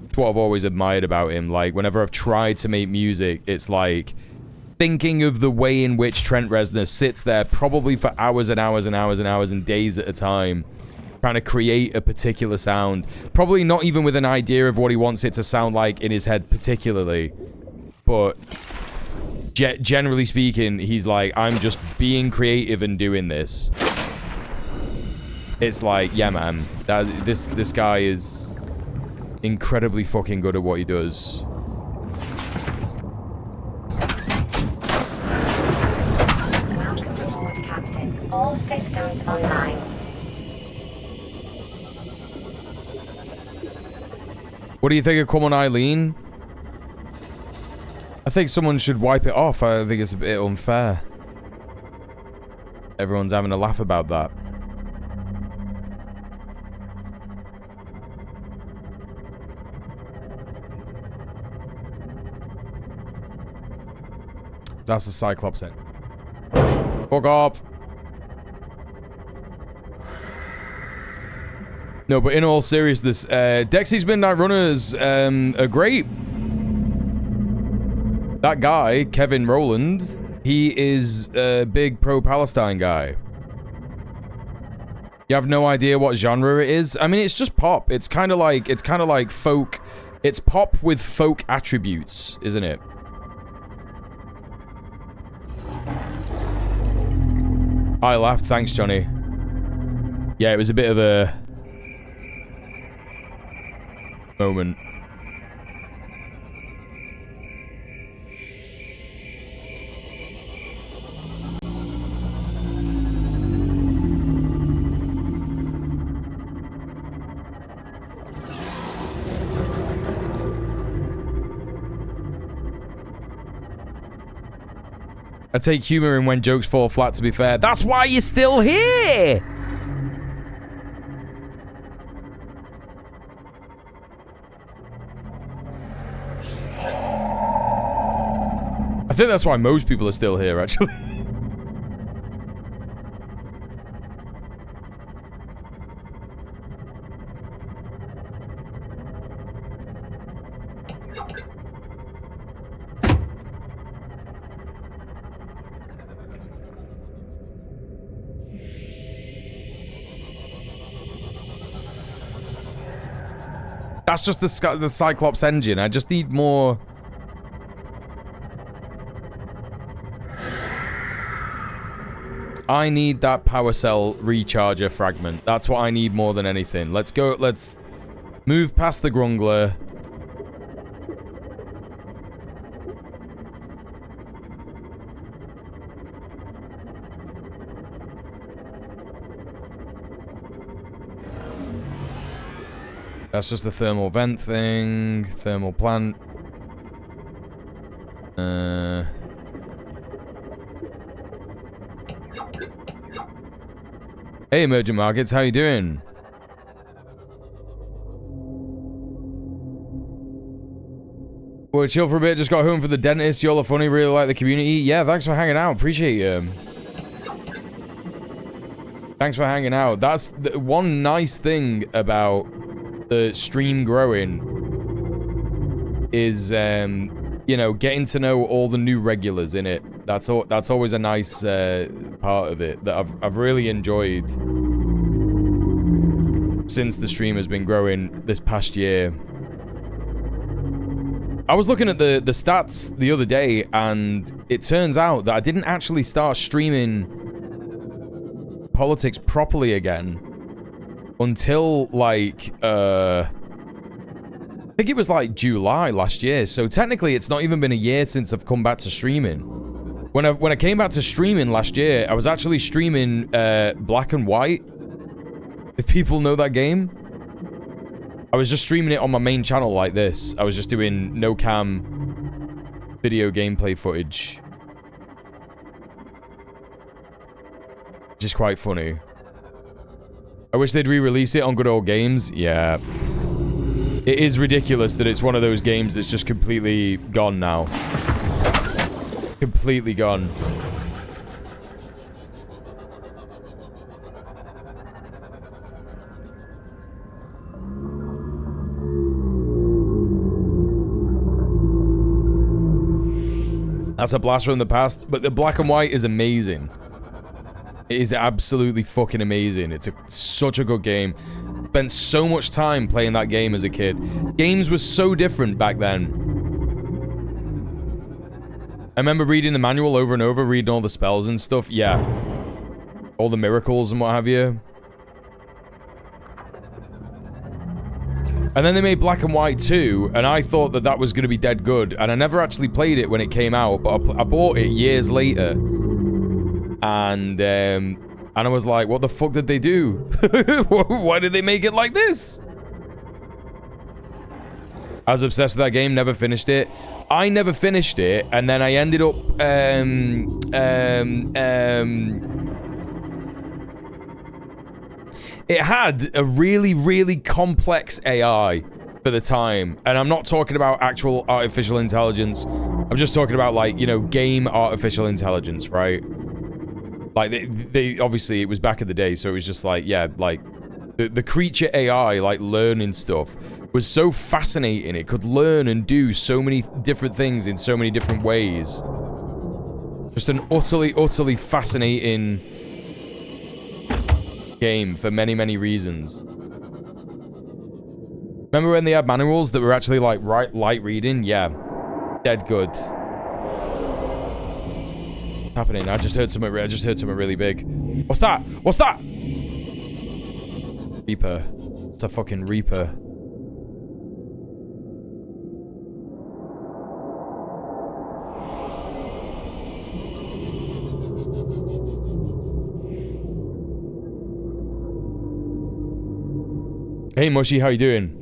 It's what I've always admired about him. Like, whenever I've tried to make music, it's like thinking of the way in which Trent Reznor sits there probably for hours and hours and hours and hours and days at a time, trying to create a particular sound. Probably not even with an idea of what he wants it to sound like in his head particularly. But generally speaking, he's like, I'm just being creative and doing this. It's like, yeah, man. This guy is incredibly fucking good at what he does. Welcome aboard, Captain. All systems online. What do you think of Come On Eileen? I think someone should wipe it off. I think it's a bit unfair. Everyone's having a laugh about that. That's the Cyclops then. Fuck off. No, but in all seriousness, Dexy's Midnight Runners are great. That guy, Kevin Rowland, he is a big pro-Palestine guy. You have no idea what genre it is? I mean, it's just pop. It's kind of like folk. It's pop with folk attributes, isn't it? I laughed. Thanks, Johnny. Yeah, it was a bit of a moment. I take humor in when jokes fall flat, to be fair. That's why you're still here! I think that's why most people are still here, actually. That's just the Cyclops engine. I just need more... I need that power cell recharger fragment. That's what I need more than anything. Let's go. Let's move past the Grumbler. That's just the thermal vent thing. Thermal plant. Hey, Emerging Markets, how you doing? Well, chill for a bit, just got home from the dentist. Y'all are funny, really like the community. Yeah, thanks for hanging out, appreciate you. Thanks for hanging out. That's the one nice thing about the stream growing is, you know, getting to know all the new regulars in it. That's always a nice part of it that I've really enjoyed since the stream has been growing this past year. I was looking at the stats the other day, and it turns out that I didn't actually start streaming politics properly again until, like, I think it was like July last year. So technically, it's not even been a year since I've come back to streaming. When I came back to streaming last year, I was actually streaming Black and White. If people know that game, I was just streaming it on my main channel like this. I was just doing no cam video gameplay footage, which is quite funny. I wish they'd re-release it on Good Old Games. Yeah. It is ridiculous that it's one of those games that's just completely gone now. Completely gone. That's a blast from the past, but the Black and White is amazing. It is absolutely fucking amazing. It's such a good game. Spent so much time playing that game as a kid. Games were so different back then. I remember reading the manual over and over, reading all the spells and stuff. Yeah. All the miracles and what have you. And then they made Black and White 2, and I thought that that was going to be dead good. And I never actually played it when it came out, but I bought it years later. And I was like, what the fuck did they do? Why did they make it like this? I was obsessed with that game, never finished it. I never finished it, and then I ended up it had a really, really complex AI for the time. And I'm not talking about actual artificial intelligence. I'm just talking about, like, you know, game artificial intelligence, right? Like, they obviously, it was back in the day, so it was just like, yeah, like, the creature AI, like, learning stuff was so fascinating. It could learn and do so many different things in so many different ways. Just an utterly, utterly fascinating game for many, many reasons. Remember when they had manuals that were actually like light reading? Yeah. Dead good. What's happening? I just heard something really big. What's that? What's that? Reaper. It's a fucking Reaper. Hey Mushy, how you doing?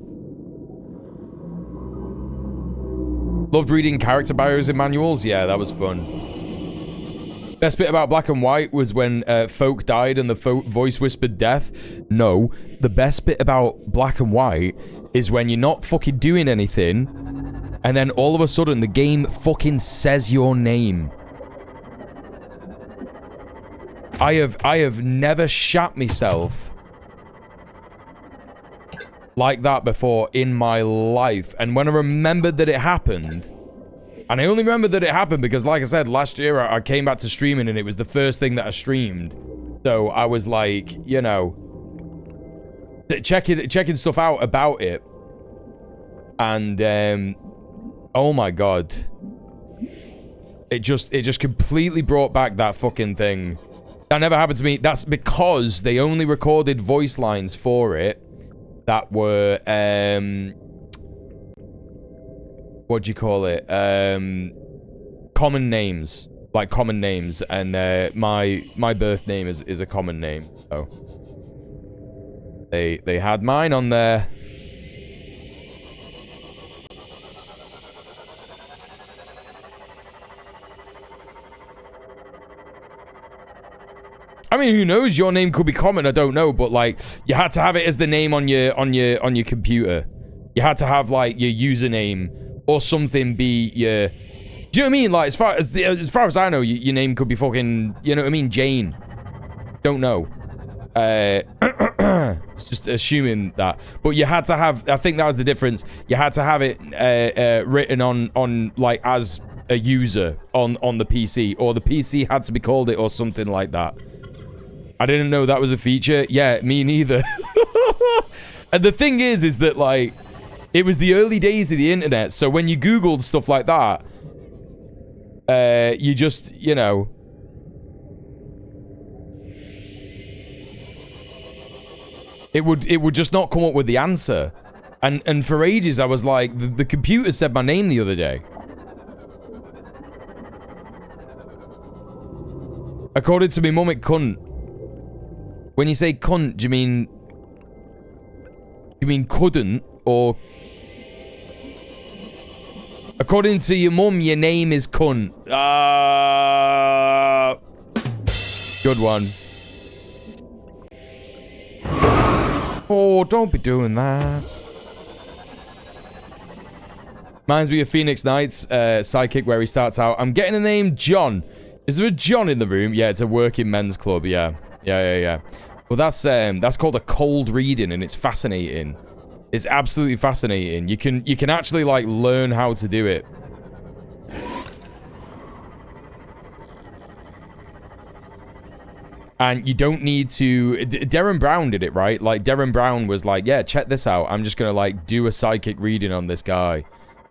Loved reading character bios in manuals. Yeah, that was fun. Best bit about Black and White was when folk died and the voice whispered death. No, the best bit about Black and White is when you're not fucking doing anything and then all of a sudden the game fucking says your name. I have never shat myself like that before in my life. And when I remembered that it happened, and I only remembered that it happened because, like I said, last year I came back to streaming and it was the first thing that I streamed. So I was like, you know, checking stuff out about it. And, oh my God. It just completely brought back that fucking thing. That never happened to me. That's because they only recorded voice lines for it that were, what do you call it? Common names. Like common names. And my birth name is a common name. So they had mine on there. I mean, who knows? Your name could be common. I don't know, but like, you had to have it as the name on your computer. You had to have like your username or something be your. Do you know what I mean? Like, as far as I know, your name could be fucking. You know what I mean? Jane. Don't know. It's just assuming that, but you had to have. I think that was the difference. You had to have it written on like as a user on the PC, or the PC had to be called it, or something like that. I didn't know that was a feature. Yeah, me neither. And the thing is that, like, it was the early days of the internet, so when you Googled stuff like that, you just, you know... It would just not come up with the answer. And for ages, I was like, the computer said my name the other day. According to me mum, it cunt. When you say cunt, do you mean couldn't, or according to your mum, your name is cunt? Good one. Oh, don't be doing that. Reminds me of Phoenix Knight's sidekick where he starts out. I'm getting the name John. Is there a John in the room? Yeah, it's a working men's club. Yeah. Well, that's called a cold reading, and it's fascinating. It's absolutely fascinating. You can actually like learn how to do it. And you don't need to... Darren Brown did it, right? Like, Darren Brown was like, yeah, check this out. I'm just gonna like do a psychic reading on this guy.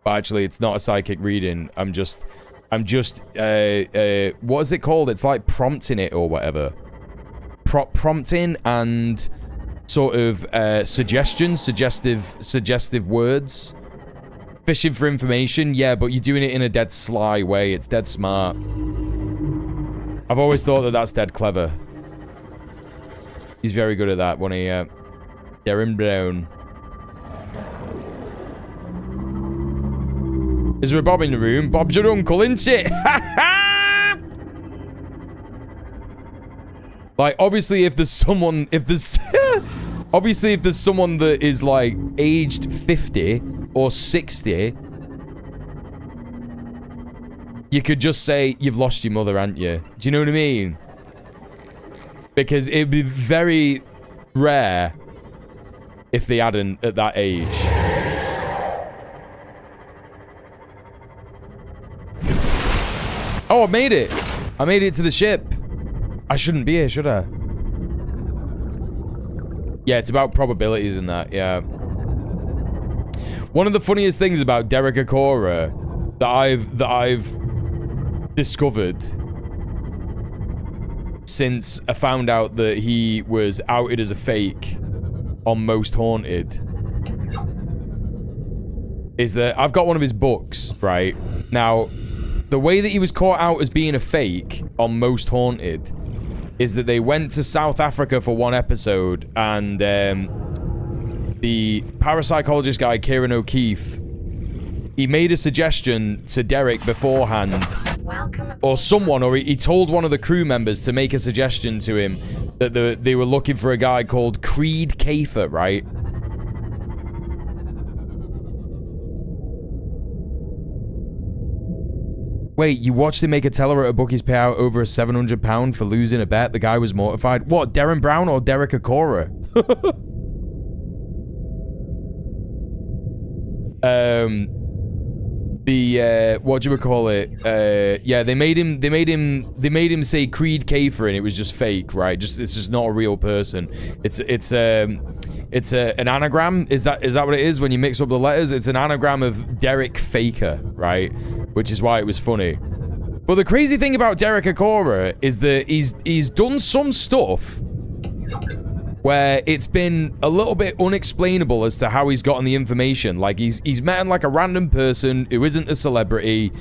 But actually, it's not a psychic reading. I'm just what is it called? It's like prompting it or whatever. Prompting and sort of suggestions, suggestive words. Fishing for information, yeah, but you're doing it in a dead sly way. It's dead smart. I've always thought that that's dead clever. He's very good at that when he... Darren Brown. Is there a Bob in the room? Bob's your uncle, isn't it? Like, obviously, if there's someone... obviously, if there's someone that is, like, aged 50 or 60... You could just say, you've lost your mother, haven't you? Do you know what I mean? Because it'd be very rare if they hadn't at that age. Oh, I made it. I made it to the ship. I shouldn't be here, should I? Yeah, it's about probabilities and that, yeah. One of the funniest things about Derek Akora that I've discovered since I found out that he was outed as a fake on Most Haunted is that I've got one of his books, right? Now, the way that he was caught out as being a fake on Most Haunted is that they went to South Africa for one episode and the parapsychologist guy, Kieran O'Keefe, he made a suggestion to Derek beforehand, or someone, or he told one of the crew members to make a suggestion to him that they were looking for a guy called Creed Kafer, right? Wait, you watched him make a teller at a bookie's payout over £700 for losing a bet? The guy was mortified. What, Darren Brown or Derek Akora? What do you call it? Yeah, they made him say Creed Kafer and it was just fake, right? It's just not a real person. It's an anagram. Is that what it is when you mix up the letters? It's an anagram of Derek Faker, right? Which is why it was funny. But the crazy thing about Derek Akora is that he's done some stuff where it's been a little bit unexplainable as to how he's gotten the information. Like, he's met like a random person who isn't a celebrity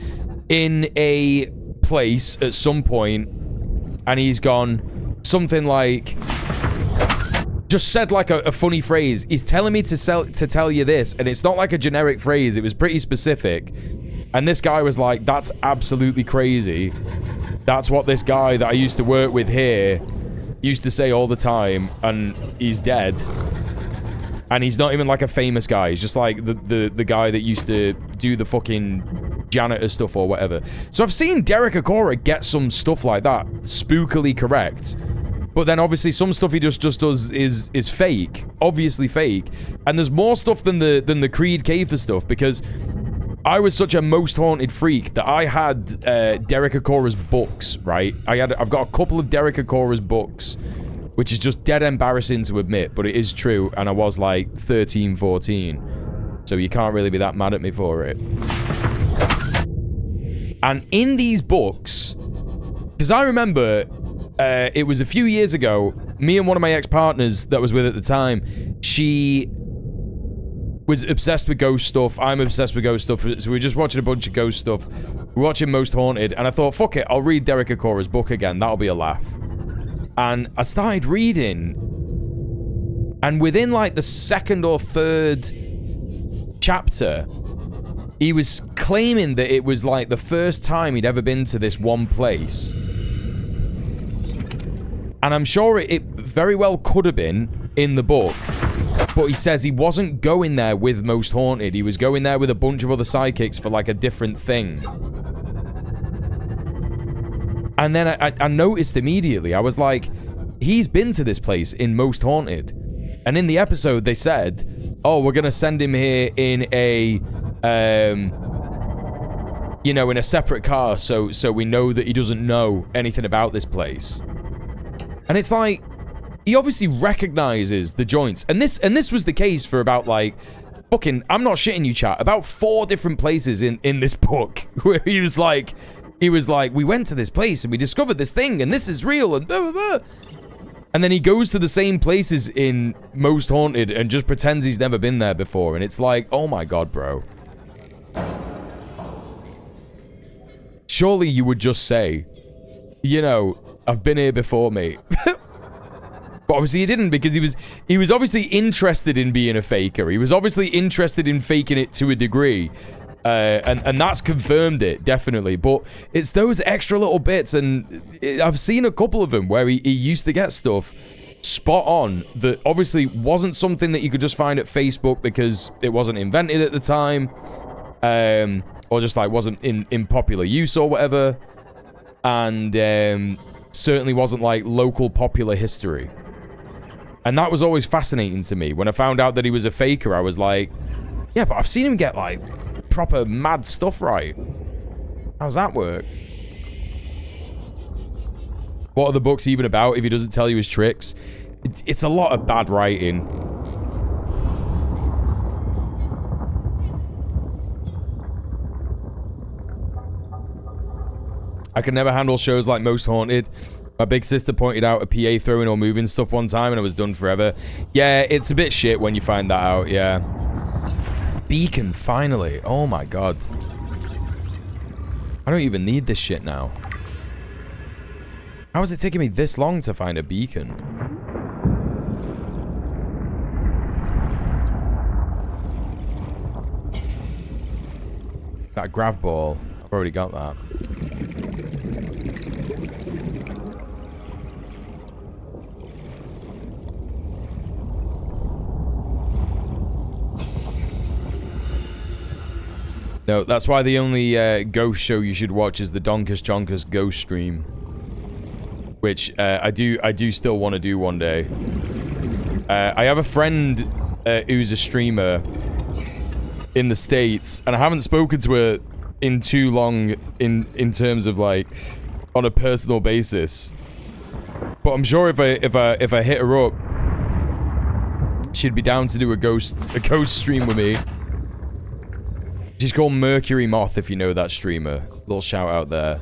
in a place at some point, and he's gone something like, just said like a funny phrase. He's telling me to tell you this, and it's not like a generic phrase. It was pretty specific. And this guy was like, that's absolutely crazy. That's what this guy that I used to work with here used to say all the time, and he's dead. And he's not even like a famous guy. He's just like the guy that used to do the fucking janitor stuff or whatever. So I've seen Derek Akora get some stuff like that spookily correct. But then obviously some stuff he just does is fake. Obviously fake. And there's more stuff than the Creed Kafer stuff, because I was such a Most Haunted freak that I had Derek Akora's books, right? I've got a couple of Derek Akora's books, which is just dead embarrassing to admit, but it is true, and I was like 13, 14. So you can't really be that mad at me for it. And in these books, because I remember it was a few years ago, me and one of my ex-partners that I was with at the time, she was obsessed with ghost stuff. I'm obsessed with ghost stuff. So we were just watching a bunch of ghost stuff. We're watching Most Haunted, and I thought, fuck it, I'll read Derek Akora's book again. That'll be a laugh. And I started reading, and within like the second or third chapter, he was claiming that it was like the first time he'd ever been to this one place. And I'm sure it very well could have been in the book. But he says he wasn't going there with Most Haunted. He was going there with a bunch of other sidekicks for like a different thing. And then I noticed immediately. I was like, he's been to this place in Most Haunted. And in the episode they said, oh, we're going to send him here in a, in a separate car so we know that he doesn't know anything about this place. And it's like, he obviously recognizes the joints. And this was the case for about, like, fucking, I'm not shitting you, chat, about 4 different places in this book where he was like, we went to this place and we discovered this thing and this is real and blah, blah, blah. And then he goes to the same places in Most Haunted and just pretends he's never been there before. And it's like, oh my God, bro. Surely you would just say, I've been here before, mate. But obviously he didn't, because he was obviously interested in being a faker. He was obviously interested in faking it to a degree. And that's confirmed it, definitely. But it's those extra little bits, and I've seen a couple of them where he used to get stuff spot on that obviously wasn't something that you could just find at Facebook because it wasn't invented at the time, or just like wasn't in popular use or whatever, and certainly wasn't like local popular history. And that was always fascinating to me. When I found out that he was a faker, I was like, yeah, but I've seen him get like proper mad stuff right. How's that work? What are the books even about if he doesn't tell you his tricks? It's a lot of bad writing. I can never handle shows like Most Haunted. My big sister pointed out a PA throwing or moving stuff one time and I was done forever. Yeah, it's a bit shit when you find that out, yeah. Beacon, finally. Oh my god. I don't even need this shit now. How is it taking me this long to find a beacon? That grav ball. I've already got that. No, that's why the only ghost show you should watch is the Donkus Jonkus ghost stream, which I do still want to do one day. I have a friend who's a streamer in the States, and I haven't spoken to her in too long in terms of like on a personal basis. But I'm sure if I hit her up, she'd be down to do a ghost stream with me. She's called Mercury Moth, if you know that streamer. Little shout out there.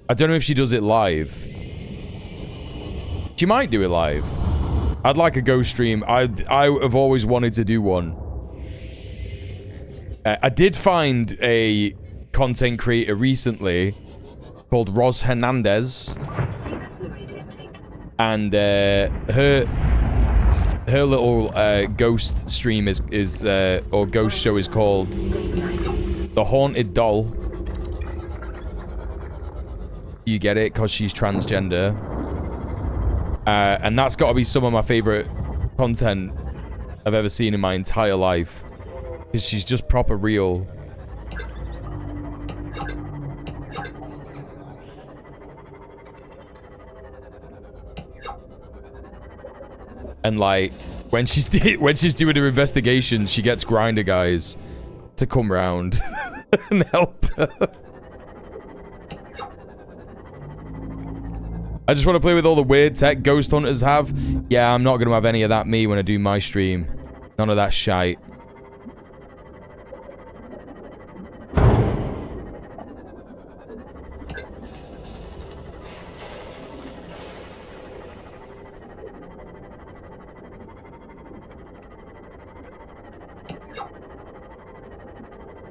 I don't know if she does it live. She might do it live. I'd like a ghost stream. I have always wanted to do one. I did find a content creator recently called Ros Hernandez. And her little ghost stream is or ghost show is called The Haunted Doll. You get it? Because she's transgender. And that's got to be some of my favorite content I've ever seen in my entire life. Because she's just proper real. And like when she's doing her investigation, she gets grinder guys to come round and help her. I just want to play with all the weird tech ghost hunters have. Yeah, I'm not going to have any of that me when I do my stream. None of that shite.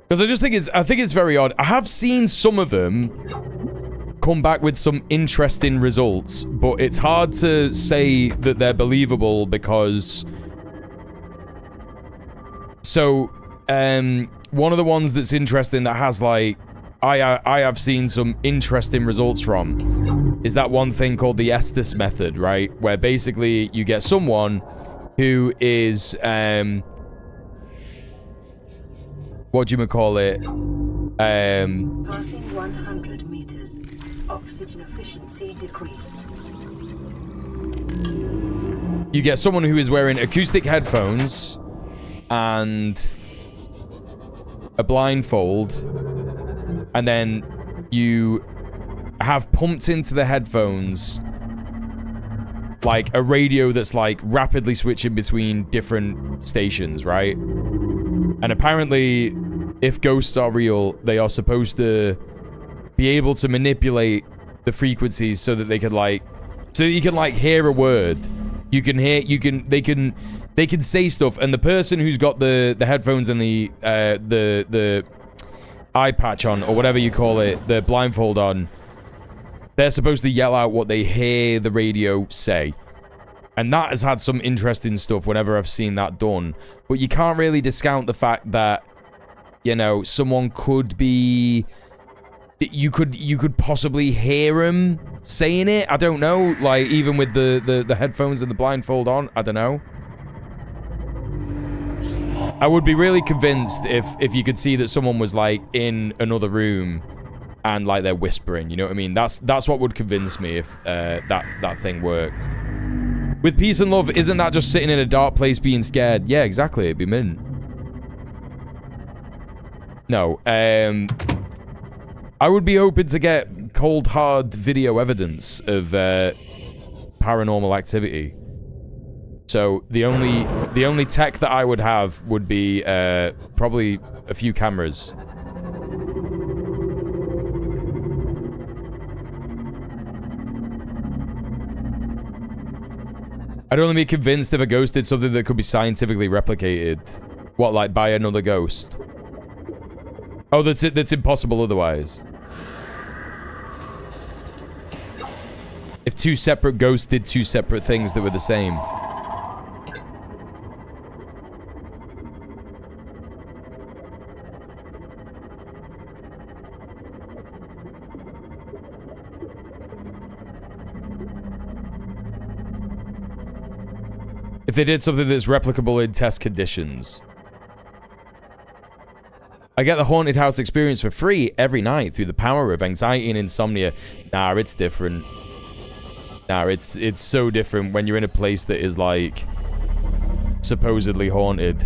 Because I just think it's very odd. I have seen some of them come back with some interesting results, but it's hard to say that they're believable because... So, one of the ones that's interesting that has like... I have seen some interesting results from is that one thing called the Estes method, right? Where basically you get someone who is... what do you call it? Passing 100 meters. Oxygen efficiency decreased. You get someone who is wearing acoustic headphones and a blindfold, and then you have pumped into the headphones like a radio that's like rapidly switching between different stations, right? And apparently, if ghosts are real, they are supposed to be able to manipulate the frequencies so that they can like, so that you can like hear a word. You can hear, they can say stuff, and the person who's got the headphones and the eye patch on, or whatever you call it, the blindfold on, they're supposed to yell out what they hear the radio say. And that has had some interesting stuff whenever I've seen that done. But you can't really discount the fact that, you know, someone could be... You could possibly hear him saying it. I don't know. Like, even with the headphones and the blindfold on. I don't know. I would be really convinced if you could see that someone was, like, in another room and, like, they're whispering. You know what I mean? That's what would convince me if that thing worked. With peace and love, isn't that just sitting in a dark place being scared? Yeah, exactly. It'd be mint. No, I would be open to get cold, hard video evidence of paranormal activity. So the only tech that I would have would be probably a few cameras. I'd only be convinced if a ghost did something that could be scientifically replicated. What, like by another ghost? Oh, that's it. That's impossible otherwise. If two separate ghosts did two separate things that were the same. If they did something that's replicable in test conditions. I get the haunted house experience for free every night through the power of anxiety and insomnia. Nah, it's different. Nah, it's so different when you're in a place that is like supposedly haunted.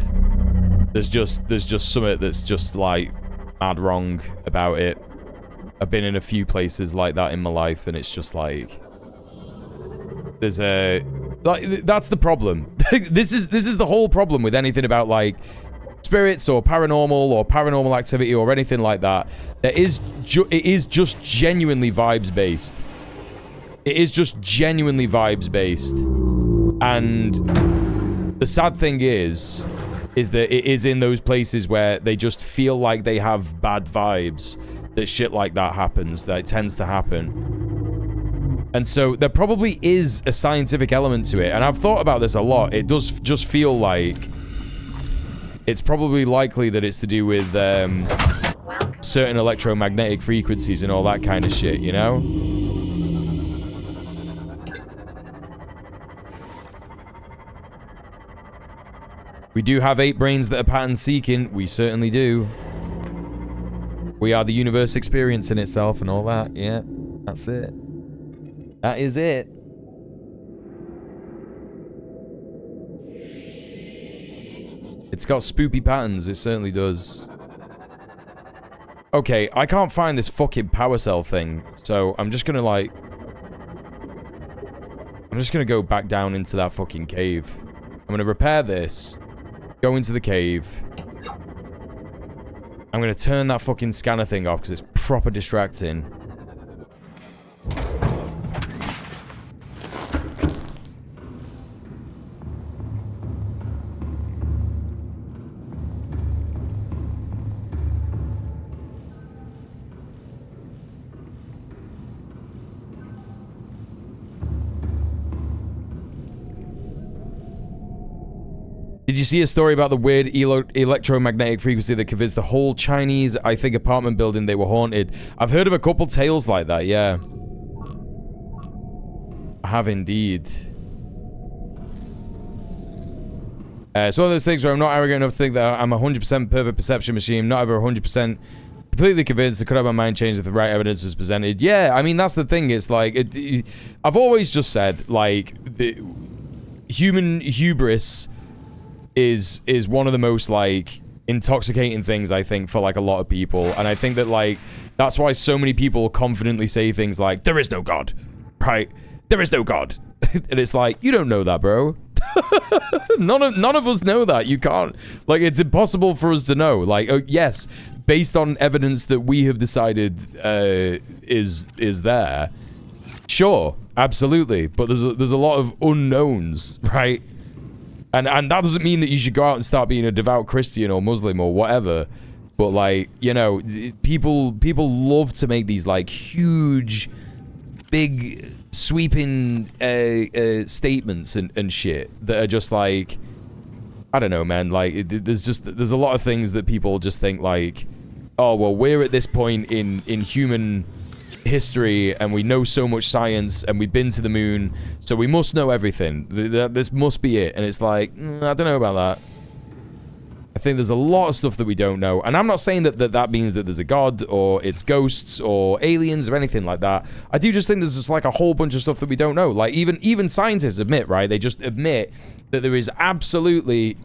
There's just something that's just like mad wrong about it. I've been in a few places like that in my life, and it's just like there's a like that's the problem. This is the whole problem with anything about like spirits or paranormal activity or anything like that. It is just genuinely vibes based. It is just genuinely vibes based. And the sad thing is that it is in those places where they just feel like they have bad vibes that shit like that happens, that it tends to happen. And so there probably is a scientific element to it. And I've thought about this a lot. It does just feel like it's probably likely that it's to do with certain electromagnetic frequencies and all that kind of shit, you know? We do have 8 brains that are pattern seeking. We certainly do. We are the universe experiencing itself and all that. Yeah, that's it. That is it. It's got spoopy patterns. It certainly does. Okay, I can't find this fucking power cell thing. So I'm just gonna like... I'm just gonna go back down into that fucking cave. I'm gonna repair this. Go into the cave. I'm gonna turn that fucking scanner thing off because it's proper distracting. Did you see a story about the weird electromagnetic frequency that convinced the whole Chinese, I think, apartment building they were haunted? I've heard of a couple tales like that, yeah. I have indeed. It's one of those things where I'm not arrogant enough to think that I'm a 100% perfect perception machine, not ever 100% completely convinced. I could have my mind changed if the right evidence was presented. Yeah, I mean, that's the thing. It's like, I've always just said, like, the human hubris is one of the most like intoxicating things, I think, for like a lot of people. And I think that like that's why so many people confidently say things like there is no God, right? There is no God. And it's like, you don't know that, bro. none of us know that. You can't, like, it's impossible for us to know. Like, yes, based on evidence that we have decided is there, sure, absolutely, but there's a lot of unknowns, right? And that doesn't mean that you should go out and start being a devout Christian or Muslim or whatever. But, like, you know, people love to make these, like, huge, big, sweeping statements and shit that are just, like, I don't know, man. Like, there's a lot of things that people just think like, oh, well, we're at this point in human history and we know so much science and we've been to the moon, so we must know everything. This must be it. And it's like, I don't know about that. I think there's a lot of stuff that we don't know. And I'm not saying that means that there's a god or it's ghosts or aliens or anything like that. I do just think there's just like a whole bunch of stuff that we don't know. Like even scientists admit, right? They just admit that there is absolutely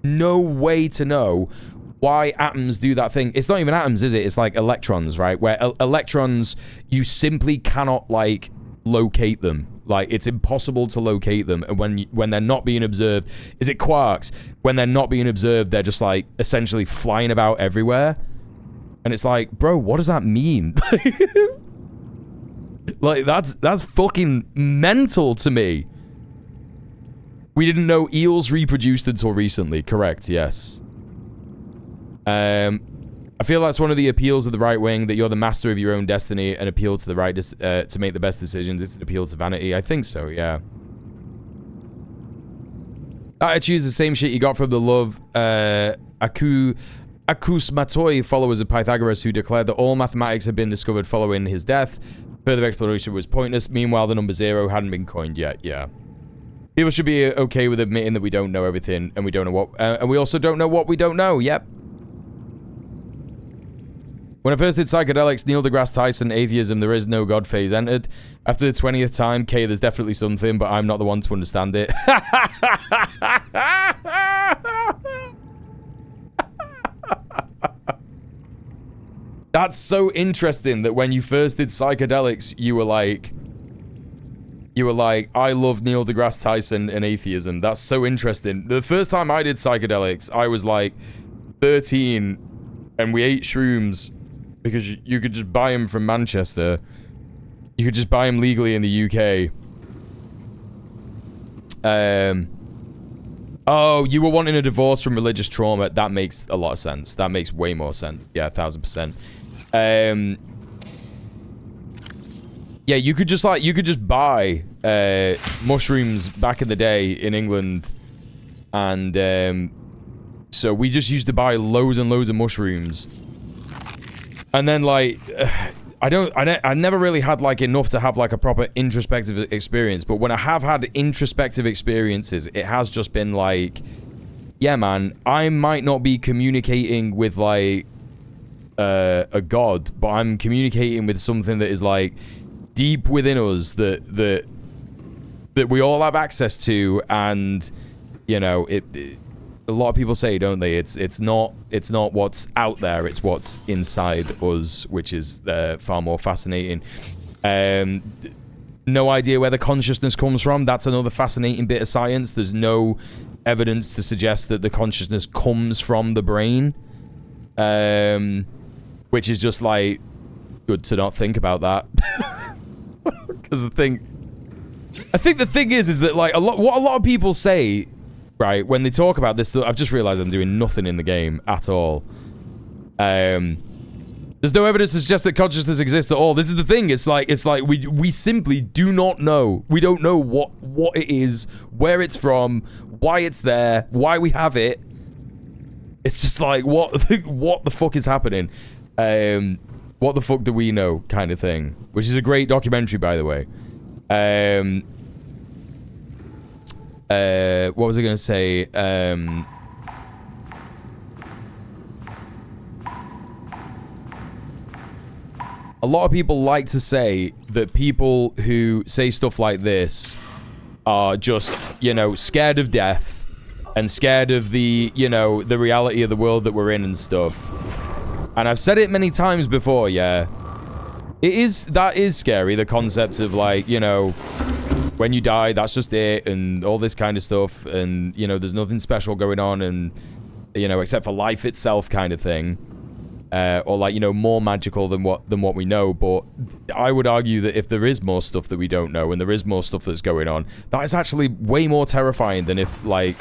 no way to know why atoms do that thing. It's not even atoms, is it? It's like electrons, right? Where electrons, you simply cannot like locate them. Like, it's impossible to locate them. And when they're not being observed, is it quarks? When they're not being observed, they're just like essentially flying about everywhere. And it's like, bro, what does that mean? Like, that's fucking mental to me. We didn't know eels reproduced until recently. Correct, yes. I feel that's one of the appeals of the right wing, that you're the master of your own destiny, and appeal to the right to make the best decisions. It's an appeal to vanity. I think so, yeah. Attitude is the same shit you got from the love Akusmatoi followers of Pythagoras, who declared that all mathematics had been discovered following his death. Further exploration was pointless. Meanwhile, the number 0 hadn't been coined yet. Yeah. People should be okay with admitting that we don't know everything, and we don't know what, and we also don't know what we don't know. Yep. When I first did psychedelics, Neil deGrasse Tyson, atheism, there is no God phase entered. After the 20th time, K, there's definitely something, but I'm not the one to understand it. That's so interesting that when you first did psychedelics, you were like, I love Neil deGrasse Tyson and atheism. That's so interesting. The first time I did psychedelics, I was like 13, and we ate shrooms. Because you could just buy them from Manchester. You could just buy them legally in the UK. Oh, you were wanting a divorce from religious trauma. That makes a lot of sense. That makes way more sense. Yeah, 1000%. Yeah, you could just buy mushrooms back in the day in England, and so we just used to buy loads and loads of mushrooms. And then, like, I never really had, like, enough to have, like, a proper introspective experience. But when I have had introspective experiences, it has just been, like, yeah, man, I might not be communicating with, like, a god, but I'm communicating with something that is, like, deep within us that we all have access to. And, you know, a lot of people say, don't they? It's not what's out there. It's what's inside us, which is far more fascinating. No idea where the consciousness comes from. That's another fascinating bit of science. There's no evidence to suggest that the consciousness comes from the brain, which is just like good to not think about that. Because I think the thing is that like what a lot of people say. Right, when they talk about this, I've just realized I'm doing nothing in the game at all. There's no evidence to suggest that consciousness exists at all. This is the thing. It's like we simply do not know. We don't know what it is, where it's from, why it's there, why we have it. It's just like what the fuck is happening? What the fuck do we know? Kind of thing. Which is a great documentary, by the way. What was I gonna say? A lot of people like to say that people who say stuff like this are just, you know, scared of death and scared of the, you know, the reality of the world that we're in and stuff. And I've said it many times before, yeah. That is scary, the concept of, like, you know, when you die, that's just it, and all this kind of stuff, and, you know, there's nothing special going on, and, you know, except for life itself kind of thing. Or, like, you know, more magical than what we know. But I would argue that if there is more stuff that we don't know, and there is more stuff that's going on, that is actually way more terrifying than if, like,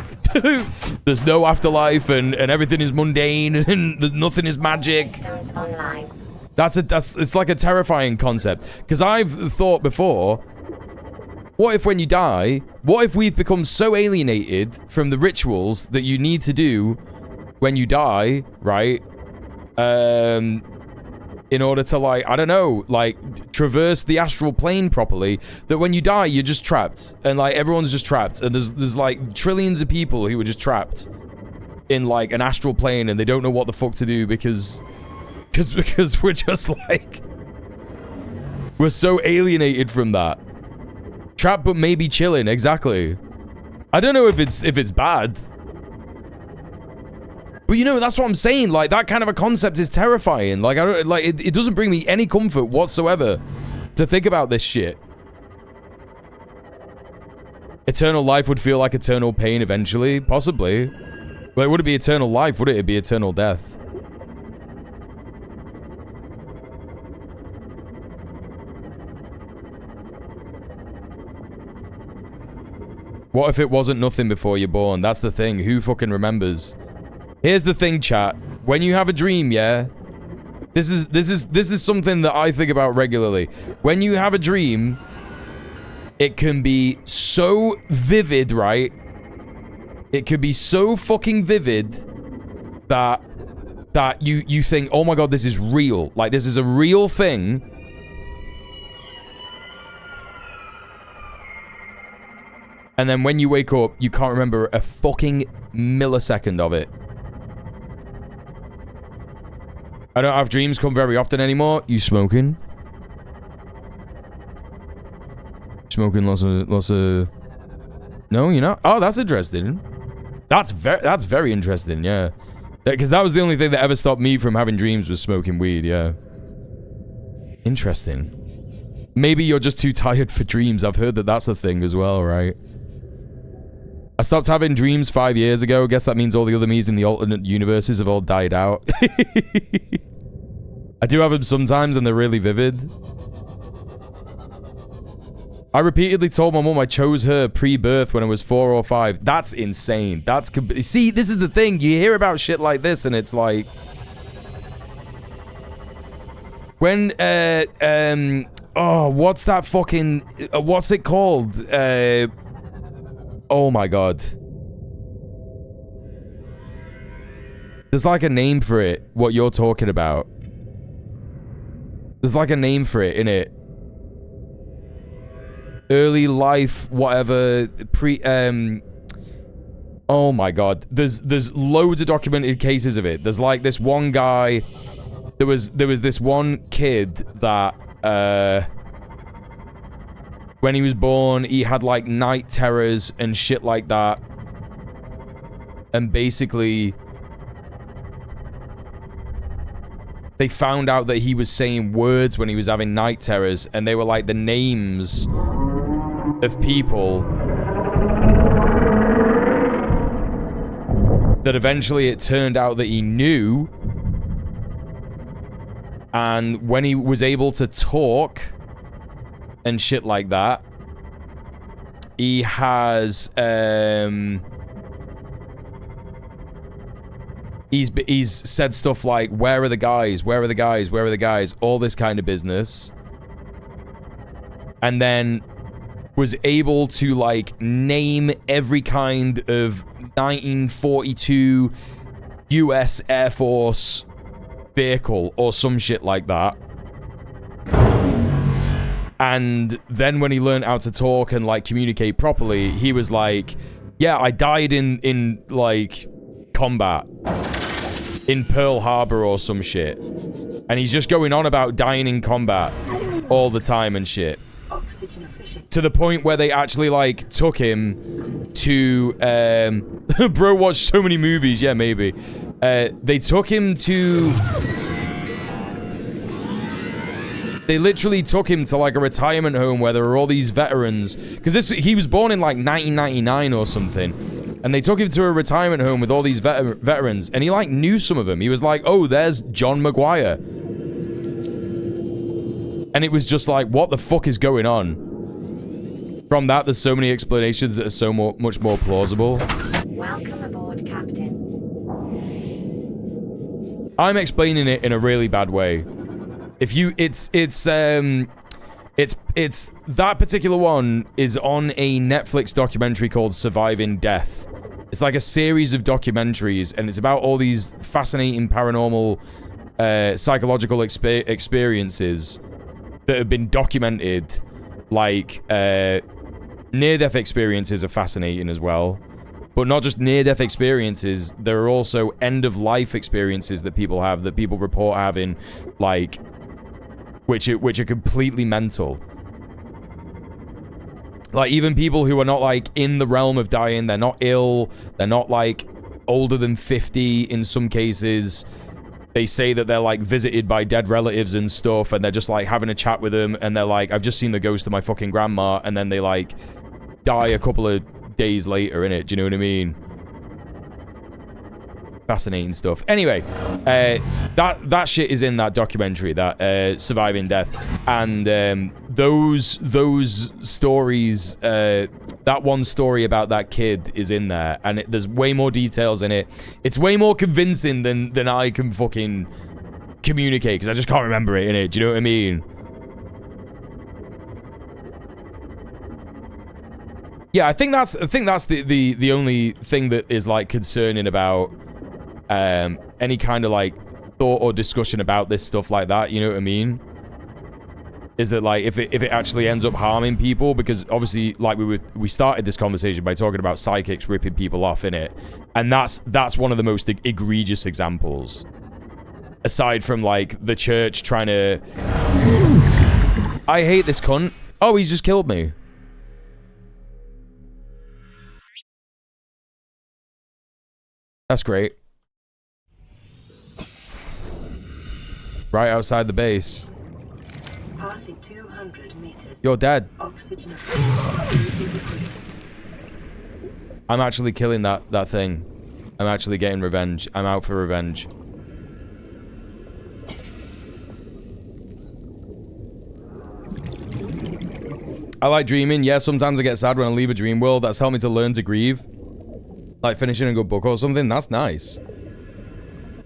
there's no afterlife, and everything is mundane, and nothing is magic. Systems online. It's like a terrifying concept. Because I've thought before, What if when you die, what if we've become so alienated from the rituals that you need to do when you die, right? In order to, like, I don't know, like, traverse the astral plane properly, that when you die, you're just trapped. And, like, everyone's just trapped. And there's like, trillions of people who are just trapped in, like, an astral plane, and they don't know what the fuck to do because we're just, like... We're so alienated from that. Trapped but maybe chilling, exactly. I don't know if it's bad. But you know, that's what I'm saying. Like, that kind of a concept is terrifying. Like, I don't like it doesn't bring me any comfort whatsoever to think about this shit. Eternal life would feel like eternal pain eventually, possibly. But it wouldn't be eternal life, would it? It'd be eternal death. What if it wasn't nothing before you're born? That's the thing. Who fucking remembers? Here's the thing, chat. When you have a dream, yeah? This is something that I think about regularly. When you have a dream, it can be so vivid, right? It could be so fucking vivid that you think, oh my god, this is real. Like, this is a real thing. And then when you wake up, you can't remember a fucking millisecond of it. I don't have dreams come very often anymore. You smoking? Smoking lots of... No, you're not? Oh, that's interesting. That's very interesting, yeah. Because that was the only thing that ever stopped me from having dreams was smoking weed, yeah. Interesting. Maybe you're just too tired for dreams. I've heard that that's a thing as well, right? I stopped having dreams 5 years ago. Guess that means all the other me's in the alternate universes have all died out. I do have them sometimes and they're really vivid. I repeatedly told my mom I chose her pre-birth when I was 4 or 5. That's insane. That's... See, this is the thing. You hear about shit like this and it's like... When, oh, what's that fucking... what's it called? Oh my god. There's like a name for it, what you're talking about. There's like a name for it, innit? Early life, whatever, oh my god. There's loads of documented cases of it. There's like this one guy, there was this one kid that, when he was born, he had like night terrors and shit like that. And basically, they found out that he was saying words when he was having night terrors, and they were like the names of people that eventually it turned out that he knew. And when he was able to talk and shit like that, he has he's said stuff like, where are the guys, where are the guys, where are the guys, all this kind of business, and then was able to like name every kind of 1942 US Air Force vehicle or some shit like that. And then when he learned how to talk and like communicate properly, he was like, yeah, I died in like combat in Pearl Harbor or some shit. And he's just going on about dying in combat all the time and shit. To the point where they actually like took him to bro watched so many movies, yeah, maybe. They took him to... They literally took him to like a retirement home where there were all these veterans. Because he was born in like 1999 or something. And they took him to a retirement home with all these veterans. And he like knew some of them. He was like, oh, there's John McGuire. And it was just like, what the fuck is going on? From that, there's so many explanations that are so much more plausible. Welcome aboard, Captain. I'm explaining it in a really bad way. If you, it's It's that particular one is on a Netflix documentary called Surviving Death. It's like a series of documentaries, and it's about all these fascinating paranormal, psychological experiences that have been documented. Like, near-death experiences are fascinating as well. But not just near-death experiences, there are also end-of-life experiences that people have, that people report having, like, which are completely mental. Like, even people who are not, like, in the realm of dying, they're not ill, they're not, like, older than 50 in some cases. They say that they're, like, visited by dead relatives and stuff, and they're just, like, having a chat with them, and they're like, I've just seen the ghost of my fucking grandma, and then they, like, die a couple of days later, innit? Do you know what I mean? Fascinating stuff. Anyway, that shit is in that documentary, that Surviving Death, and those stories, that one story about that kid is in there, and there's way more details in it. It's way more convincing than I can fucking communicate, because I just can't remember it, innit? Do you know what I mean? Yeah, I think that's the only thing that is, like, concerning about any kind of, like, thought or discussion about this stuff like that, you know what I mean? Is that, like, if it actually ends up harming people, because obviously, like, we started this conversation by talking about psychics ripping people off, innit? And that's one of the most egregious examples. Aside from, like, the church trying to... I hate this cunt. Oh, he just killed me. That's great. Right outside the base. Passing 200 meters. You're dead. Oxygen decreased. I'm actually killing that thing. I'm actually getting revenge. I'm out for revenge. I like dreaming. Yeah, sometimes I get sad when I leave a dream world. That's helped me to learn to grieve. Like finishing a good book or something. That's nice.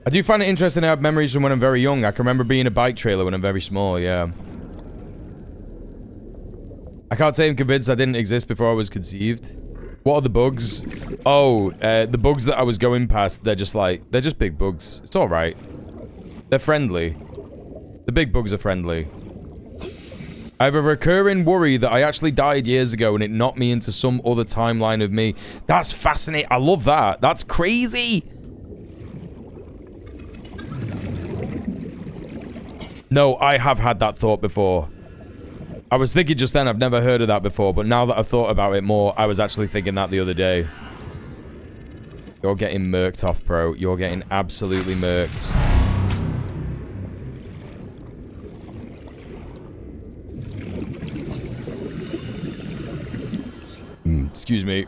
I do find it interesting to have memories from when I'm very young. I can remember being a bike trailer when I'm very small, yeah. I can't say I'm convinced I didn't exist before I was conceived. What are the bugs? Oh, the bugs that I was going past, they're just big bugs. It's alright. They're friendly. The big bugs are friendly. I have a recurring worry that I actually died years ago and it knocked me into some other timeline of me. That's fascinating. I love that. That's crazy. No, I have had that thought before. I was thinking just then, I've never heard of that before, but now that I've thought about it more, I was actually thinking that the other day. You're getting murked off, bro. You're getting absolutely murked. Excuse me.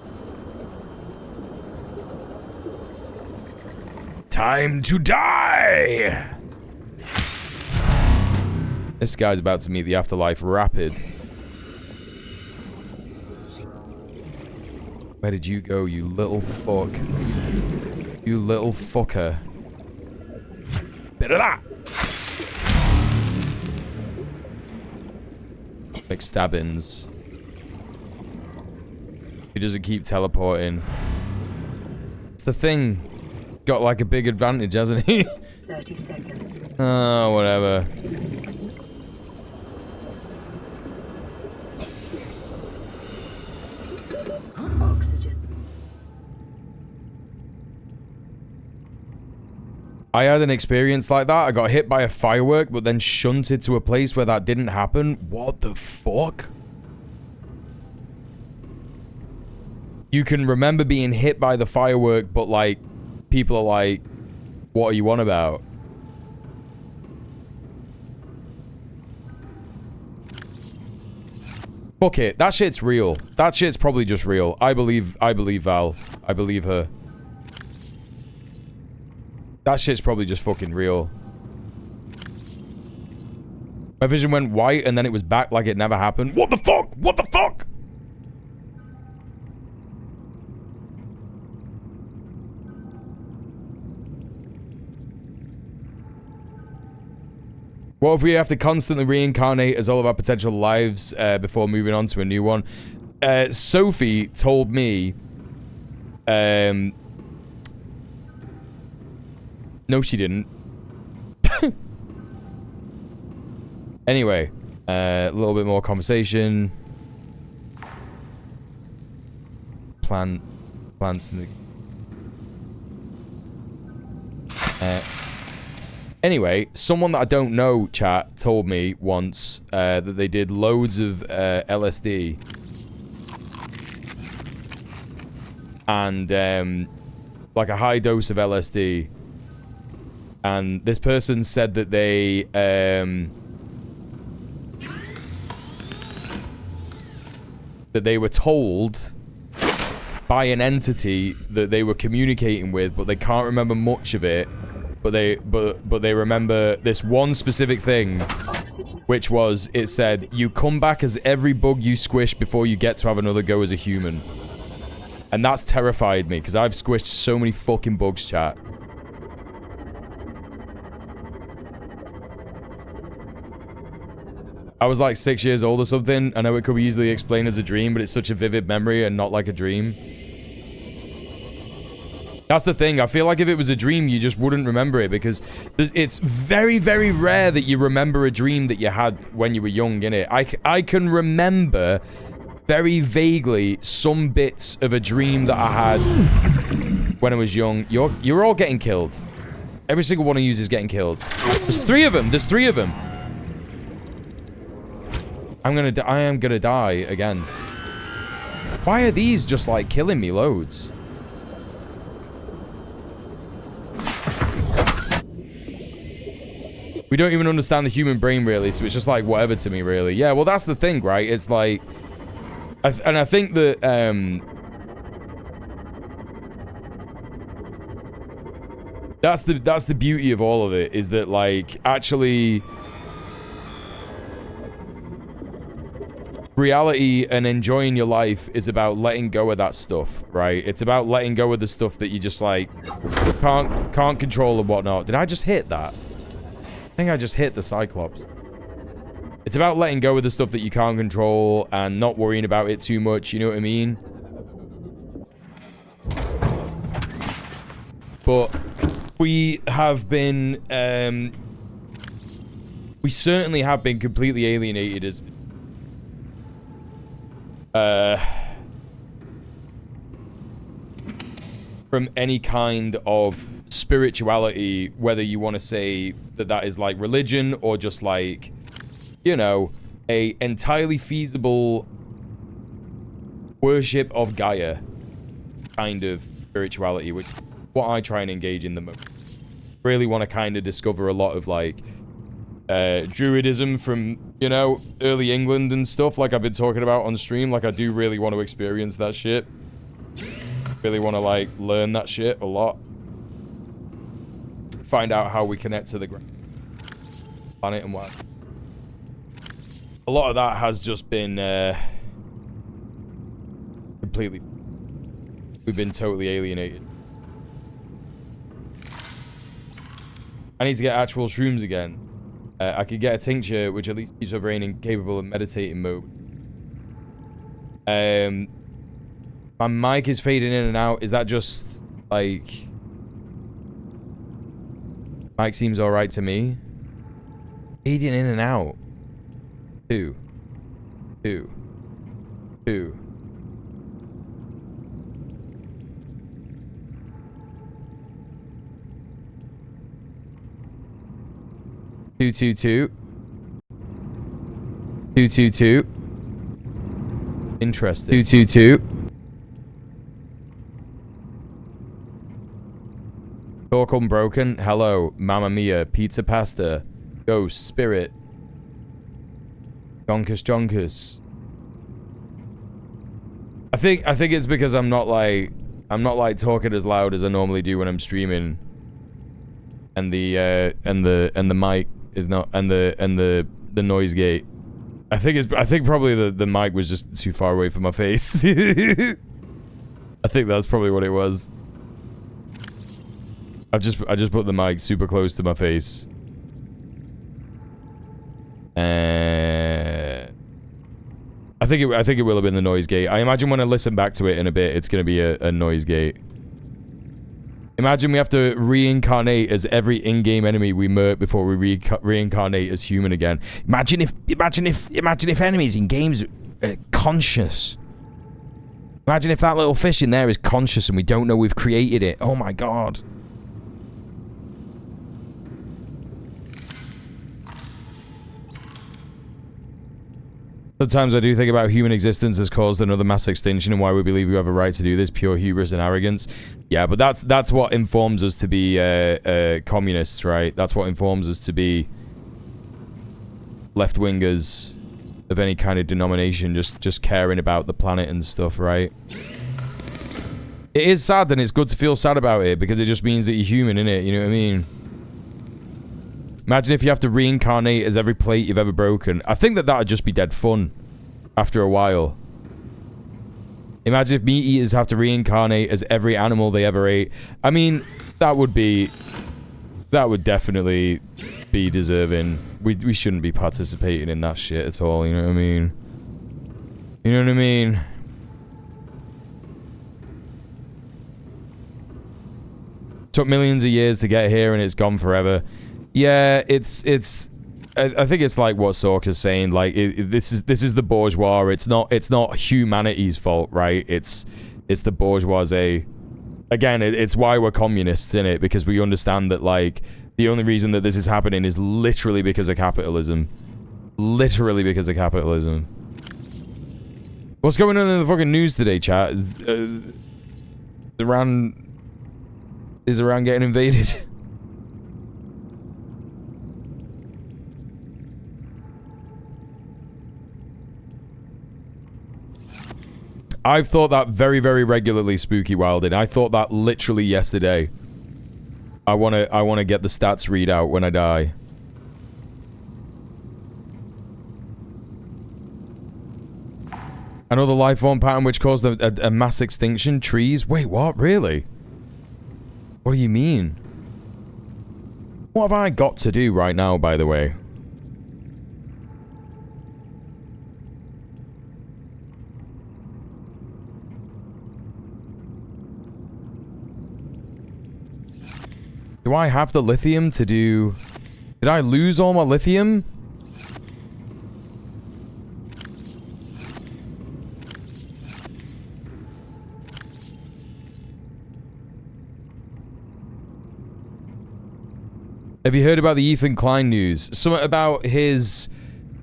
Time to die! This guy's about to meet the afterlife rapid. Where did you go, you little fuck? You little fucker. Bit of that! McStabbins. He doesn't keep teleporting. It's the thing. Got like a big advantage, hasn't he? 30 seconds. Oh, whatever. Oxygen. I had an experience like that. I got hit by a firework, but then shunted to a place where that didn't happen. What the fuck? You can remember being hit by the firework, but like, people are like, what are you on about? Fuck it. That shit's real. That shit's probably just real. I believe Val. I believe her. That shit's probably just fucking real. My vision went white and then it was back like it never happened. What the fuck? What the fuck? What if we have to constantly reincarnate as all of our potential lives before moving on to a new one? Sophie told me... no, she didn't. Anyway, a little bit more conversation. Plants in the... Anyway, someone that I don't know, chat, told me once that they did loads of LSD. And, like a high dose of LSD. And this person said that they, were told by an entity that they were communicating with, but they can't remember much of it. But they remember this one specific thing, which was, it said, you come back as every bug you squish before you get to have another go as a human. And that's terrified me, because I've squished so many fucking bugs, chat. I was like 6 years old or something. I know it could be easily explained as a dream, but it's such a vivid memory and not like a dream. That's the thing. I feel like if it was a dream, you just wouldn't remember it because it's very, very rare that you remember a dream that you had when you were young, innit? I can remember very vaguely some bits of a dream that I had when I was young. You're all getting killed. Every single one of you is getting killed. There's 3 of them. There's 3 of them. I am gonna die again. Why are these just like killing me loads? We don't even understand the human brain, really, so it's just like whatever to me, really. Yeah, well, that's the thing, right? It's like... and I think that, that's the beauty of all of it, is that, like, actually... reality and enjoying your life is about letting go of that stuff, right? It's about letting go of the stuff that you just, like, can't control and whatnot. Did I just hit that? I think I just hit the Cyclops. It's about letting go of the stuff that you can't control and not worrying about it too much, you know what I mean? But we have been, we certainly have been completely alienated as... from any kind of spirituality, whether you want to say that that is like religion or just like, you know, a entirely feasible worship of Gaia kind of spirituality, which is what I try and engage in the most. Really want to kind of discover a lot of like Druidism from, you know, early England and stuff like I've been talking about on stream. Like I do really want to experience that shit. Really want to like learn that shit a lot. Find out how we connect to the planet and what. A lot of that has just been completely... we've been totally alienated. I need to get actual shrooms again. I could get a tincture, which at least keeps my brain incapable of meditating mode. My mic is fading in and out. Is that just, like... Mic seems alright to me. Fading in and out. 2. 2. 2. Two, two, two. 222. Interesting. 222. Talk unbroken. Hello, Mamma Mia, Pizza Pasta, Ghost, Spirit, Jonkus Jonkus. I think it's because I'm not like talking as loud as I normally do when I'm streaming, and the mic is not, and the noise gate. I think probably the mic was just too far away from my face. I think that's probably what it was. I just put the mic super close to my face. I think it will have been the noise gate. I imagine when I listen back to it in a bit, it's going to be a noise gate. Imagine we have to reincarnate as every in-game enemy we murk before we reincarnate as human again. Imagine if enemies in games are conscious. Imagine if that little fish in there is conscious and we don't know we've created it. Oh my god. Sometimes I do think about human existence has caused another mass extinction and why we believe we have a right to do this. Pure hubris and arrogance. Yeah, but that's what informs us to be communists, right? That's what informs us to be left-wingers of any kind of denomination, just caring about the planet and stuff, right? It is sad, and it's good to feel sad about it, because it just means that you're human, innit? You know what I mean? Imagine if you have to reincarnate as every plate you've ever broken. I think that would just be dead fun after a while. Imagine if meat eaters have to reincarnate as every animal they ever ate. I mean, that would definitely be deserving. We shouldn't be participating in that shit at all, you know what I mean? You know what I mean? Took millions of years to get here and it's gone forever. Yeah, it's. I think it's like what Sorka's saying. Like this is the bourgeois. It's not humanity's fault, right? It's the bourgeoisie. Again, it's why we're communists in it, because we understand that like the only reason that this is happening is literally because of capitalism. Literally because of capitalism. What's going on in the fucking news today, chat? Is Iran getting invaded? I've thought that very, very regularly, Spooky Wilding. I thought that literally yesterday. I wanna get the stats read out when I die. Another life form pattern which caused a mass extinction. Trees. Wait, what? Really? What do you mean? What have I got to do right now, by the way? Do I have the lithium to do... Did I lose all my lithium? Have you heard about the Ethan Klein news? Something about his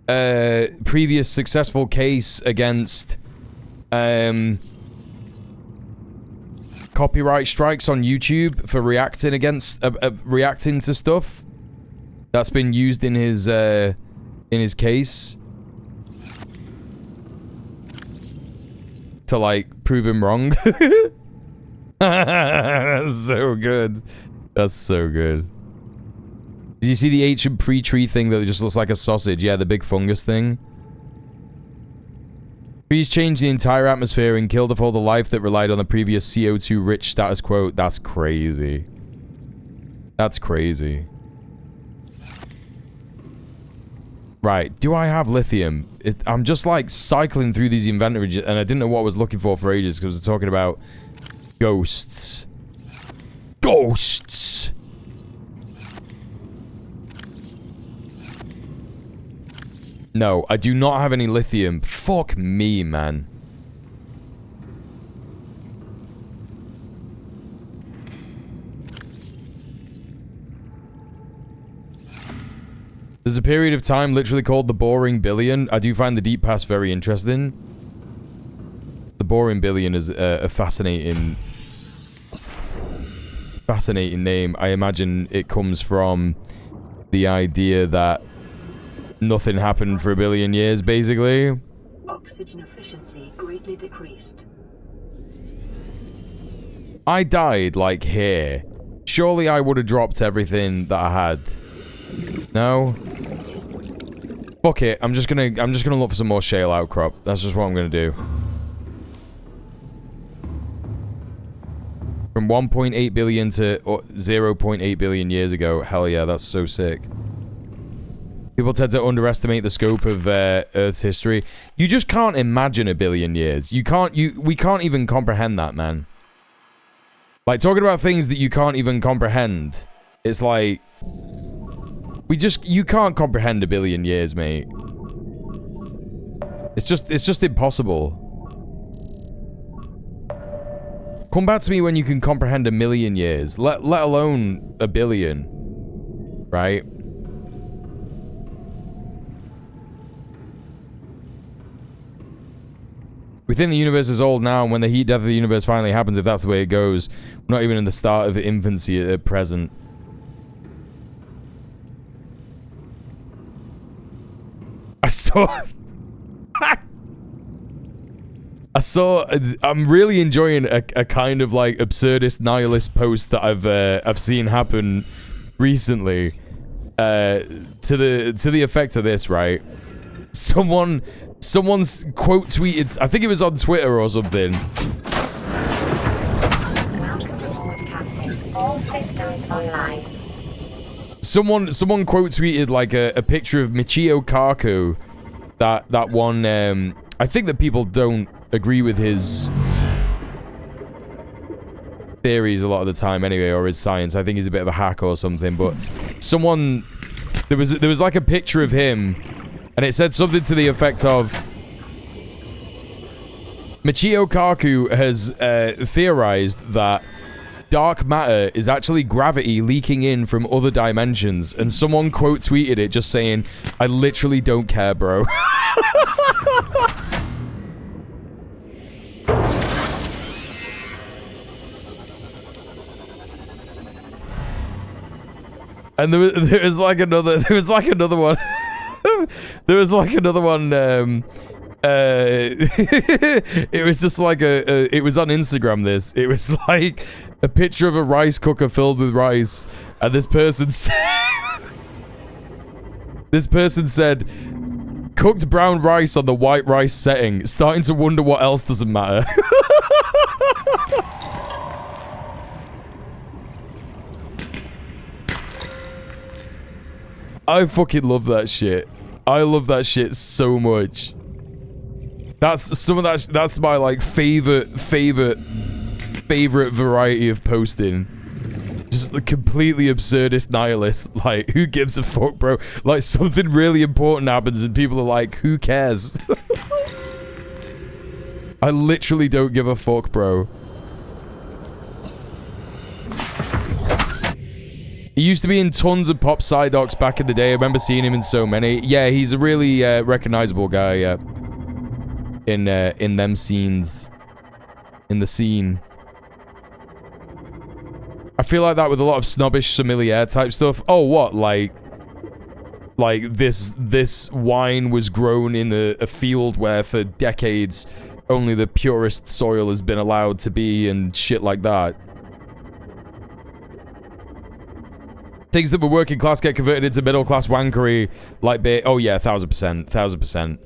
previous successful case against copyright strikes on YouTube for reacting against reacting to stuff that's been used in his case to like prove him wrong. That's so good. That's so good. Did you see the ancient pre-tree thing that just looks like a sausage? Yeah, the big fungus thing. Trees changed the entire atmosphere and killed off all the life that relied on the previous CO2-rich status quo. That's crazy. That's crazy. Right, do I have lithium? I'm just like cycling through these inventories and I didn't know what I was looking for ages because we're talking about ghosts. Ghosts! No, I do not have any lithium. Fuck me, man. There's a period of time literally called the Boring Billion. I do find the Deep Past very interesting. The Boring Billion is a fascinating name. I imagine it comes from the idea that nothing happened for a billion years, basically. Oxygen efficiency greatly decreased. I died, like, here. Surely I would have dropped everything that I had. No? Fuck it. I'm just gonna look for some more shale outcrop. That's just what I'm gonna do. From 1.8 billion to 0.8 billion years ago. Hell yeah, that's so sick. People tend to underestimate the scope of Earth's history. You just can't imagine a billion years. We can't even comprehend that, man. Like, talking about things that you can't even comprehend. It's like... You can't comprehend a billion years, mate. It's just impossible. Come back to me when you can comprehend a million years. Let alone a billion. Right? We think the universe is old now, and when the heat death of the universe finally happens, if that's the way it goes, we're not even in the start of infancy at present. I'm really enjoying a kind of like absurdist nihilist post that I've seen happen recently. To the effect of this, right? Someone's quote tweeted, I think it was on Twitter or something. Welcome aboard, captains. All systems online. Someone quote tweeted like a picture of Michio Kaku, that one. I think that people don't agree with his theories a lot of the time, anyway, or his science. I think he's a bit of a hack or something. But there was like a picture of him, and it said something to the effect of, Michio Kaku has theorized that dark matter is actually gravity leaking in from other dimensions, and someone quote tweeted it just saying, "I literally don't care, bro." And there was like another one. There was like another one. It was just like it was on Instagram. It was like a picture of a rice cooker filled with rice, and this person said, cooked brown rice on the white rice setting, starting to wonder what else doesn't matter. I fucking love that shit. I love that shit so much. That's my like favorite variety of posting. Just the completely absurdist nihilist. Like, who gives a fuck, bro? Like, something really important happens and people are like, who cares? I literally don't give a fuck, bro. He used to be in tons of pop psydocs back in the day. I remember seeing him in so many. Yeah, he's a really recognizable guy, yeah. In them scenes. In the scene. I feel like that with a lot of snobbish sommelier type stuff. Oh, what? Like this wine was grown in a field where for decades only the purest soil has been allowed to be and shit like that. Things that were working class get converted into middle class wankery, like oh yeah, 1000%, 1000%.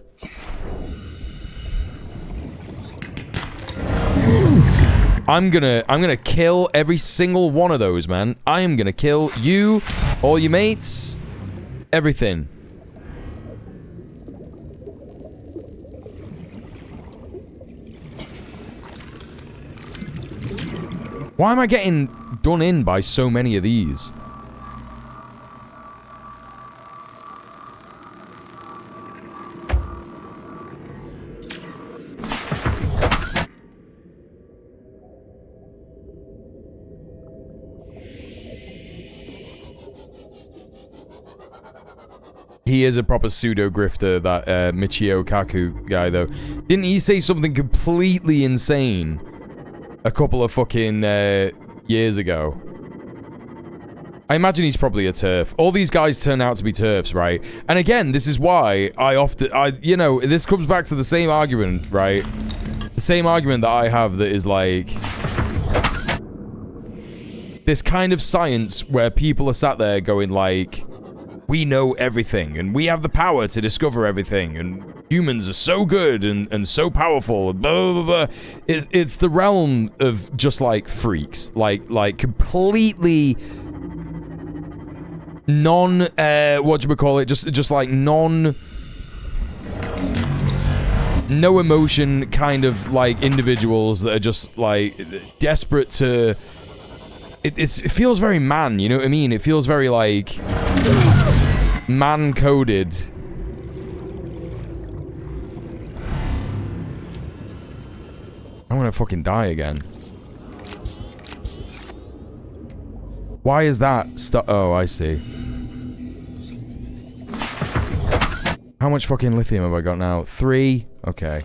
I'm gonna kill every single one of those, man. I am gonna kill you, all your mates, everything. Why am I getting done in by so many of these? He is a proper pseudo-grifter, that Michio Kaku guy, though. Didn't he say something completely insane a couple of fucking years ago? I imagine he's probably a TERF. All these guys turn out to be TERFs, right? And again, this is why you know, this comes back to the same argument, right? The same argument that I have that is like... this kind of science where people are sat there going like... we know everything, and we have the power to discover everything, and humans are so good and so powerful, and blah, blah, blah, blah. It's the realm of just, like, freaks. Like completely whatchamacallit, just like no emotion kind of like individuals that are just like desperate to it feels very man, you know what I mean? It feels very like man coded. I want to fucking die again. Why is that oh, I see. How much fucking lithium have I got now? 3? Okay.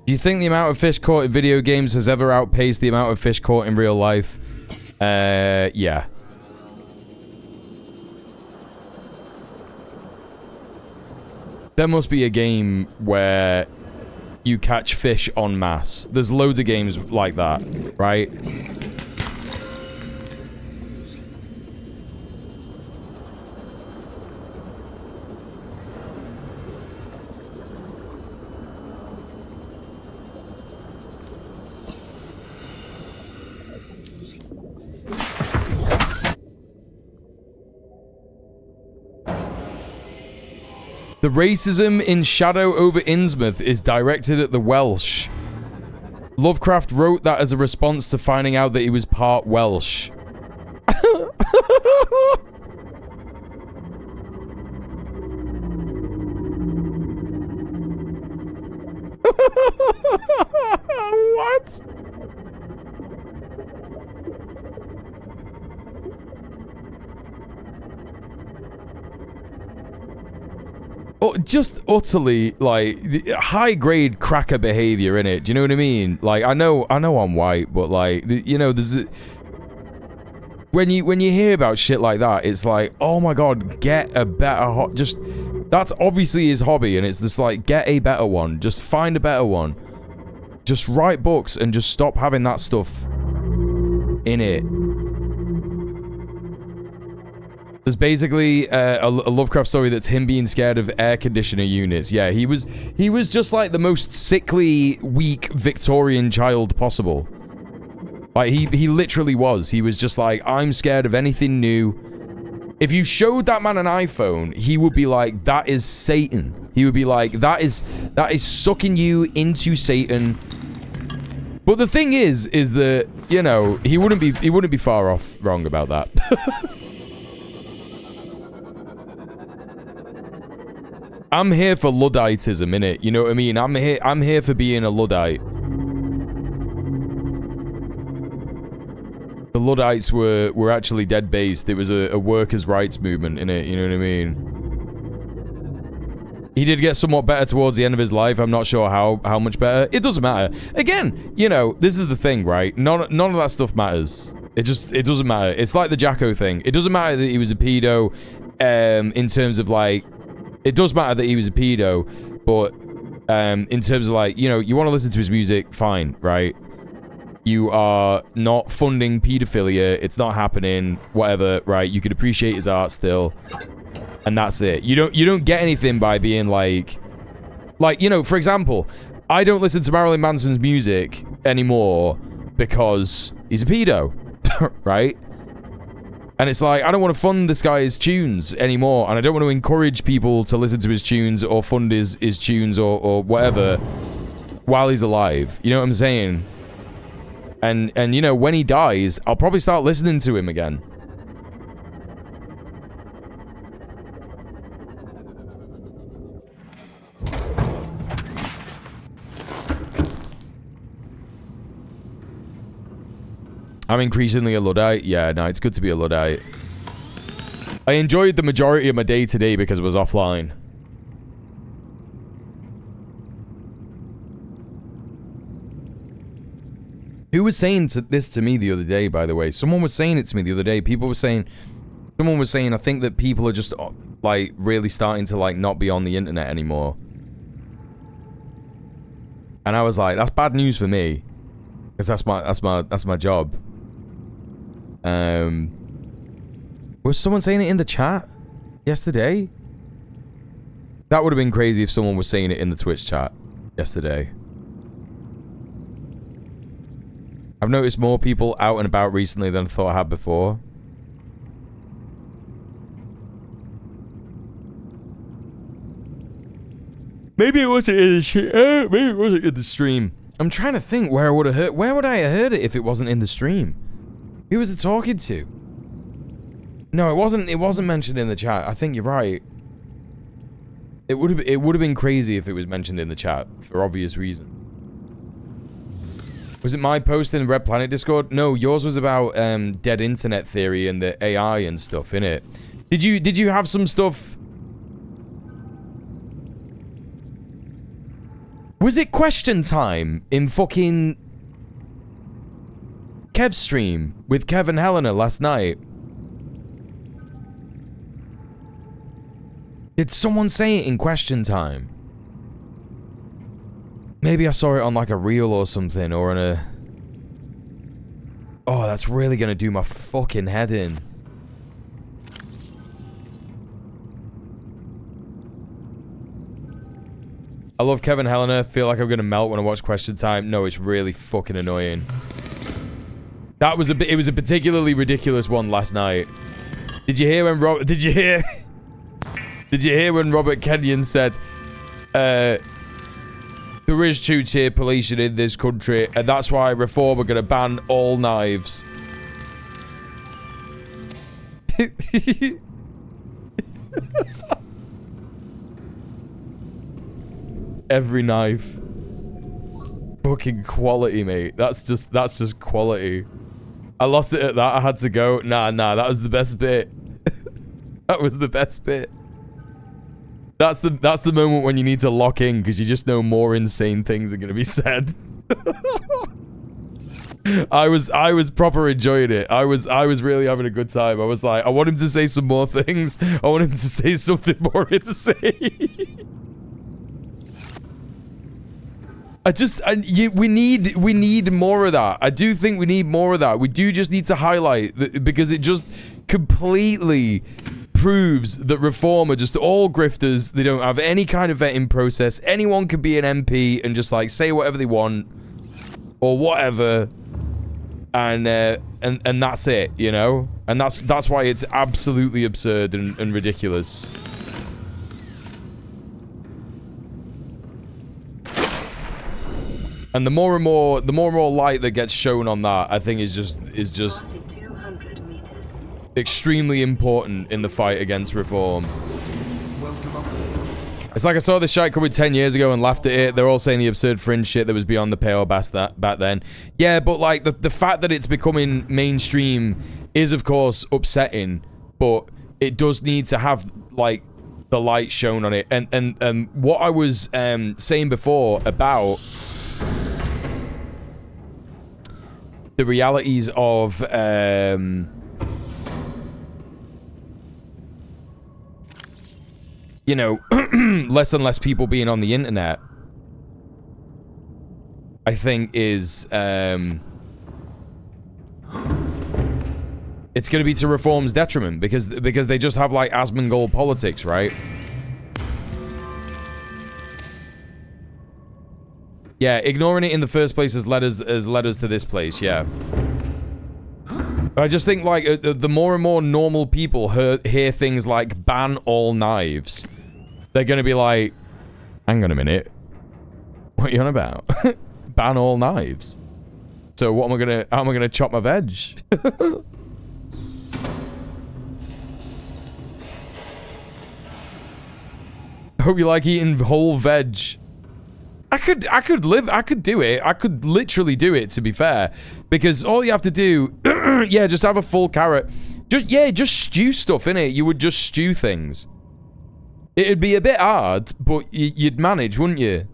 Do you think the amount of fish caught in video games has ever outpaced the amount of fish caught in real life? Yeah. There must be a game where you catch fish en masse. There's loads of games like that, right? The racism in Shadow over Innsmouth is directed at the Welsh. Lovecraft wrote that as a response to finding out that he was part Welsh. What? Oh, just utterly, like, high-grade cracker behavior, innit? Do you know what I mean? Like, I know I'm white, but, like, you know, there's... When you hear about shit like that, it's like, oh my god, get a better... Just... That's obviously his hobby, and it's just like, get a better one. Just find a better one. Just write books and just stop having that stuff in it. There's basically a Lovecraft story that's him being scared of air conditioner units. Yeah, he was just like the most sickly, weak Victorian child possible. Like, he literally was. He was just like, I'm scared of anything new. If you showed that man an iPhone, he would be like, that is Satan. He would be like, that is sucking you into Satan. But the thing is that, you know, he wouldn't be far off wrong about that. I'm here for Ludditism, innit? You know what I mean? I'm here for being a Luddite. The Luddites were actually dead-based. It was a workers' rights movement, innit? You know what I mean? He did get somewhat better towards the end of his life. I'm not sure how much better. It doesn't matter. Again, you know, this is the thing, right? None of that stuff matters. It doesn't matter. It's like the Jacko thing. It doesn't matter that he was a pedo, in terms of, like... It does matter that he was a pedo, but in terms of, like, you know, you want to listen to his music, fine, right? You are not funding pedophilia, it's not happening, whatever, right? You can appreciate his art still, and that's it. You don't get anything by being like, you know, for example, I don't listen to Marilyn Manson's music anymore because he's a pedo, right? And it's like, I don't want to fund this guy's tunes anymore, and I don't want to encourage people to listen to his tunes or fund his tunes or whatever while he's alive. You know what I'm saying? And you know, when he dies, I'll probably start listening to him again. I'm increasingly a Luddite. Yeah, no, it's good to be a Luddite. I enjoyed the majority of my day today because it was offline. Who was saying this to me the other day, by the way? Someone was saying it to me the other day. Someone was saying, I think that people are just, like, really starting to, like, not be on the internet anymore. And I was like, that's bad news for me. Because that's my job. Was someone saying it in the chat yesterday? That would have been crazy if someone was saying it in the Twitch chat yesterday. I've noticed more people out and about recently than I thought I had before. Maybe it wasn't in the stream. Maybe it wasn't in the stream. I'm trying to think where I would have heard. Where would I have heard it if it wasn't in the stream? Who was it talking to? No, it wasn't. It wasn't mentioned in the chat. I think you're right. It would have been crazy if it was mentioned in the chat for obvious reasons. Was it my post in the Red Planet Discord? No, yours was about dead internet theory and the AI and stuff, innit? Did you have some stuff? Was it question time in fucking Kev's stream with Kev and Helena last night? Did someone say it in question time? Maybe I saw it on like a reel or something, or in a... Oh, that's really gonna do my fucking head in. I love Kevin Helena. Feel like I'm gonna melt when I watch Question Time. No, it's really fucking annoying. That was it was a particularly ridiculous one last night. Did you hear when Did you hear when Robert Kenyon said, there is two-tier policing in this country, and that's why Reform are gonna ban all knives. Every knife. Fucking quality, mate. That's just quality. I lost it at that. I had to go. Nah, that was the best bit. That was the best bit. That's the moment when you need to lock in because you just know more insane things are gonna be said. I was proper enjoying it. I was really having a good time. I was like, I want him to say some more things. I want him to say something more insane. We need more of that. I do think we need more of that. We do just need to highlight that because it just completely proves that Reform are just all grifters. They don't have any kind of vetting process. Anyone could be an MP and just like say whatever they want or whatever, and that's it, you know. And that's why it's absolutely absurd and ridiculous. And the more and more light that gets shown on that, I think is just extremely important in the fight against Reform. It's like I saw this shite coming 10 years ago and laughed at it. They're all saying the absurd fringe shit that was beyond the pale back then. Yeah, but like the fact that it's becoming mainstream is of course upsetting, but it does need to have like the light shown on it. And what I was saying before about the realities of you know, less and less people being on the internet, I think is it's going to be to Reform's detriment because they just have like Asmongold politics, right? Yeah, ignoring it in the first place has led us to this place, yeah. I just think, like, the more and more normal people hear things like, ban all knives, they're gonna be like, hang on a minute, what are you on about? Ban all knives? So how am I gonna chop my veg? Hope you like eating whole veg. I could do it. I could literally do it, to be fair. Because all you have to do, yeah, just have a full carrot. Just stew stuff, innit? You would just stew things. It'd be a bit hard, but you'd manage, wouldn't you?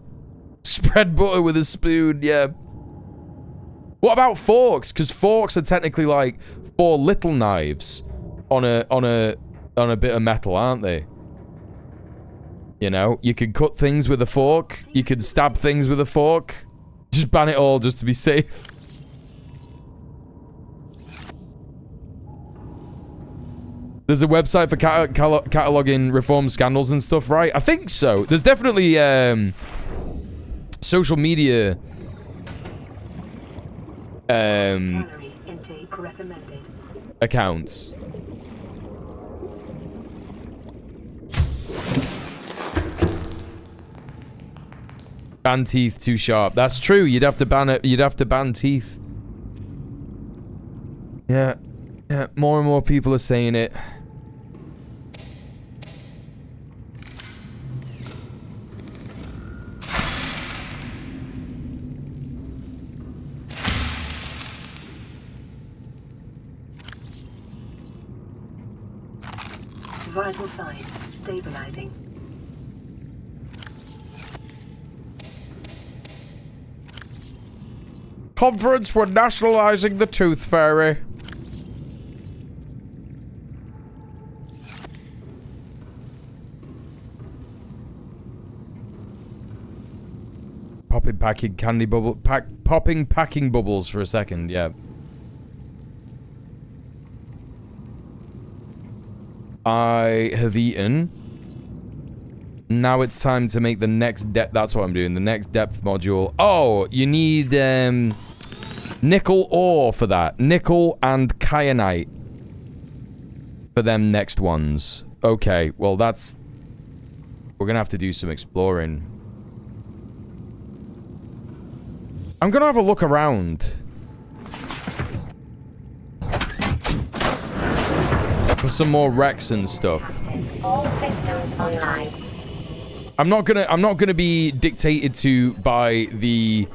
Spread butter with a spoon, yeah. What about forks? Because forks are technically like 4 little knives on a bit of metal, aren't they? You know, you could cut things with a fork. You could stab things with a fork. Just ban it all just to be safe. There's a website for cataloging reform scandals and stuff, right? I think so. There's definitely social media Calorie intake recommended. accounts. Ban teeth too sharp. That's true. You'd have to ban it. You'd have to ban teeth. Yeah. Yeah. More and more people are saying it. Vital signs stabilizing. Conference, we're nationalizing the tooth fairy. Popping packing candy bubble popping packing bubbles for a second, yeah. I have eaten. Now it's time to make the next depth. That's what I'm doing. The next depth module. Oh, you need nickel ore for that. Nickel and kyanite for them next ones. Okay, well that's... We're gonna have to do some exploring. I'm gonna have a look around. For some more wrecks and stuff. All systems online. I'm not gonna be dictated to by the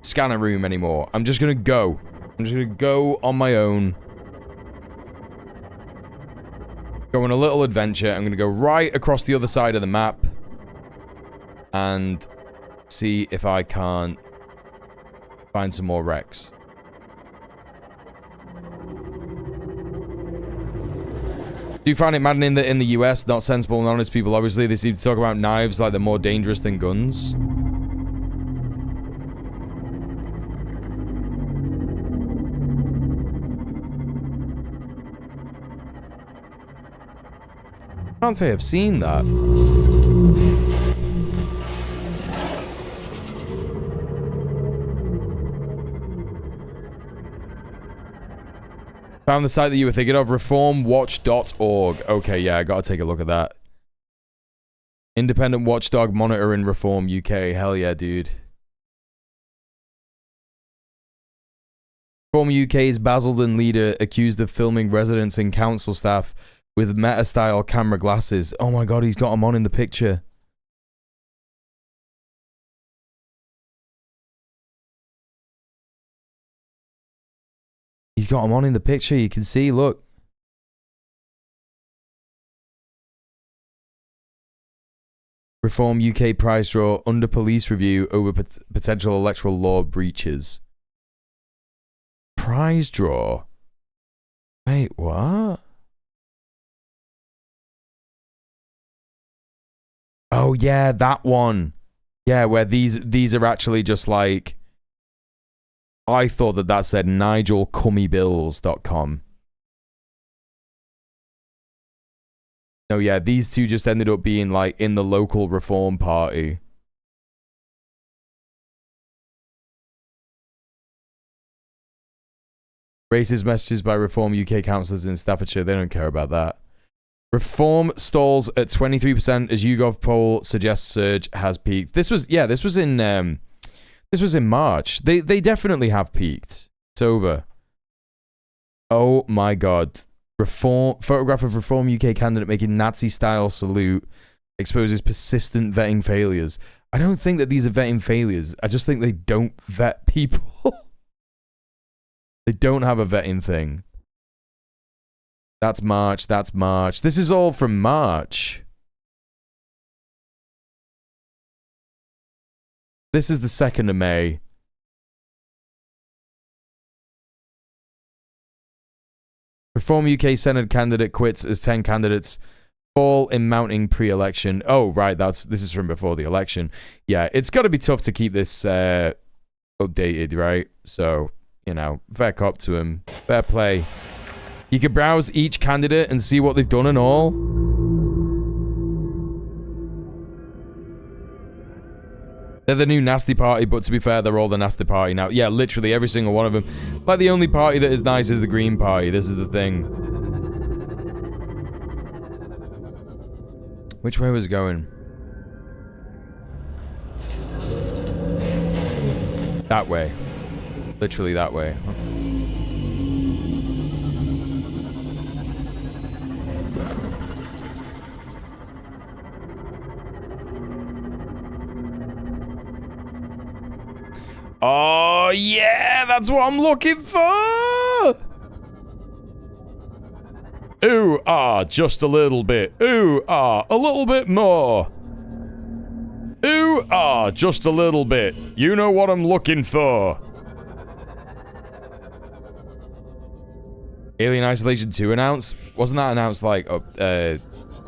scanner room anymore. I'm just gonna go. I'm just gonna go on my own. Go on a little adventure. I'm gonna go right across the other side of the map and see if I can't find some more wrecks. Do you find it maddening that in the US, not sensible and honest people, obviously, they seem to talk about knives like they're more dangerous than guns? I can't say I've seen that. Found the site that you were thinking of, reformwatch.org. Okay, yeah, I gotta take a look at that. Independent watchdog monitoring Reform UK. Hell yeah, dude. Reform UK's Basildon leader accused of filming residents and council staff with meta-style camera glasses. Oh my god, he's got them on in the picture. He's got them on in the picture, you can see, look. Reform UK prize draw under police review over potential electoral law breaches. Prize draw? Wait, what? Oh yeah, that one. Yeah, where these are actually just like... I thought that said NigelCummyBills.com. No, yeah, these two just ended up being like in the local Reform Party. Racist messages by Reform UK councillors in Staffordshire. They don't care about that. Reform stalls at 23% as YouGov poll suggests surge has peaked. This was in March. They definitely have peaked. It's over. Oh my god. Photograph of Reform UK candidate making Nazi-style salute exposes persistent vetting failures. I don't think that these are vetting failures. I just think they don't vet people. They don't have a vetting thing. That's March. That's March. This is all from March. This is the 2nd of May. Reform UK Senate candidate quits as 10 candidates fall in mounting pre-election. Oh, right. This is from before the election. Yeah, it's got to be tough to keep this updated, right? So, you know, fair cop to him. Fair play. You can browse each candidate and see what they've done and all. They're the new nasty party, but to be fair, they're all the nasty party now. Yeah, literally every single one of them. Like, the only party that is nice is the Green Party. This is the thing. Which way was it going? That way. Literally that way. Oh, yeah, that's what I'm looking for. Ooh, ah, just a little bit. Ooh, ah, a little bit more. Ooh, ah, just a little bit. You know what I'm looking for. Alien Isolation 2 announced? Wasn't that announced like a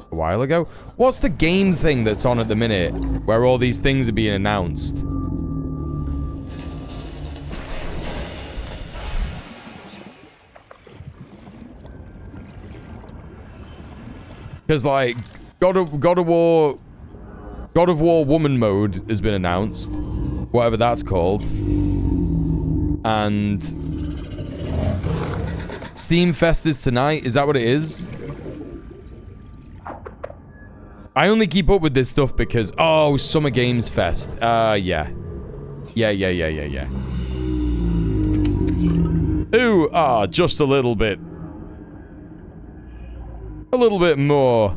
while ago? What's the game thing that's on at the minute where all these things are being announced? Because, like, God of War Woman mode has been announced. Whatever that's called. And Steam Fest is tonight. Is that what it is? I only keep up with this stuff because... Oh, Summer Games Fest. Yeah. Yeah. Ooh, ah, just a little bit. A little bit more.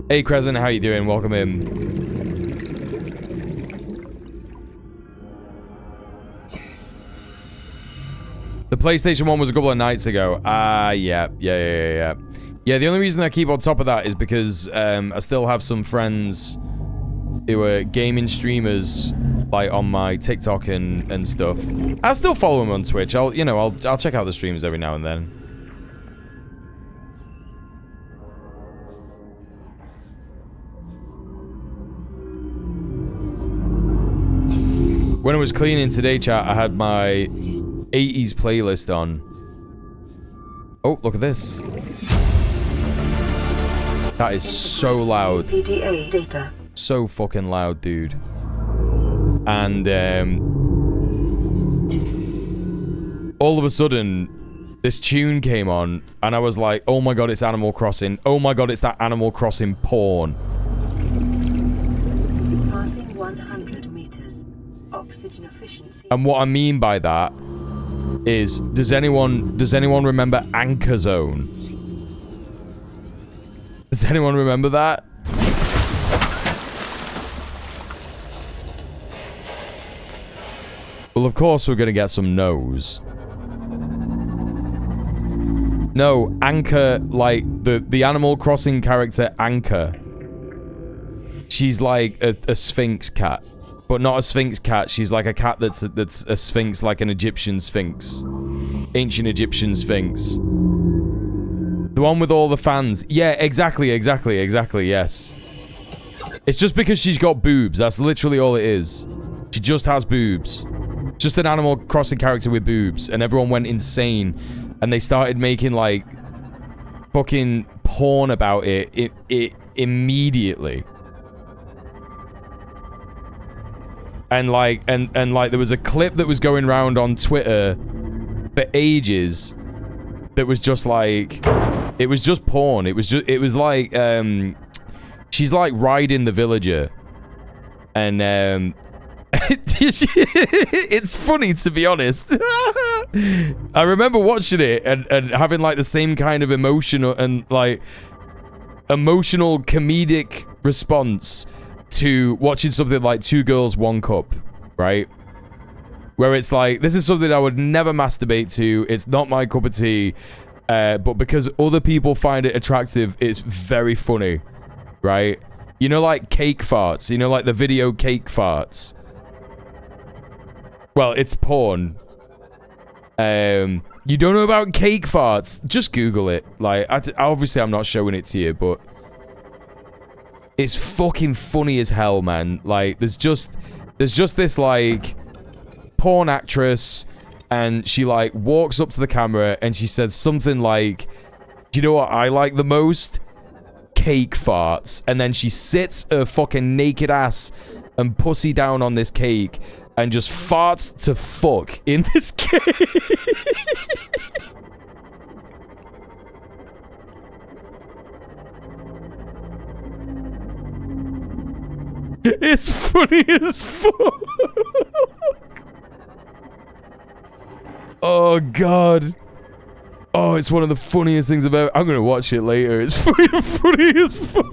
Hey, Crescent, how you doing? Welcome in. The PlayStation 1 was a couple of nights ago. Yeah. Yeah, the only reason I keep on top of that is because I still have some friends who are gaming streamers, like, on my TikTok and stuff. I still follow them on Twitch. I'll check out the streams every now and then. When I was cleaning today, chat, I had my 80s playlist on. Oh, look at this. That is so loud. PDA data. So fucking loud, dude. And, all of a sudden, this tune came on, and I was like, oh my god, it's Animal Crossing. Oh my god, it's that Animal Crossing porn. Passing 100 meters. Oxygen efficiency. And what I mean by that is, does anyone remember Anchor Zone? Does anyone remember that? Well, of course we're gonna get some no's. No, Anchor, like the Animal Crossing character Anchor. She's like a Sphinx cat. But not a Sphinx cat, she's like a cat that's a Sphinx, like an Egyptian Sphinx. Ancient Egyptian Sphinx. The one with all the fans. Yeah, exactly, yes. It's just because she's got boobs, that's literally all it is. She just has boobs. Just an Animal Crossing character with boobs, and everyone went insane. And they started making, like, fucking porn about it immediately. And like there was a clip that was going around on Twitter for ages that was just like, it was just porn. It was like she's like riding the villager, and it's funny, to be honest. I remember watching it and having like the same kind of emotional comedic response to watching something like Two Girls, One Cup, right? Where it's like, this is something I would never masturbate to, it's not my cup of tea, but because other people find it attractive, it's very funny, right? You know, like cake farts, you know, like the video cake farts. Well, it's porn. You don't know about cake farts? Just Google it. Like, obviously I'm not showing it to you, but it's fucking funny as hell, man. Like, there's just this, like, porn actress, and she, like, walks up to the camera, and she says something like, do you know what I like the most? Cake farts. And then she sits her fucking naked ass and pussy down on this cake, and just farts to fuck in this cake. It's funny as fuck. Oh, God. Oh, it's one of the funniest things I've ever... I'm going to watch it later. It's funny as fuck.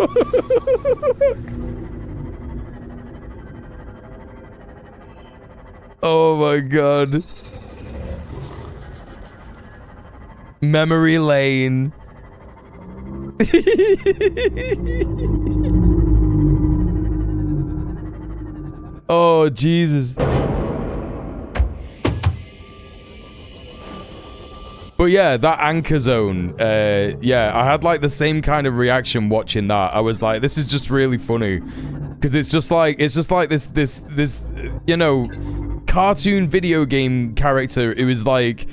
Oh, my God. Memory lane. Oh, Jesus. But yeah, that anchor zone, yeah, I had like the same kind of reaction watching that. I was like, this is just really funny. Because it's just like this, you know, cartoon video game character. It was like,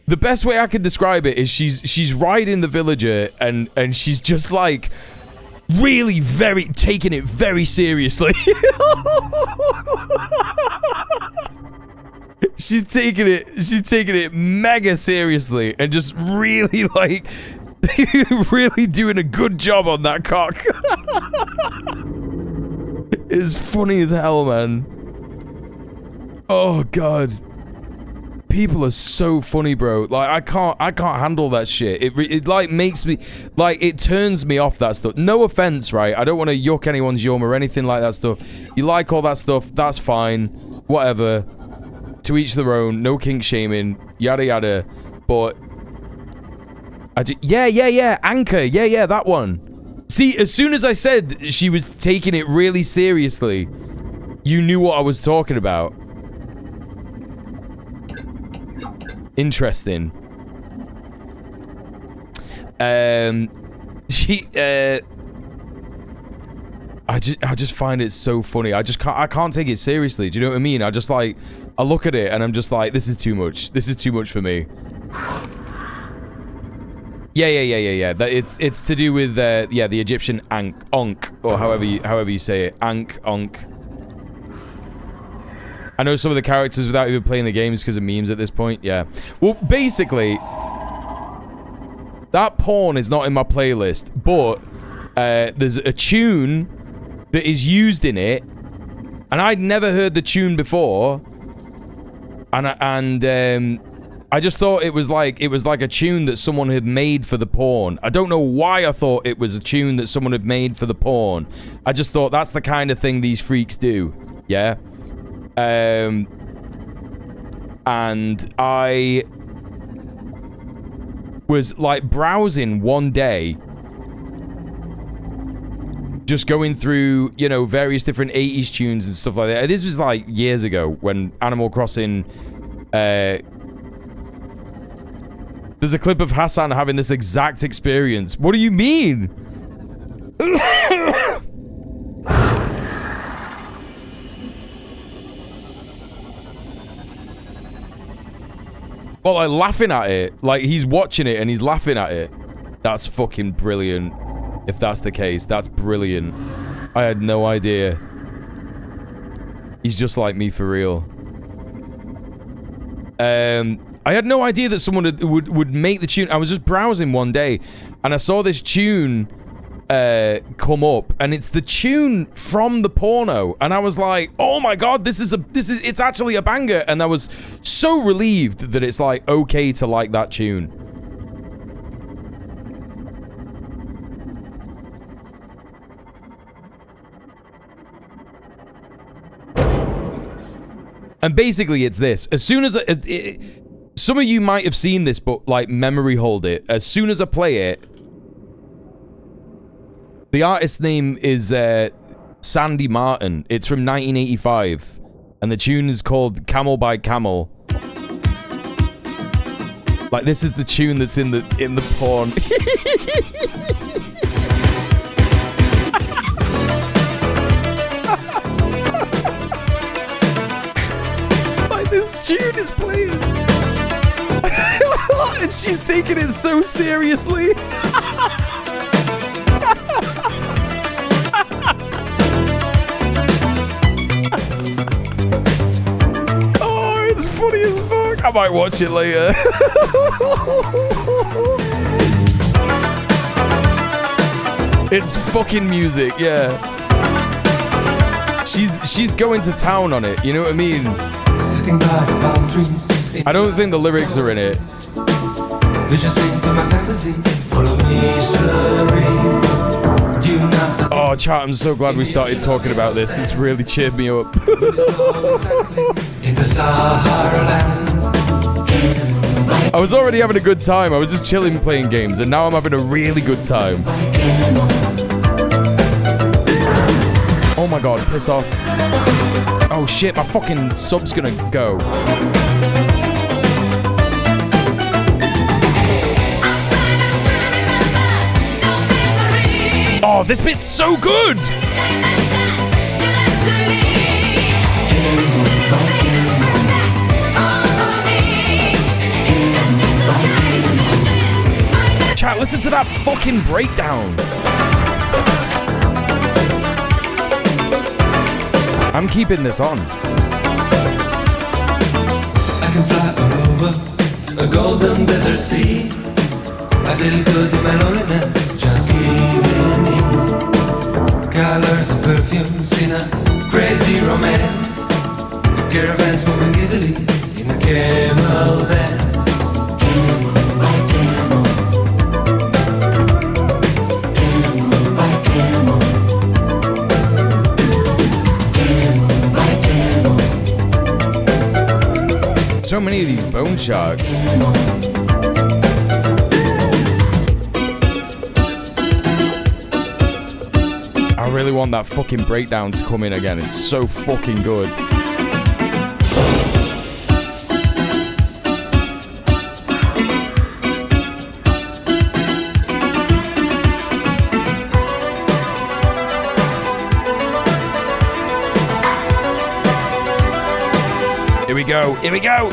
the best way I could describe it is she's riding the villager and she's just like, really taking it very seriously. She's taking it mega seriously and just really like really doing a good job on that cock. It's funny as hell, man. Oh, God. People are so funny, bro. Like, I can't handle that shit. It like makes me, like, it turns me off, that stuff. No offense, right? I don't want to yuck anyone's yum or anything like that stuff. You like all that stuff, that's fine. Whatever. To each their own. No kink shaming. Yada yada. But yeah, Anchor. Yeah, that one. See, as soon as I said she was taking it really seriously, you knew what I was talking about. Interesting. I just find it so funny. I can't take it seriously. Do you know what I mean? I look at it and I'm just like, this is too much. This is too much for me. Yeah. That it's to do with the Egyptian Ankh, or however you say it. Ankh. I know some of the characters without even playing the games because of memes at this point. Yeah. Well, basically, that porn is not in my playlist, but there's a tune that is used in it, and I'd never heard the tune before, and I just thought it was like a tune that someone had made for the porn. I don't know why I thought it was a tune that someone had made for the porn. I just thought that's the kind of thing these freaks do. Yeah. And I was like browsing one day, just going through, you know, various different 80s tunes and stuff like that. This was like years ago when Animal Crossing, there's a clip of Hassan having this exact experience. What do you mean? Well, like, laughing at it. Like, he's watching it and he's laughing at it. That's fucking brilliant. If that's the case, that's brilliant. I had no idea. He's just like me for real. I had no idea that someone would make the tune. I was just browsing one day and I saw this tune come up, and it's the tune from the porno, and I was like, oh my god, it's actually a banger, and I was so relieved that it's like okay to like that tune. And basically it's this. As soon as some of you might have seen this, but like memory hold it. As soon as I play it, the artist's name is Sandy Martin. It's from 1985. And the tune is called Camel by Camel. Like, this is the tune that's in the porn. Like, this tune is playing. And she's taking it so seriously. Oh, it's funny as fuck. I might watch it later. It's fucking music, yeah. She's going to town on it, you know what I mean? I don't think the lyrics are in it. Oh, chat, I'm so glad we started talking about this. It's really cheered me up. I was already having a good time. I was just chilling playing games, and now I'm having a really good time. Oh my god, piss off. Oh shit, my fucking sub's gonna go. Oh, this bit's so good! Chat, listen to that fucking breakdown. I'm keeping this on. I can fly all over a golden desert sea. I feel good in my loneliness, just giving in. Colors and perfumes in a crazy romance. Caravans moving easily in a camel dance. Camel by camel. Camel by camel. So many of these bone sharks. I really want that fucking breakdown to come in again. It's so fucking good. Here we go. Here we go.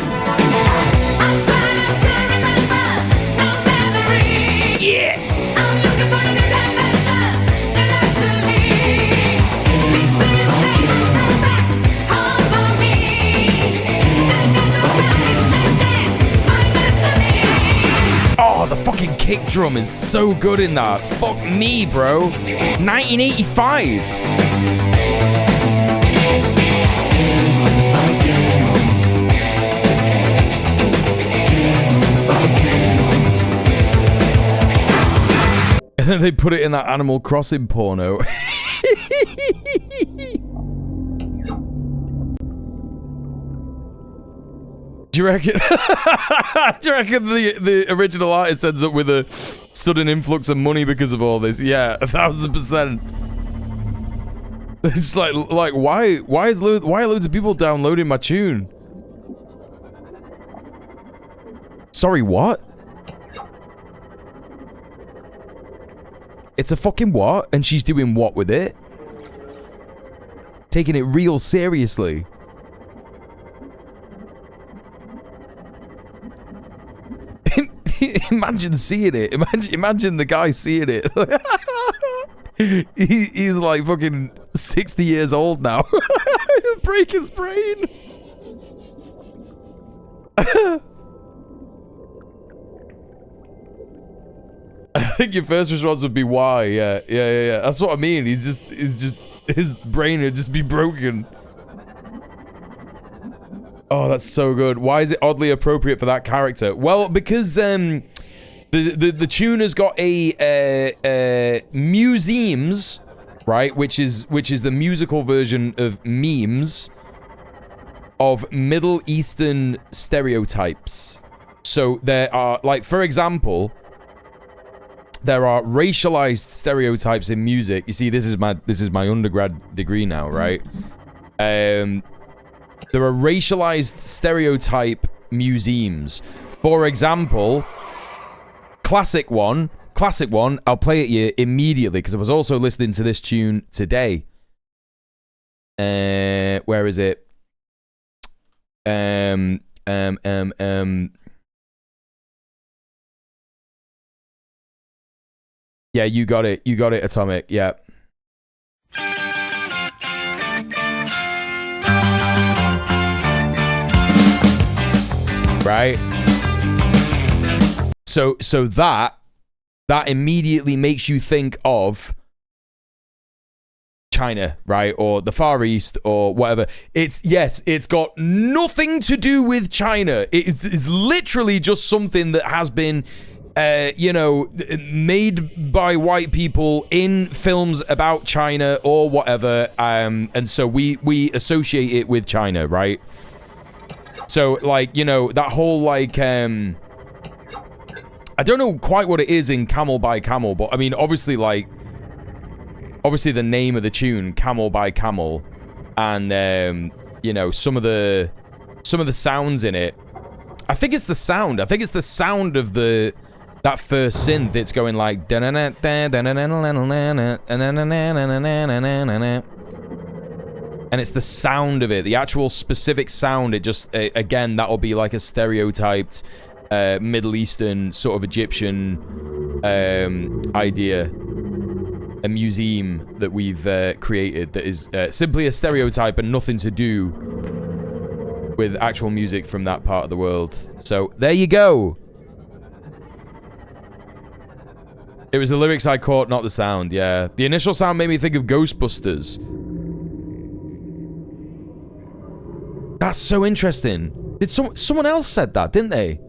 Yeah. Oh, the fucking kick drum is so good in that. Fuck me, bro. 1985. And then they put it in that Animal Crossing porno. Do you reckon? Do you reckon the original artist ends up with a sudden influx of money because of all this? Yeah, 1000%. It's like why are loads of people downloading my tune? Sorry, what? It's a fucking what? And she's doing what with it? Taking it real seriously. Imagine seeing it. Imagine the guy seeing it. He's like fucking 60 years old now. Break his brain. I think your first response would be why. Yeah. That's what I mean. He's just his brain would just be broken. Oh, that's so good. Why is it oddly appropriate for that character? Well, because the tune has got a museums, right? Which is the musical version of memes of Middle Eastern stereotypes. So there are, like, for example, there are racialized stereotypes in music. You see, this is my undergrad degree now, right? There are racialized stereotype museums, For example, classic one, I'll play it you immediately because I was also listening to this tune today. Where is it? Yeah, you got it, Atomic, yeah. Right? So that immediately makes you think of China, right? Or the Far East or whatever. It's got nothing to do with China. It's literally just something that has been made by white people in films about China or whatever, and so we associate it with China, right? So, like, that whole, like, I don't know quite what it is in Camel by Camel, but, I mean, obviously the name of the tune, Camel by Camel, and, some of the sounds in it, I think it's the sound of that first synth. It's going like, and it's the sound of it, the actual specific sound. It just, again, that'll be like a stereotyped Middle Eastern sort of Egyptian idea, a museum that we've created that is simply a stereotype and nothing to do with actual music from that part of the world. So there you go. It was the lyrics I caught, not the sound. Yeah, the initial sound made me think of Ghostbusters. That's so interesting. Did someone else said that, didn't they?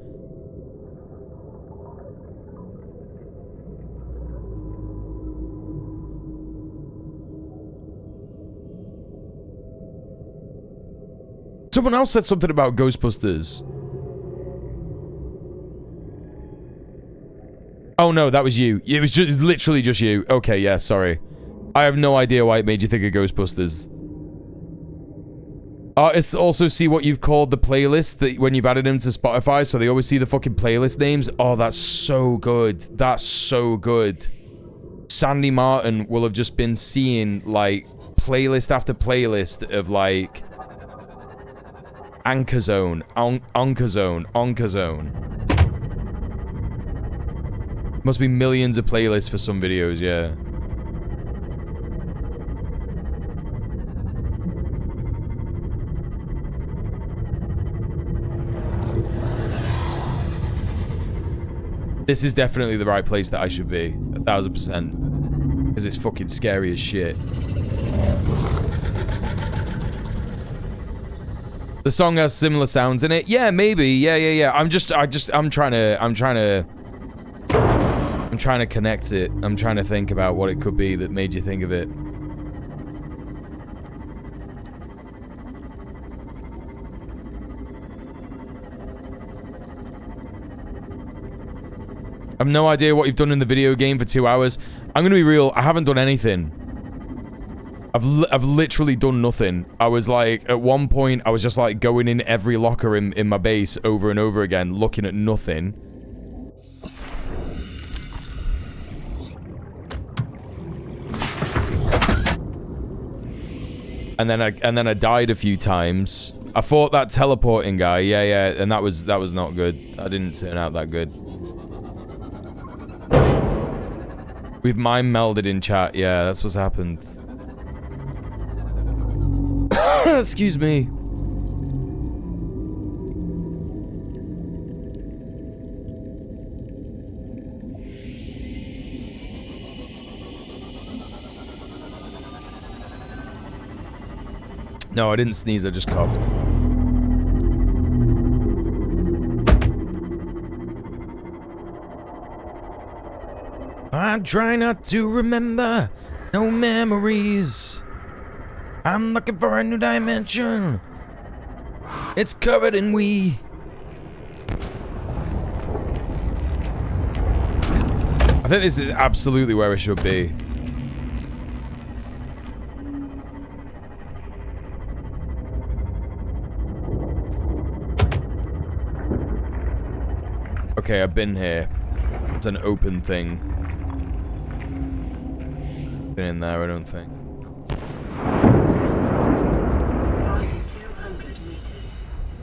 Someone else said something about Ghostbusters. Oh no, that was you. It was just literally just you. Okay, yeah, sorry. I have no idea why it made you think of Ghostbusters. Artists also see what you've called the playlist that when you've added them to Spotify, so they always see the fucking playlist names. Oh, that's so good. That's so good. Sandy Martin will have just been seeing, like, playlist after playlist of, like, Anchor Zone, Anchor Zone, Anchor Zone. Must be millions of playlists for some videos, yeah. This is definitely the right place that I should be. 1000%. Because it's fucking scary as shit. The song has similar sounds in it. Yeah, maybe. Yeah. I'm trying to connect it. I'm trying to think about what it could be that made you think of it. I have no idea what you've done in the video game for 2 hours. I'm gonna be real, I haven't done anything. I've literally done nothing. I was like, at one point, I was just like going in every locker in my base over and over again, looking at nothing. And then I died a few times. I fought that teleporting guy, yeah, and that was not good. That didn't turn out that good. We've mind melded in chat, yeah, that's what's happened. Excuse me. No, I didn't sneeze, I just coughed. I'm trying not to remember no memories. I'm looking for a new dimension. It's covered in wee. I think this is absolutely where it should be. Okay, I've been here. It's an open thing. Been in there, I don't think. Passing 200 meters.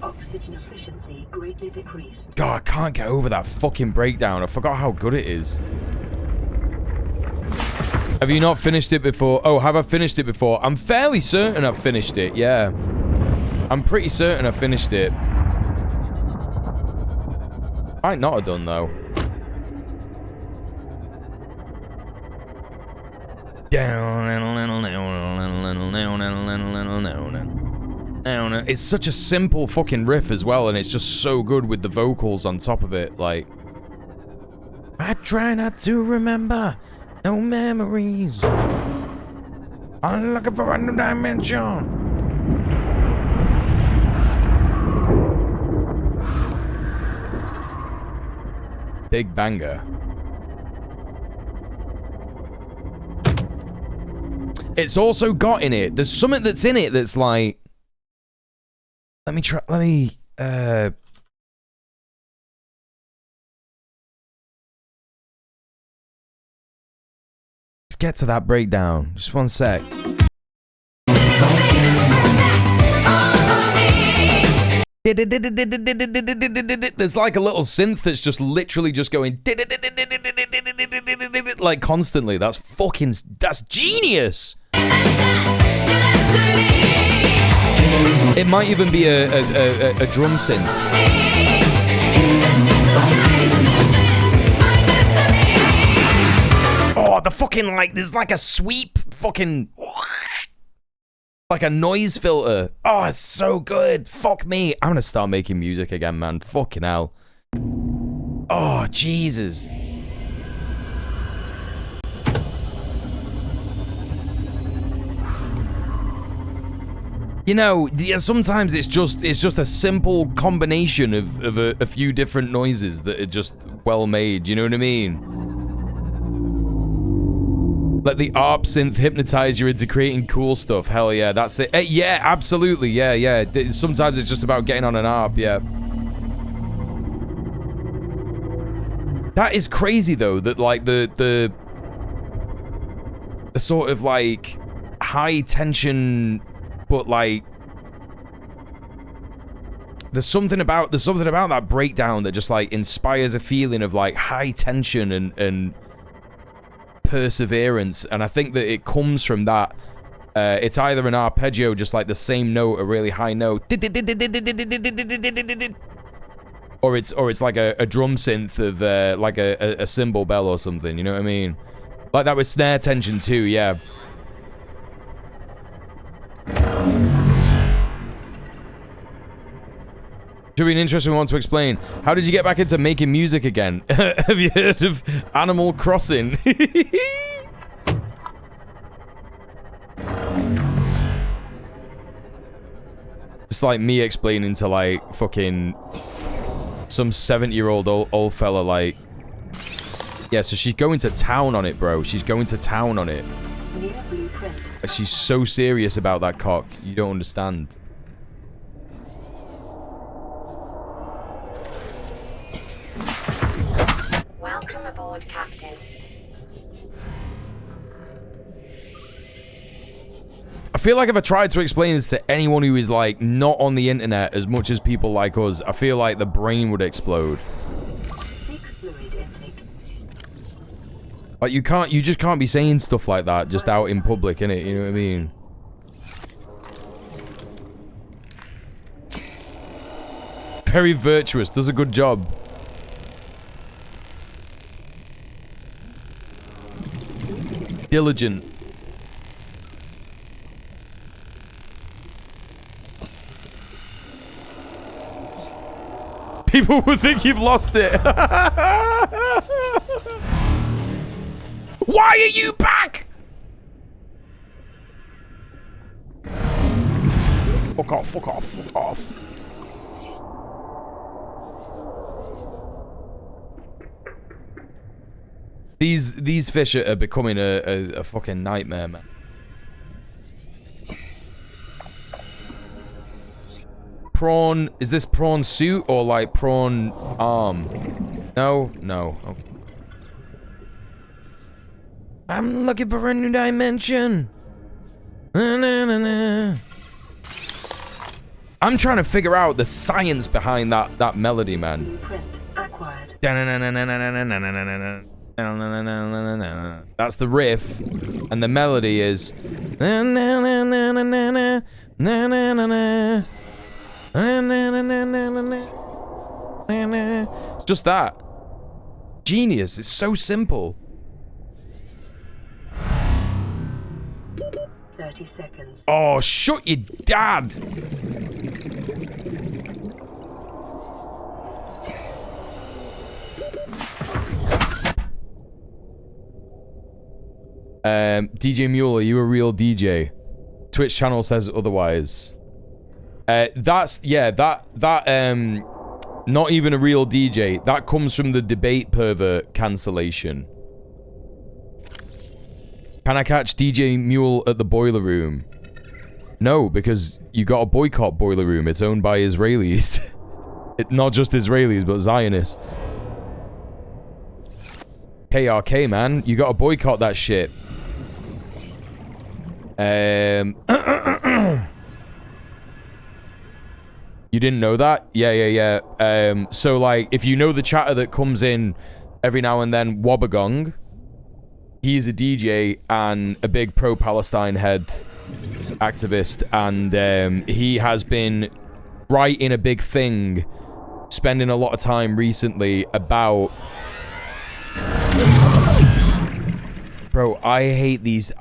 Oxygen efficiency greatly decreased. God, I can't get over that fucking breakdown. I forgot how good it is. Have you not finished it before? Oh, have I finished it before? I'm fairly certain I've finished it, yeah. I'm pretty certain I finished it. Might not have done, though. It's such a simple fucking riff as well, and it's just so good with the vocals on top of it, like... I try not to remember no memories. I'm looking for a new dimension. Big banger. It's also got in it. There's something that's in it that's like. Let me try. Let's get to that breakdown. Just one sec. There's like a little synth that's just literally just going like constantly. That's genius. It might even be a drum synth. Oh, the fucking like there's like a sweep fucking like a noise filter. Oh, it's so good. Fuck me. I'm gonna start making music again, man. Fucking hell. Oh, Jesus. You know, sometimes it's just a simple combination of a few different noises that are just well made. You know what I mean? Let the ARP synth hypnotize you into creating cool stuff. Hell yeah, that's it. Yeah, absolutely. Yeah. Sometimes it's just about getting on an ARP. Yeah. That is crazy though. That like the sort of like high tension. But like, there's something about that breakdown that just like inspires a feeling of like high tension and perseverance, and I think that it comes from that. It's either an arpeggio, just like the same note, a really high note, or it's like a drum synth of like a cymbal bell or something. You know what I mean? Like that with snare tension too. Yeah. Should be an interesting one to explain. How did you get back into making music again? Have you heard of Animal Crossing? It's like me explaining to like fucking some 70-year-old old fella like, yeah, so she's going to town on it, bro. She's going to town on it. She's so serious about that cock. You don't understand. Welcome aboard, Captain. I feel like if I tried to explain this to anyone who is like not on the internet as much as people like us, I feel like the brain would explode. Seek fluid intake. Like you just can't be saying stuff like that just out in public, innit? You know what I mean? Very virtuous, does a good job. Diligent. People would think you've lost it. Why are you back? Fuck off, fuck off, fuck off. These fish are becoming a fucking nightmare, man. Prawn, is this prawn suit or like prawn arm? No? No. Okay. I'm looking for a new dimension. Na, na, na, na. I'm trying to figure out the science behind that melody, man. Blueprint acquired. That's the riff, and the melody is. It's just that. Genius. It's so simple. 30 seconds. Oh, shut your dad. djmuel, are you a real DJ? Twitch channel says otherwise. Not even a real DJ. That comes from the debate pervert cancellation. Can I catch djmuel at the boiler room? No, because you got to boycott boiler room. It's owned by Israelis. Not just Israelis, but Zionists. KRK, man. You got to boycott that shit. You didn't know that? Yeah. So, like, if you know the chatter that comes in every now and then, Wobagong, he's a DJ and a big pro-Palestine head activist, and he has been writing a big thing, spending a lot of time recently about... Bro, I hate these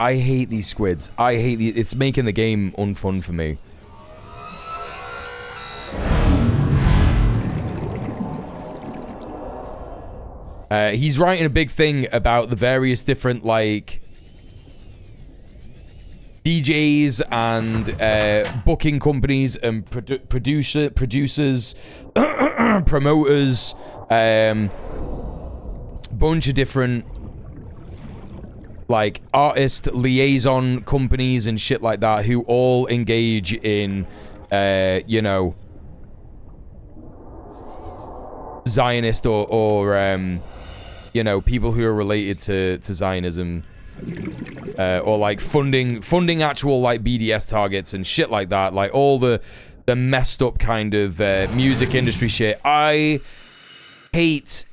squids. It's making the game unfun for me. He's writing a big thing about the various different, like, DJs and booking companies and producers, promoters, bunch of different, like, artist liaison companies and shit like that who all engage in, you know, Zionist or you know, people who are related to Zionism, or like funding actual like BDS targets and shit like that, like all the messed up kind of music industry shit. I hate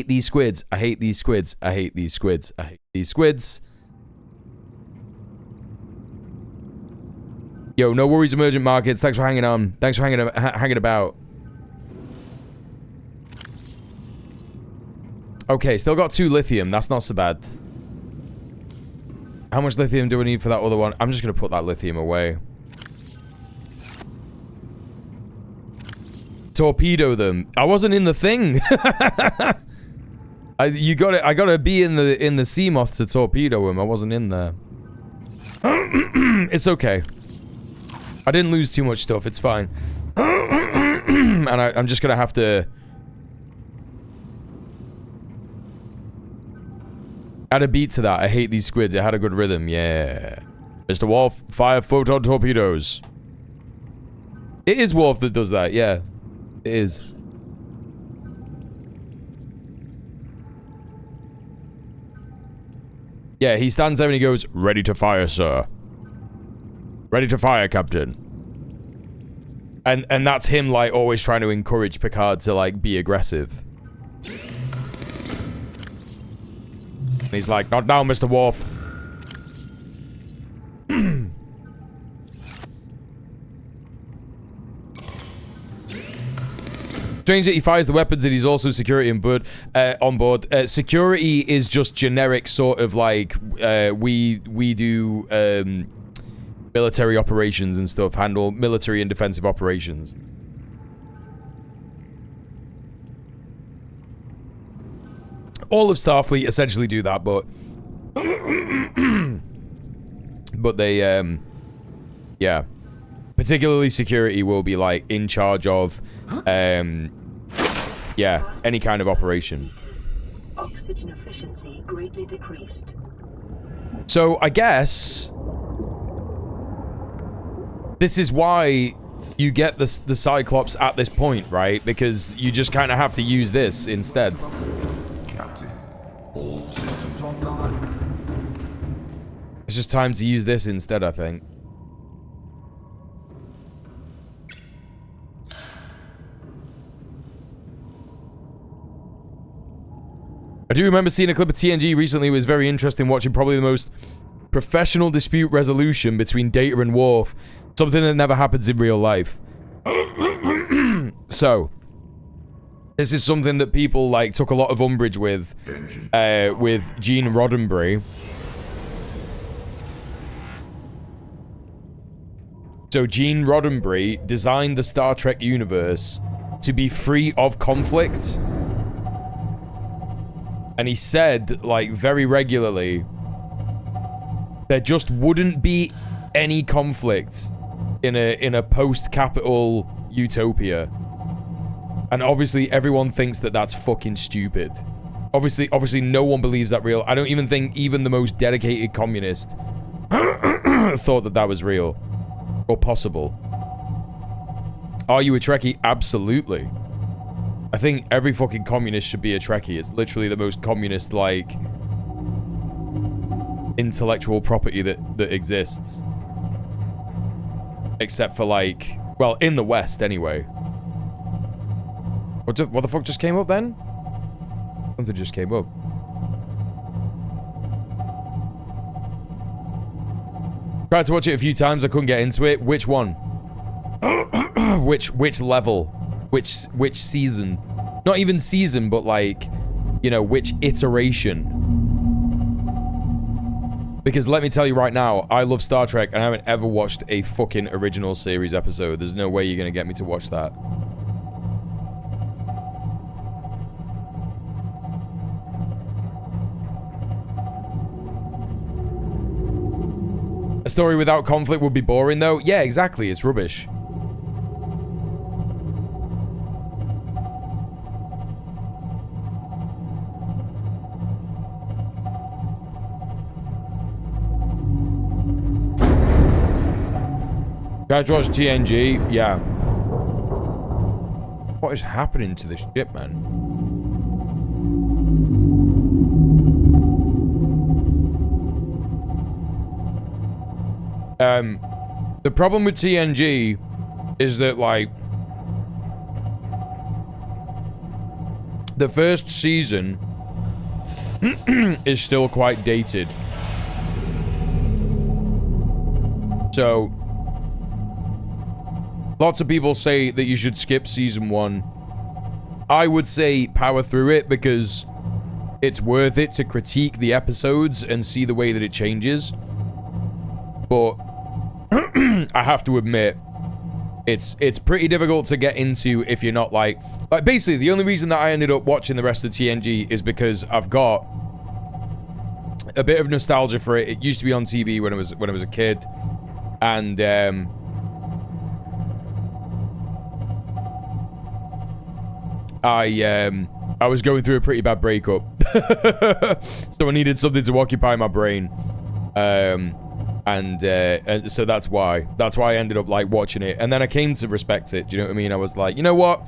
these squids. I hate these squids. Yo, no worries, emergent markets. Thanks for hanging on. Thanks for hanging about. Okay, still got 2 lithium. That's not so bad. How much lithium do I need for that other one? I'm just going to put that lithium away. Torpedo them. I wasn't in the thing. I gotta be in the Seamoth to torpedo him. I wasn't in there. It's okay. I didn't lose too much stuff. It's fine. And I'm just gonna have to add a beat to that. I hate these squids. It had a good rhythm. Yeah. Mr. Wolf, fire photon torpedoes. It is Wolf that does that. Yeah. It is. Yeah, he stands there and he goes, "Ready to fire, sir. Ready to fire, Captain." And that's him, like, always trying to encourage Picard to, like, be aggressive. And he's like, "Not now, Mr. Worf." Strange that he fires the weapons and he's also security on board. Security is just generic sort of like, we do military operations and stuff, handle military and defensive operations. All of Starfleet essentially do that, but they yeah, particularly security will be like in charge of yeah, any kind of operation. Oxygen efficiency greatly decreased. So I guess this is why you get the Cyclops at this point, right? Because you just kind of have to use this instead. Captain, all systems online. It's just time to use this instead, I think. I do remember seeing a clip of TNG recently. It was very interesting watching probably the most professional dispute resolution between Data and Worf. Something that never happens in real life. So, this is something that people, like, took a lot of umbrage with Gene Roddenberry. So, Gene Roddenberry designed the Star Trek universe to be free of conflict. And he said, like, very regularly, there just wouldn't be any conflict in a post-capital utopia. And obviously everyone thinks that that's fucking stupid. Obviously no one believes that real. I don't even think even the most dedicated communist thought that that was real or possible. Are you a Trekkie? Absolutely. I think every fucking communist should be a Trekkie. It's literally the most communist, like, intellectual property that exists. Except for, like, well, in the West, anyway. What the fuck just came up then? Something just came up. Tried to watch it a few times. I couldn't get into it. Which one? Which level? Which season? Not even season, but, like, you know, which iteration? Because let me tell you right now, I love Star Trek and I haven't ever watched a fucking original series episode. There's no way you're gonna get me to watch that. A story without conflict would be boring, though. Yeah, exactly. It's rubbish. Guys, watch TNG. Yeah. What is happening to this ship, man? The problem with TNG is that, like, the first season is still quite dated. So, lots of people say that you should skip season 1. I would say power through it because it's worth it to critique the episodes and see the way that it changes. But I have to admit, it's pretty difficult to get into if you're not like basically the only reason that I ended up watching the rest of TNG is because I've got a bit of nostalgia for it. It used to be on TV when I was a kid, and I was going through a pretty bad breakup, so I needed something to occupy my brain. And so that's why I ended up like watching it, and then I came to respect it. Do you know what I mean? I was like, you know what,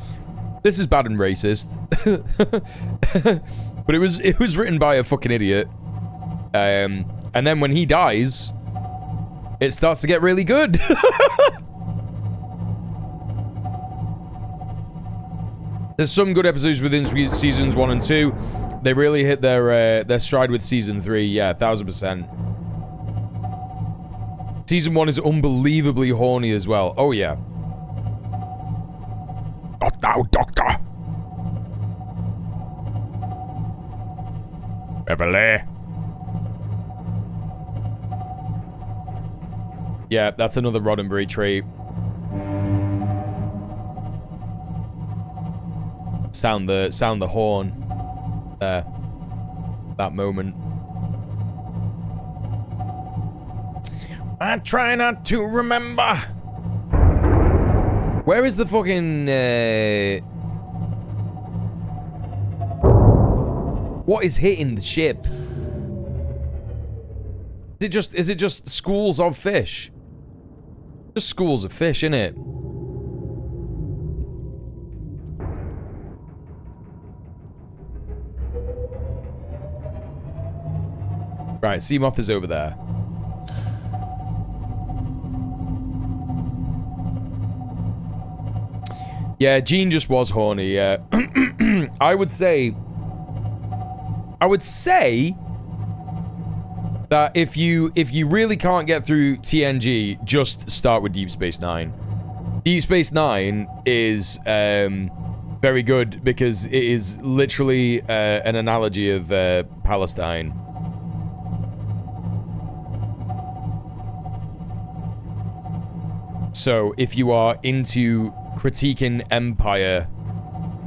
this is bad and racist, but it was written by a fucking idiot. And then when he dies, it starts to get really good. There's some good episodes within seasons 1 and 2. They really hit their stride with season 3. Yeah, 1000%. Season 1 is unbelievably horny as well. Oh, yeah. Not thou, Doctor. Beverly. Yeah, that's another Roddenberry trait. Sound the horn. There. That moment. I try not to remember. Where is the fucking what is hitting the ship? Is it just schools of fish? Just schools of fish, innit? Right, Seamoth is over there. Yeah, Gene just was horny, yeah. I would say that if you really can't get through TNG, just start with Deep Space Nine. Deep Space Nine is very good because it is literally an analogy of Palestine. So if you are into critiquing Empire,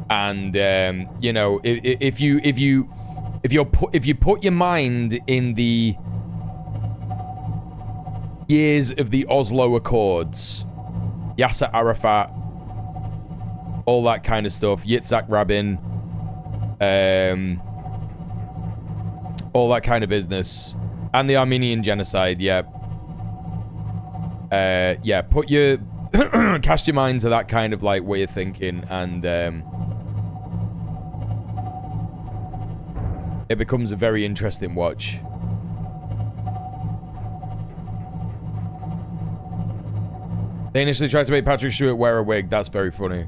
and you know, if you put your mind in the years of the Oslo Accords, Yasser Arafat, all that kind of stuff, Yitzhak Rabin, all that kind of business, and the Armenian genocide, yeah. Yeah, put your cast your mind to that kind of like way of thinking, and it becomes a very interesting watch. They initially tried to make Patrick Stewart wear a wig. That's very funny.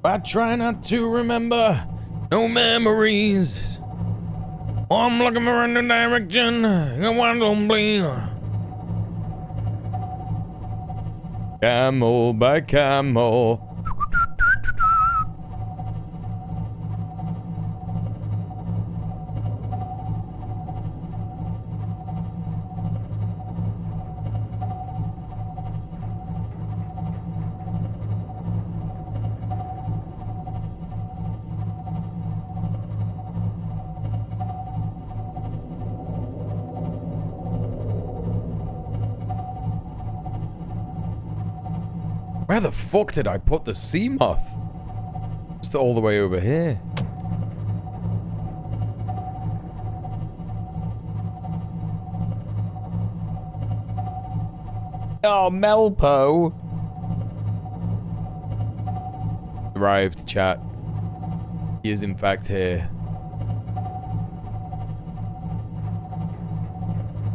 I try not to remember no memories. Oh, I'm looking for a new direction. I don't believe. Camel by camel. Where the fuck did I put the Seamoth? Just all the way over here. Oh, Melpo. Arrived, chat. He is in fact here.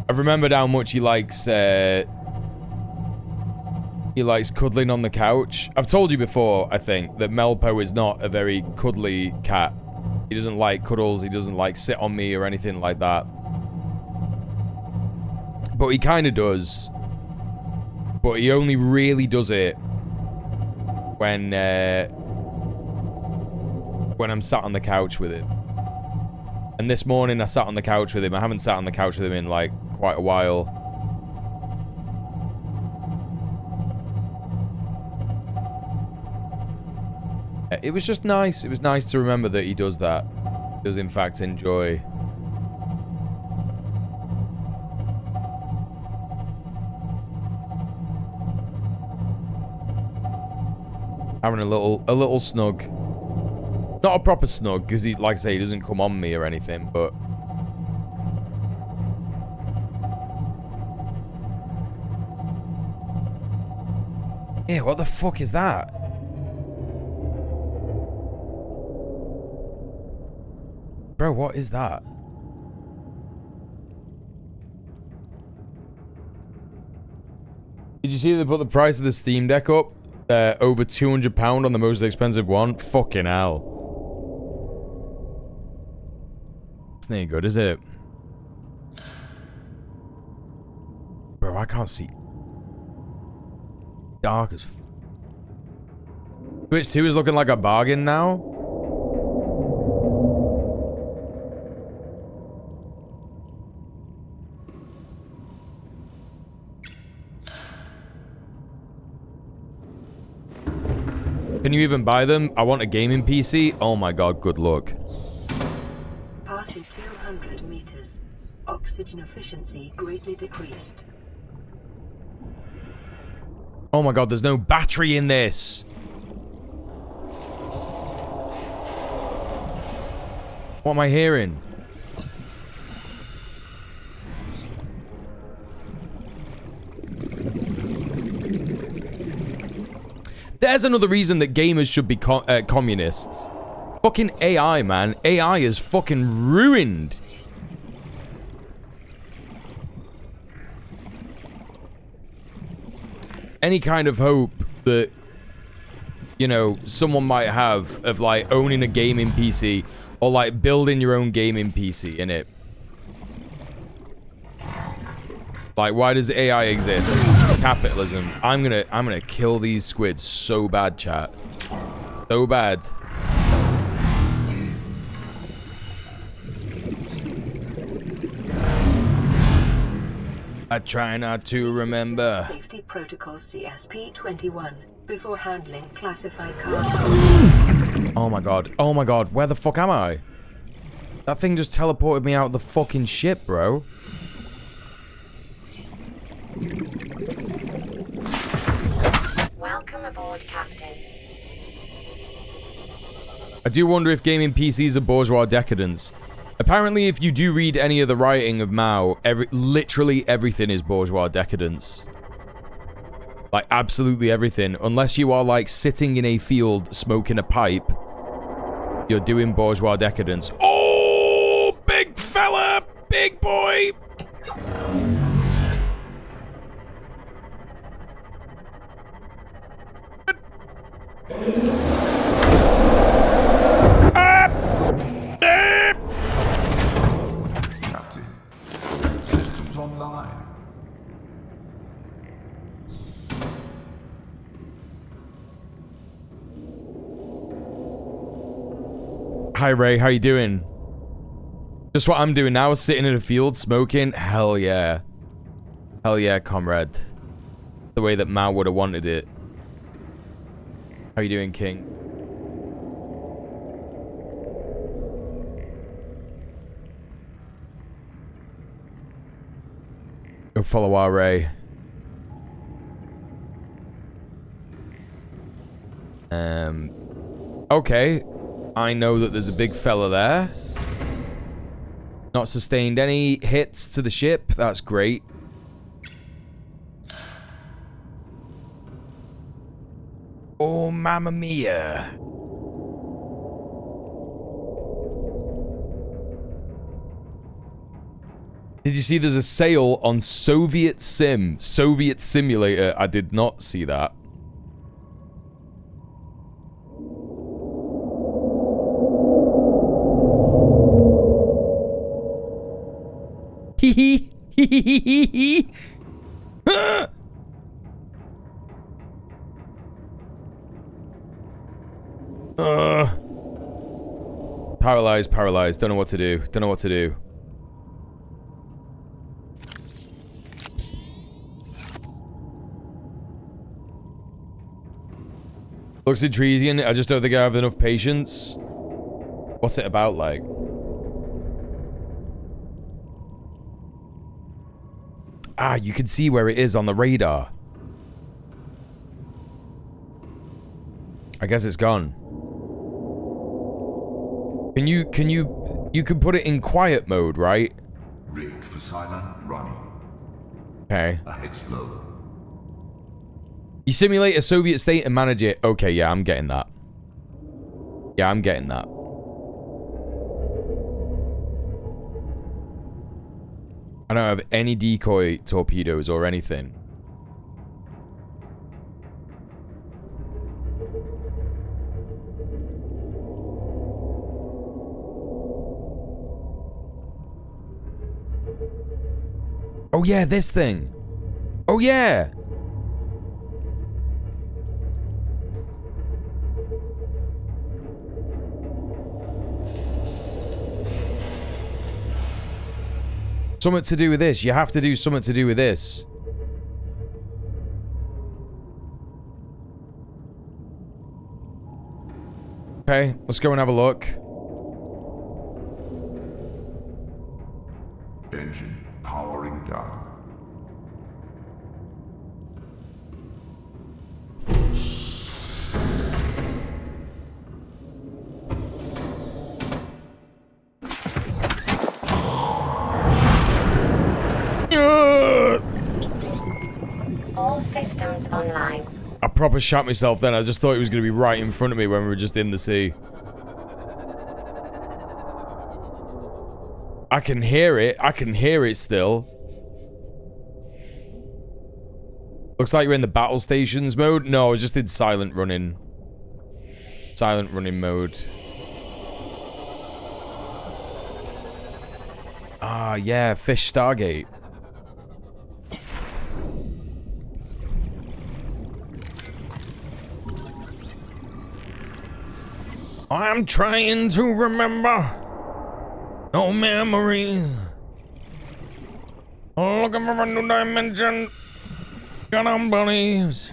I've remembered how much he likes cuddling on the couch. I've told you before, I think, that Melpo is not a very cuddly cat. He doesn't like cuddles, he doesn't like sit on me or anything like that. But he kind of does. But he only really does it when I'm sat on the couch with him. And this morning I sat on the couch with him. I haven't sat on the couch with him in like quite a while. It was just nice. It was nice to remember that he does that. He does in fact enjoy. Having a little snug. Not a proper snug, because he, like I say, he doesn't come on me or anything, but yeah, what the fuck is that? Bro, what is that? Did you see they put the price of the Steam Deck up? Over £200 on the most expensive one? Fucking hell. It's not good, is it? Bro, I can't see. Dark as f. Switch 2 is looking like a bargain now? Can you even buy them? I want a gaming PC. Oh my god, good luck. Passing 200 meters. Oxygen efficiency greatly decreased. Oh my god, there's no battery in this. What am I hearing? there's another reason that gamers should be communists. Fucking AI, man. AI is fucking ruined. Any kind of hope that, you know, someone might have of, like, owning a gaming PC or, like, building your own gaming PC, innit? Like, why does AI exist? Capitalism. I'm gonna kill these squids so bad, chat. So bad. I try not to remember. Safety Protocol CSP-21 before handling classified cargo. Oh my god. Oh my god. Where the fuck am I? That thing just teleported me out of the fucking ship, bro. Welcome aboard, Captain. I do wonder if gaming PCs are bourgeois decadence. Apparently, if you do read any of the writing of Mao, literally everything is bourgeois decadence. Like, absolutely everything. Unless you are, like, sitting in a field smoking a pipe, you're doing bourgeois decadence. Oh, big fella! Big boy! Captain, all systems online. Hi Ray, how you doing? Just what I'm doing now, sitting in a field, smoking. Hell yeah. Hell yeah, comrade. The way that Mao would have wanted it. How you doing, King? Go follow our Ray. Okay. I know that there's a big fella there. Not sustained any hits to the ship. That's great. Oh, mamma mia. Did you see there's a sale on Soviet Simulator? I did not see that. Hee hee hee hee hee hee. Paralyzed. Don't know what to do. Looks intriguing. I just don't think I have enough patience. What's it about, like? Ah, you can see where it is on the radar. I guess it's gone. You can put it in quiet mode, right? Rig for silent running. Okay. Ahead slow. You simulate a Soviet state and manage it. Okay, yeah, I'm getting that. Yeah, I'm getting that. I don't have any decoy torpedoes or anything. Oh yeah, this thing. Oh yeah. Something to do with this. You have to do something to do with this. Okay, let's go and have a look. Engine powering down. All systems online. proper shat myself then. I just thought it was going to be right in front of me when we were just in the sea. I can hear it. I can hear it still. Looks like you're in the battle stations mode. No, I was just in silent running. Silent running mode. Ah, yeah. Fish Stargate. I'm trying to remember. No memories. Looking for a new dimension. Got on bunnies.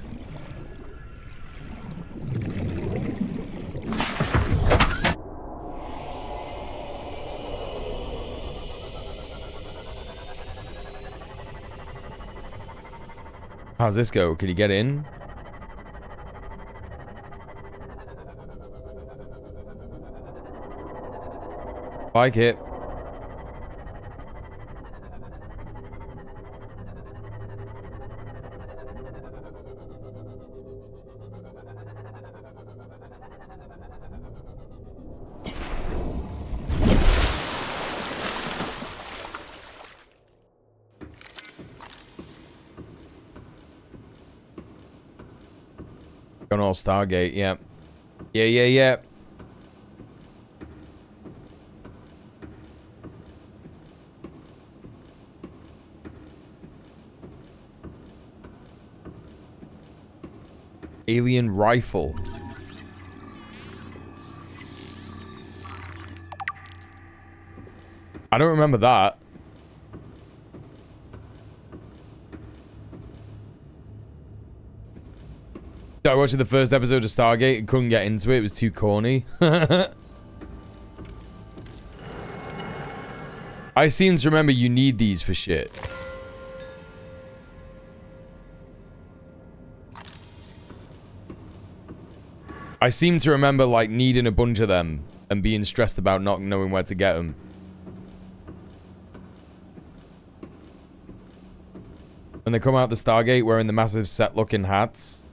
How's this go? Can you get in? Like it. Going all Stargate, yeah. Yeah. Alien rifle. I don't remember that. I watched the first episode of Stargate and couldn't get into it. It was too corny. I seem to remember you need these for shit. I seem to remember, like, needing a bunch of them and being stressed about not knowing where to get them. When they come out the Stargate wearing the massive set-looking hats.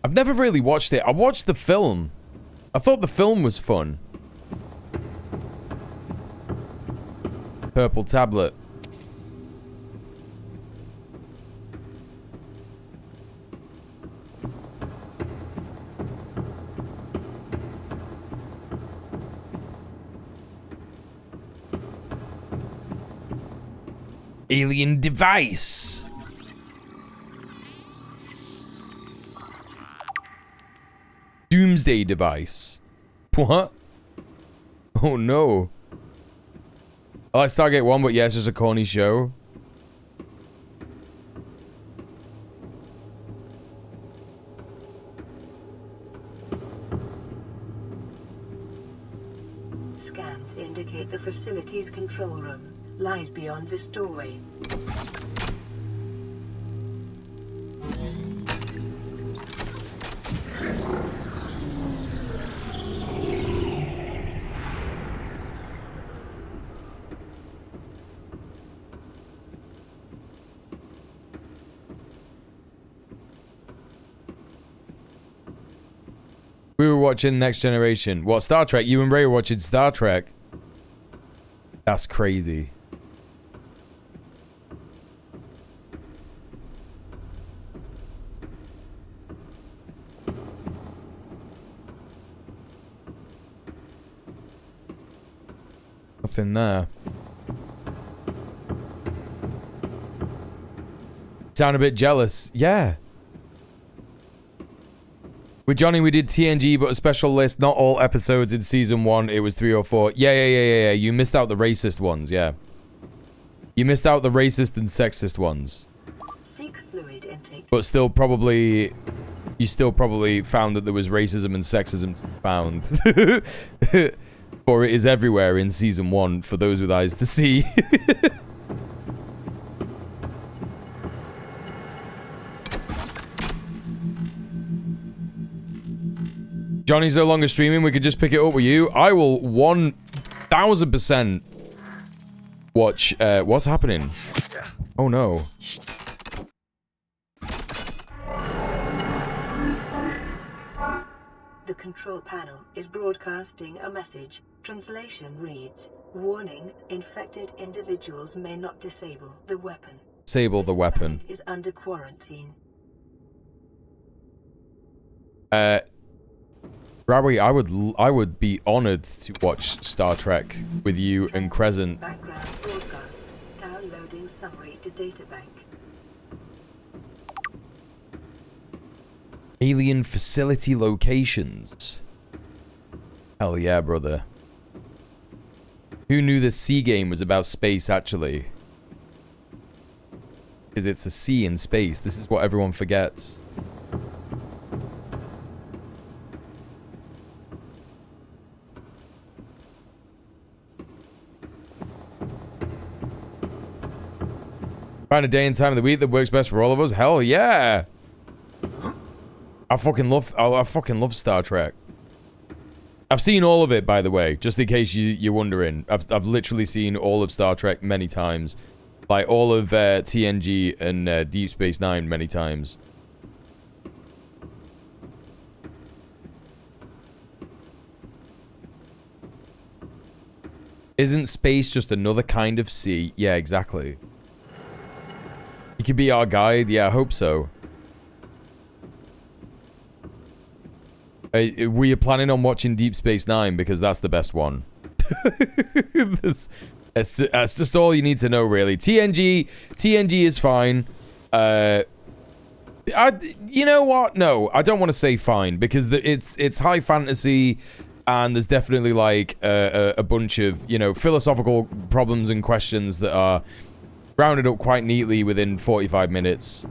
I've never really watched it. I watched the film. I thought the film was fun. Purple tablet. Alien device. Doomsday device. What? Oh no. I like Stargate 1, but yeah, it's just a corny show. Scans indicate the facility's control room lies beyond this doorway. We were watching Next Generation. What, Star Trek? You and Ray were watching Star Trek. That's crazy. Nothing there. Sound a bit jealous. Yeah. With Johnny, we did TNG, but a special list. Not all episodes in season 1. It was 3 or 4. Yeah. You missed out the racist ones, yeah. You missed out the racist and sexist ones. Seek fluid intake. But still probably... You still probably found that there was racism and sexism found. Or it is everywhere in season 1, for those with eyes to see. Johnny's no longer streaming. We could just pick it up with you. I will 1000% watch. What's happening? Oh no. The control panel is broadcasting a message. Translation reads, "Warning, infected individuals may not disable the weapon. Disable the weapon. Is under quarantine." Rawi, I would be honored to watch Star Trek with you and Crescent. Background broadcast. Downloading summary to databank. Alien facility locations. Hell yeah, brother. Who knew the C game was about space, actually? Because it's a C in space. This is what everyone forgets. Find a day and time of the week that works best for all of us. Hell yeah! I fucking love Star Trek. I've seen all of it, by the way, just in case you're wondering. I've literally seen all of Star Trek many times, like all of TNG and Deep Space Nine many times. Isn't space just another kind of sea? Yeah, exactly. You could be our guide. Yeah, I hope so. Were you planning on watching Deep Space Nine? Because that's the best one. That's just all you need to know, really. TNG is fine. You know what? No, I don't want to say fine because it's high fantasy, and there's definitely like a bunch of, you know, philosophical problems and questions that are rounded up quite neatly within 45 minutes.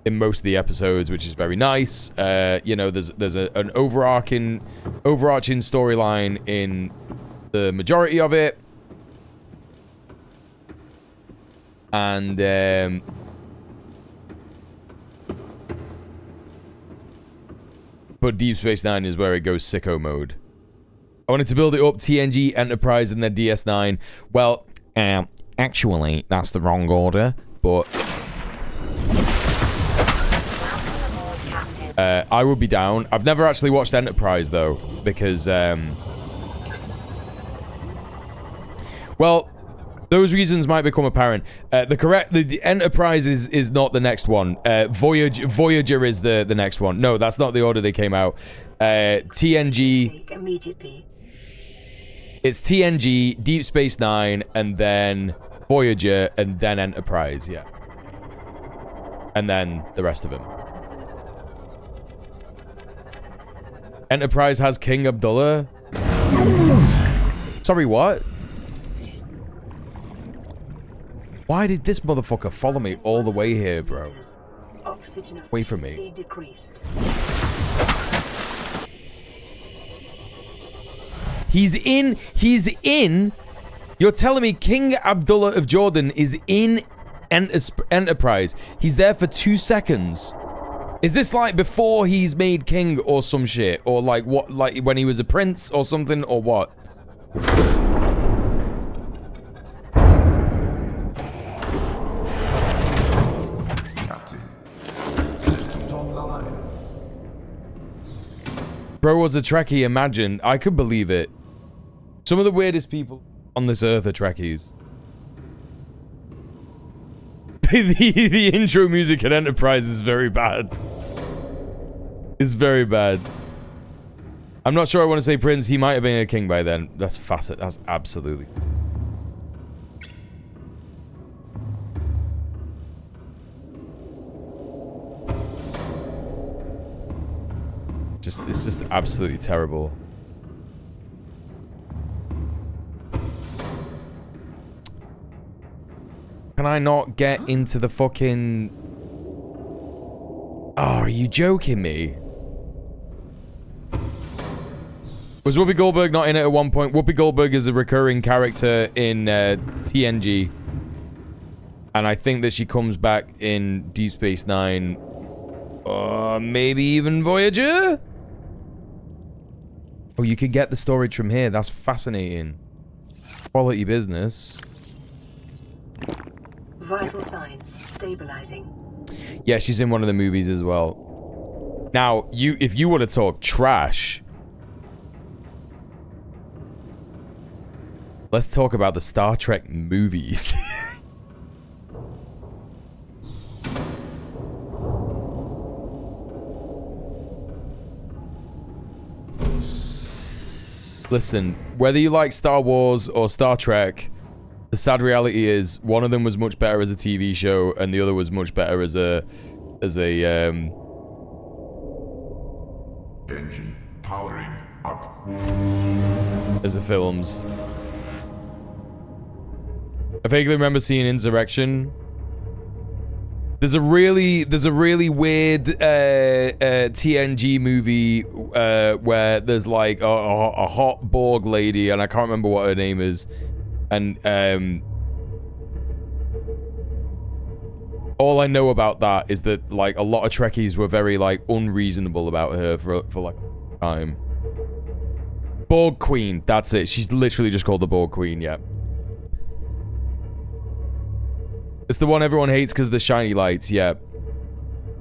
In most of the episodes, which is very nice. You know, there's an overarching storyline in the majority of it, and but Deep Space Nine is where it goes sicko mode. I wanted to build it up TNG, Enterprise, and then DS9. Well, actually, that's the wrong order, but. I would be down. I've never actually watched Enterprise though, because well, those reasons might become apparent. The Enterprise is not the next one. Voyager is the next one. No, that's not the order they came out. TNG. Immediately. It's TNG, Deep Space Nine, and then Voyager, and then Enterprise. Yeah, and then the rest of them. Enterprise has King Abdullah. Sorry, what? Why did this motherfucker follow me all the way here, bro? Wait for me. He's in. You're telling me King Abdullah of Jordan is in Enterprise. He's there for 2 seconds. Is this like before he's made king or some shit? Or like what, like when he was a prince or something, or what? Captain, systems online. Bro was a Trekkie, imagine. I could believe it. Some of the weirdest people on this earth are Trekkies. The intro music at Enterprise is very bad. It's very bad. I'm not sure I want to say prince. He might have been a king by then. That's facet. That's absolutely. It's just absolutely terrible. Can I not get into the fucking... Oh, are you joking me? Was Whoopi Goldberg not in it at one point? Whoopi Goldberg is a recurring character in TNG. And I think that she comes back in Deep Space Nine. Maybe even Voyager? Oh, you can get the storage from here. That's fascinating. Quality business. Vital signs stabilizing. Yeah, she's in one of the movies as well. Now, if you want to talk trash, let's talk about the Star Trek movies. Listen, whether you like Star Wars or Star Trek, the sad reality is one of them was much better as a TV show, and the other was much better as a Engine powering up. as a films. I vaguely remember seeing Insurrection. There's a really weird TNG movie where there's like a hot Borg lady, and I can't remember what her name is, and all I know about that is that like a lot of Trekkies were very like unreasonable about her for like time. Borg Queen, that's it. She's literally just called the Borg Queen. Yeah. It's the one everyone hates because of the shiny lights, yeah.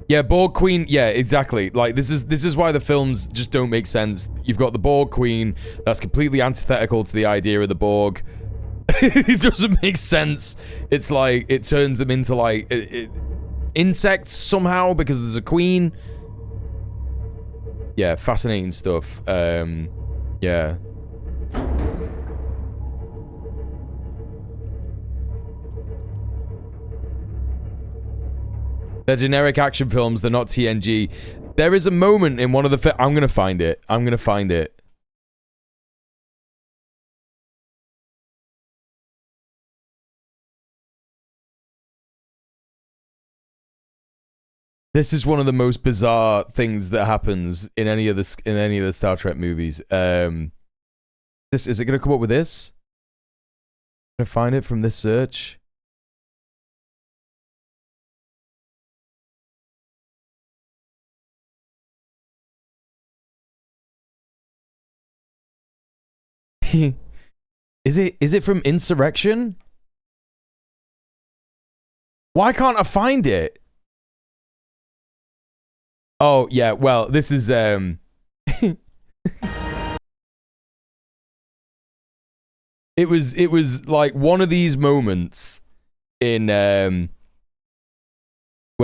Yeah, Borg Queen, yeah, exactly. Like, this is why the films just don't make sense. You've got the Borg Queen, that's completely antithetical to the idea of the Borg. It doesn't make sense. It's like, it turns them into, like, insects somehow because there's a queen. Yeah, fascinating stuff. Yeah. They're generic action films. They're not TNG. There is a moment in one of the... I'm going to find it. I'm going to find it. This is one of the most bizarre things that happens in any of the Star Trek movies. This is it going to come up with this? I'm going to find it from this search. Is it from Insurrection? Why can't I find it? Oh yeah, well, this is it was like one of these moments in when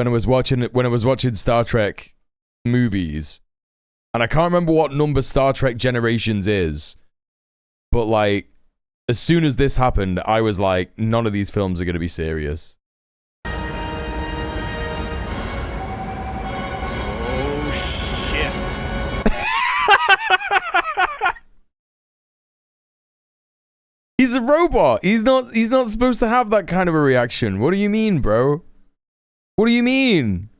I was watching Star Trek movies, and I can't remember what number Star Trek Generations is. But, like, as soon as this happened, I was like, none of these films are going to be serious. Oh, shit. He's a robot. He's not supposed to have that kind of a reaction. What do you mean, bro? What do you mean?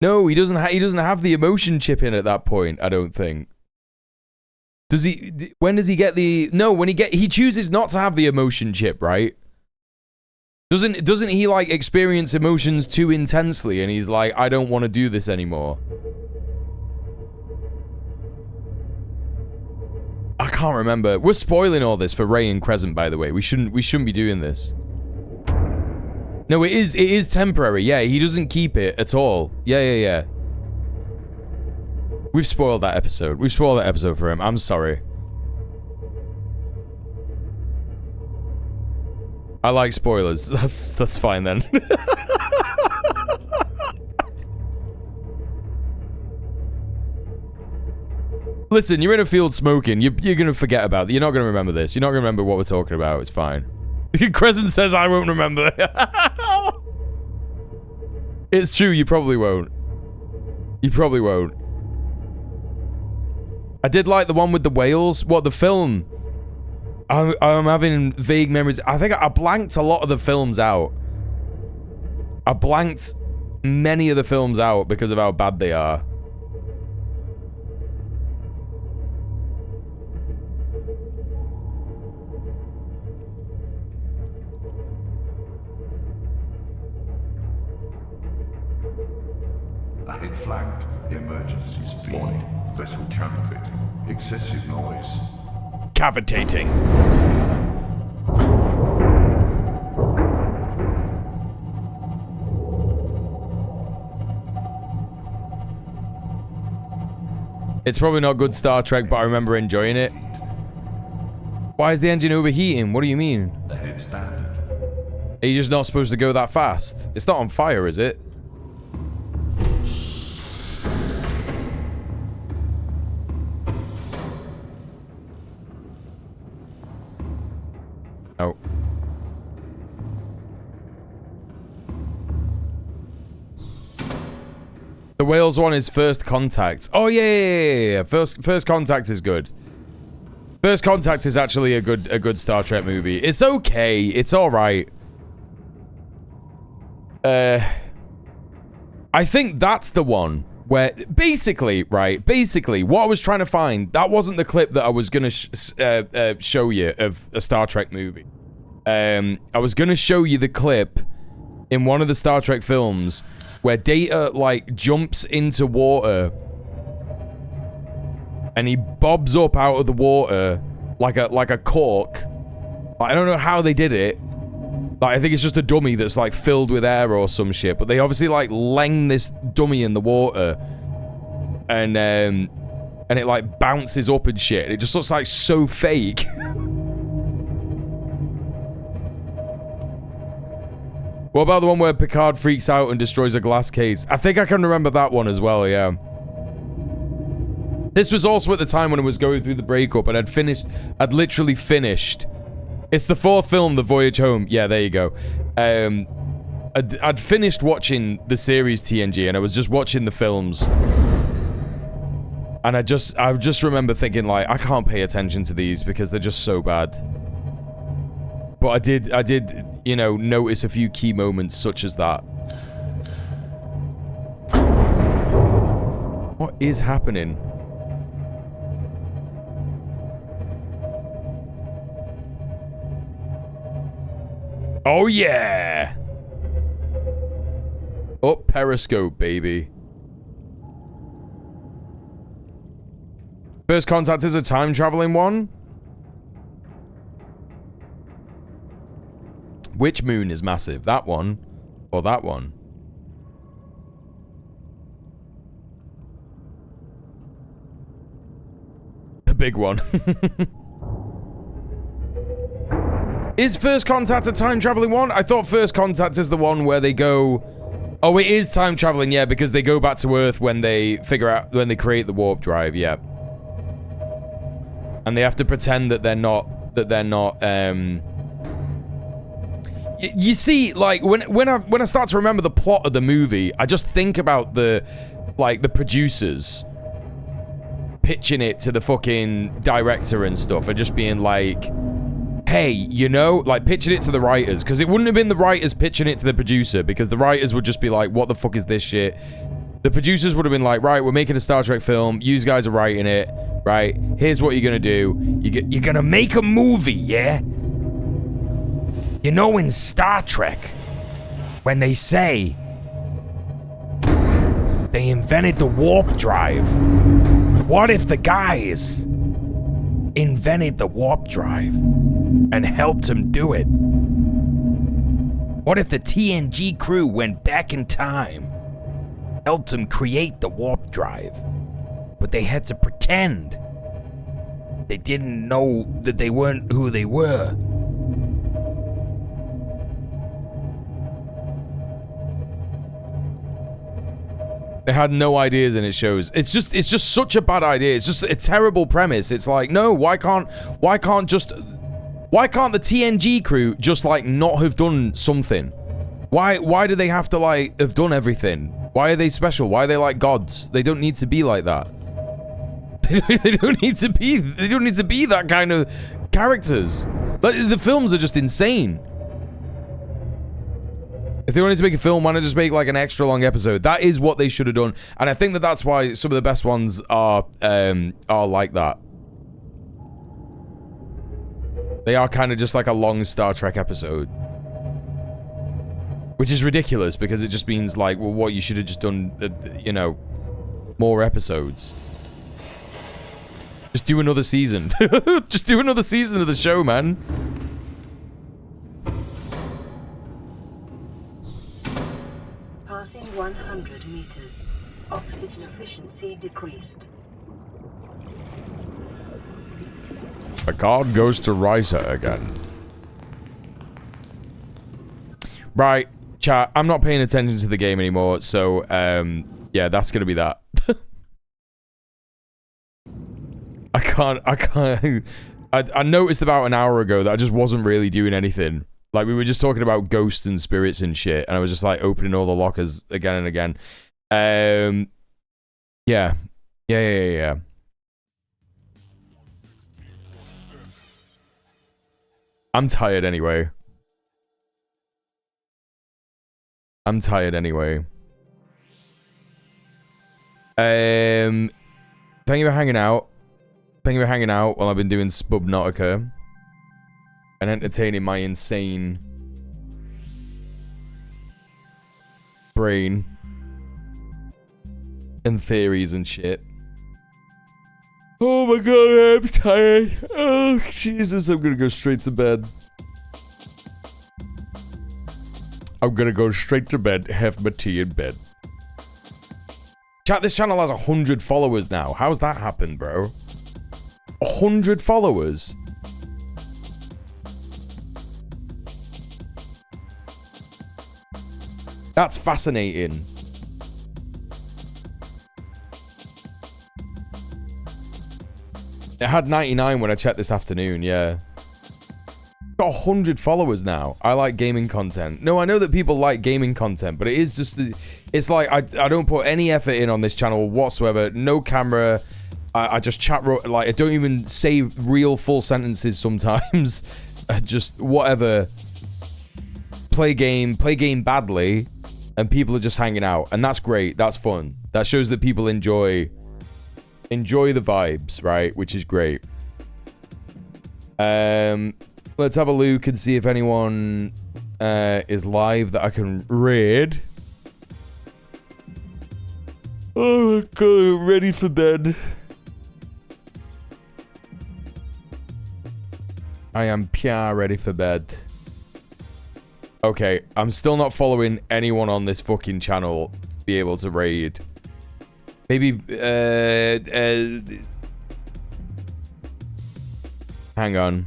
No, he doesn't have the emotion chip in at that point, I don't think. Does he? When does he get the... No, when he chooses not to have the emotion chip, right? Doesn't he, like, experience emotions too intensely, and he's like, I don't want to do this anymore. I can't remember. We're spoiling all this for Ray and Crescent, by the way. We shouldn't be doing this. No, it is temporary. Yeah, he doesn't keep it at all. Yeah. We've spoiled that episode. We've spoiled that episode for him. I'm sorry. I like spoilers. That's fine then. Listen, you're in a field smoking. You're gonna forget about it. You're not gonna remember this. You're not gonna remember what we're talking about. It's fine. Crescent says I won't remember. It's true, you probably won't. You probably won't. I did like the one with the whales. What, the film? I'm having vague memories. I think I blanked a lot of the films out. I blanked many of the films out because of how bad they are. Ahead flagged. Emergency speed. Warning. Vessel cavitating. Excessive noise. Cavitating. It's probably not good Star Trek, but I remember enjoying it. Why is the engine overheating? What do you mean? The head standard. Are you just not supposed to go that fast? It's not on fire, is it? Oh. The Wales one is First Contact. Oh yeah. First Contact is good. First Contact is actually a good Star Trek movie. It's okay. It's all right. I think that's the one where basically, what I was trying to find, that wasn't the clip that I was gonna show you of a Star Trek movie. I was gonna show you the clip in one of the Star Trek films where Data, like, jumps into water and he bobs up out of the water like a cork. I don't know how they did it. Like, I think it's just a dummy that's, like, filled with air or some shit. But they obviously, like, lang this dummy in the water. And it, like, bounces up and shit. And it just looks, like, so fake. What about the one where Picard freaks out and destroys a glass case? I think I can remember that one as well, yeah. This was also at the time when I was going through the breakup and I'd literally finished. It's the fourth film, The Voyage Home. Yeah, there you go. I'd finished watching the series TNG and I was just watching the films. And I just remember thinking, like, I can't pay attention to these because they're just so bad. But I did, you know, notice a few key moments such as that. What is happening? Oh yeah! Oh, Periscope, baby. First Contact is a time-traveling one? Which moon is massive? That one? Or that one? The big one. Is First Contact a time-traveling one? I thought First Contact is the one where they go... Oh, it is time-traveling, yeah, because they go back to Earth when they when they create the warp drive, yeah. And they have to pretend that they're not... You see, like, when I start to remember the plot of the movie, I just think about the producers pitching it to the fucking director and stuff, and just being like, hey, you know, like, pitching it to the writers, because it wouldn't have been the writers pitching it to the producer, because the writers would just be like, what the fuck is this shit? The producers would have been like, right, we're making a Star Trek film, you guys are writing it, right, here's what you're gonna do, you're gonna make a movie, yeah? You know, in Star Trek, when they say they invented the warp drive, what if the guys invented the warp drive and helped him do it? What if the TNG crew went back in time, helped him create the warp drive, but they had to pretend they didn't know that they weren't who they were? They had no ideas and it shows. It's just such a bad idea. It's just a terrible premise. It's like, no, why can't the TNG crew just, like, not have done something? Why do they have to, like, have done everything? Why are they special? Why are they like gods? They don't need to be like that. They don't need to be that kind of characters. Like, the films are just insane. If they wanted to make a film, why not just make, like, an extra long episode? That is what they should have done. And I think that that's why some of the best ones are like that. They are kind of just like a long Star Trek episode. Which is ridiculous, because it just means, like, well, what, you should have just done, you know, more episodes. Just do another season. Just do another season of the show, man. Passing 100 meters. Oxygen efficiency decreased. The card goes to Risa again. Right, chat. I'm not paying attention to the game anymore, so yeah, that's gonna be that. I noticed about an hour ago that I just wasn't really doing anything. Like, we were just talking about ghosts and spirits and shit, and I was just like opening all the lockers again and again. Yeah. I'm tired anyway. Thank you for hanging out. Thank you for hanging out while I've been doing Subnautica and entertaining my insane brain and theories and shit. Oh my god, I'm tired. Oh, Jesus, I'm gonna go straight to bed. I'm gonna go straight to bed, have my tea in bed. Chat, this channel has 100 followers now. How's that happened, bro? 100 followers? That's fascinating. It had 99 when I checked this afternoon, yeah. Got 100 followers now. I like gaming content. No, I know that people like gaming content, but it is just... It's like, I don't put any effort in on this channel whatsoever. No camera. I just chat... Like, I don't even say real full sentences sometimes. Just whatever. Play game badly, and people are just hanging out. And that's great. That's fun. That shows that people enjoy the vibes, right? Which is great. Let's have a look and see if anyone is live that I can raid. Oh my god, I'm ready for bed. I am pure ready for bed. Okay, I'm still not following anyone on this fucking channel to be able to raid. Maybe, hang on.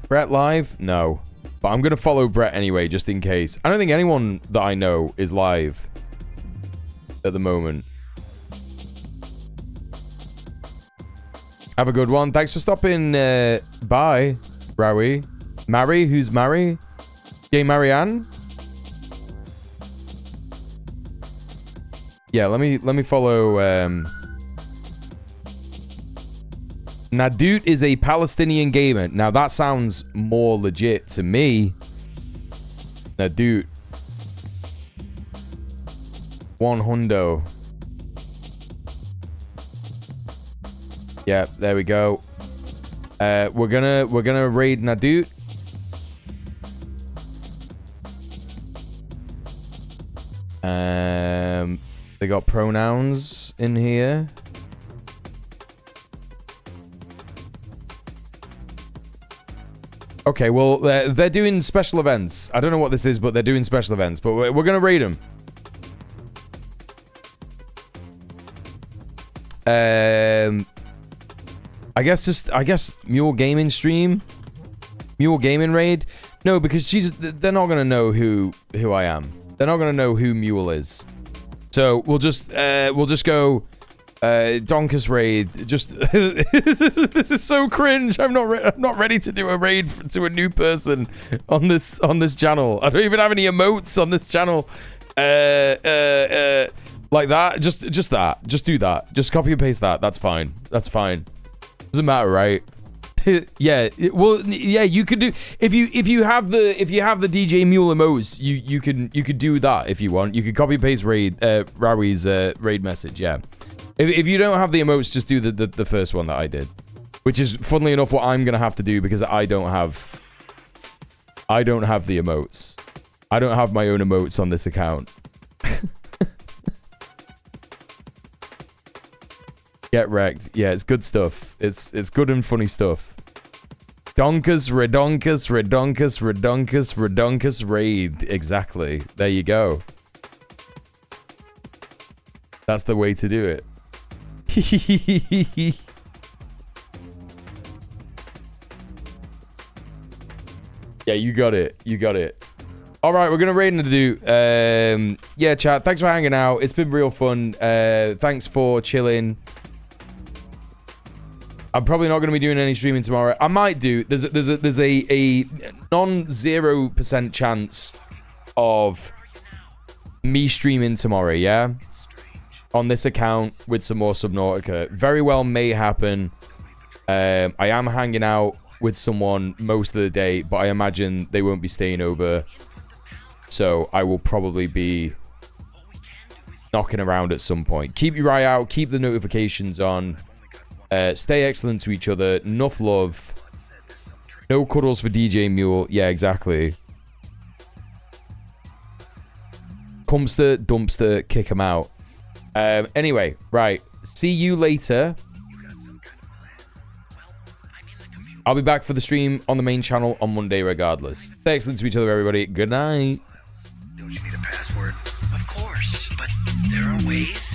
Brett live? No. But I'm going to follow Brett anyway, just in case. I don't think anyone that I know is live at the moment. Have a good one. Thanks for stopping by, Rowie. Mary? Who's Mary? J. Marianne? Yeah, let me follow Nadoot is a Palestinian gamer. Now that sounds more legit to me. Nadoot. 100. Yeah, there we go. We're gonna raid Nadoot. They got pronouns in here. Okay, well, they're doing special events. I don't know what this is, but they're doing special events. But we're gonna raid them. I guess Mule Gaming stream, Mule Gaming raid. No, because they're not gonna know who I am. They're not gonna know who Mule is. So we'll just go Donkus raid. Just this is so cringe. I'm not ready to do a raid to a new person on this channel. I don't even have any emotes on this channel. Like that. Just that. Just do that. Just copy and paste that. That's fine. That's fine. Doesn't matter, right? Yeah. Well, yeah. You could do if you have the DJ Mule emotes. You could do that if you want. You could copy and paste Rowie's raid message. Yeah. If you don't have the emotes, just do the first one that I did, which is funnily enough what I'm gonna have to do because I don't have the emotes. I don't have my own emotes on this account. Get wrecked. Yeah, it's good stuff. It's good and funny stuff. Donkus, redonkus, redonkus, redonkus, redonkus raid. Exactly. There you go. That's the way to do it. Yeah, you got it. You got it. All right, we're going to raid into the yeah, chat. Thanks for hanging out. It's been real fun. Thanks for chilling. I'm probably not going to be doing any streaming tomorrow. I might do. There's a non-0% chance of me streaming tomorrow, yeah? On this account with some more Subnautica. Very well may happen. I am hanging out with someone most of the day, but I imagine they won't be staying over. So I will probably be knocking around at some point. Keep your eye out. Keep the notifications on. Stay excellent to each other. Enough love. No cuddles for djmuel. Yeah, exactly. Cumster, dumpster, kick him out. Anyway, right. See you later. I'll be back for the stream on the main channel on Monday regardless. Stay excellent to each other, everybody. Good night. Don't you need a password? Of course, but there are ways.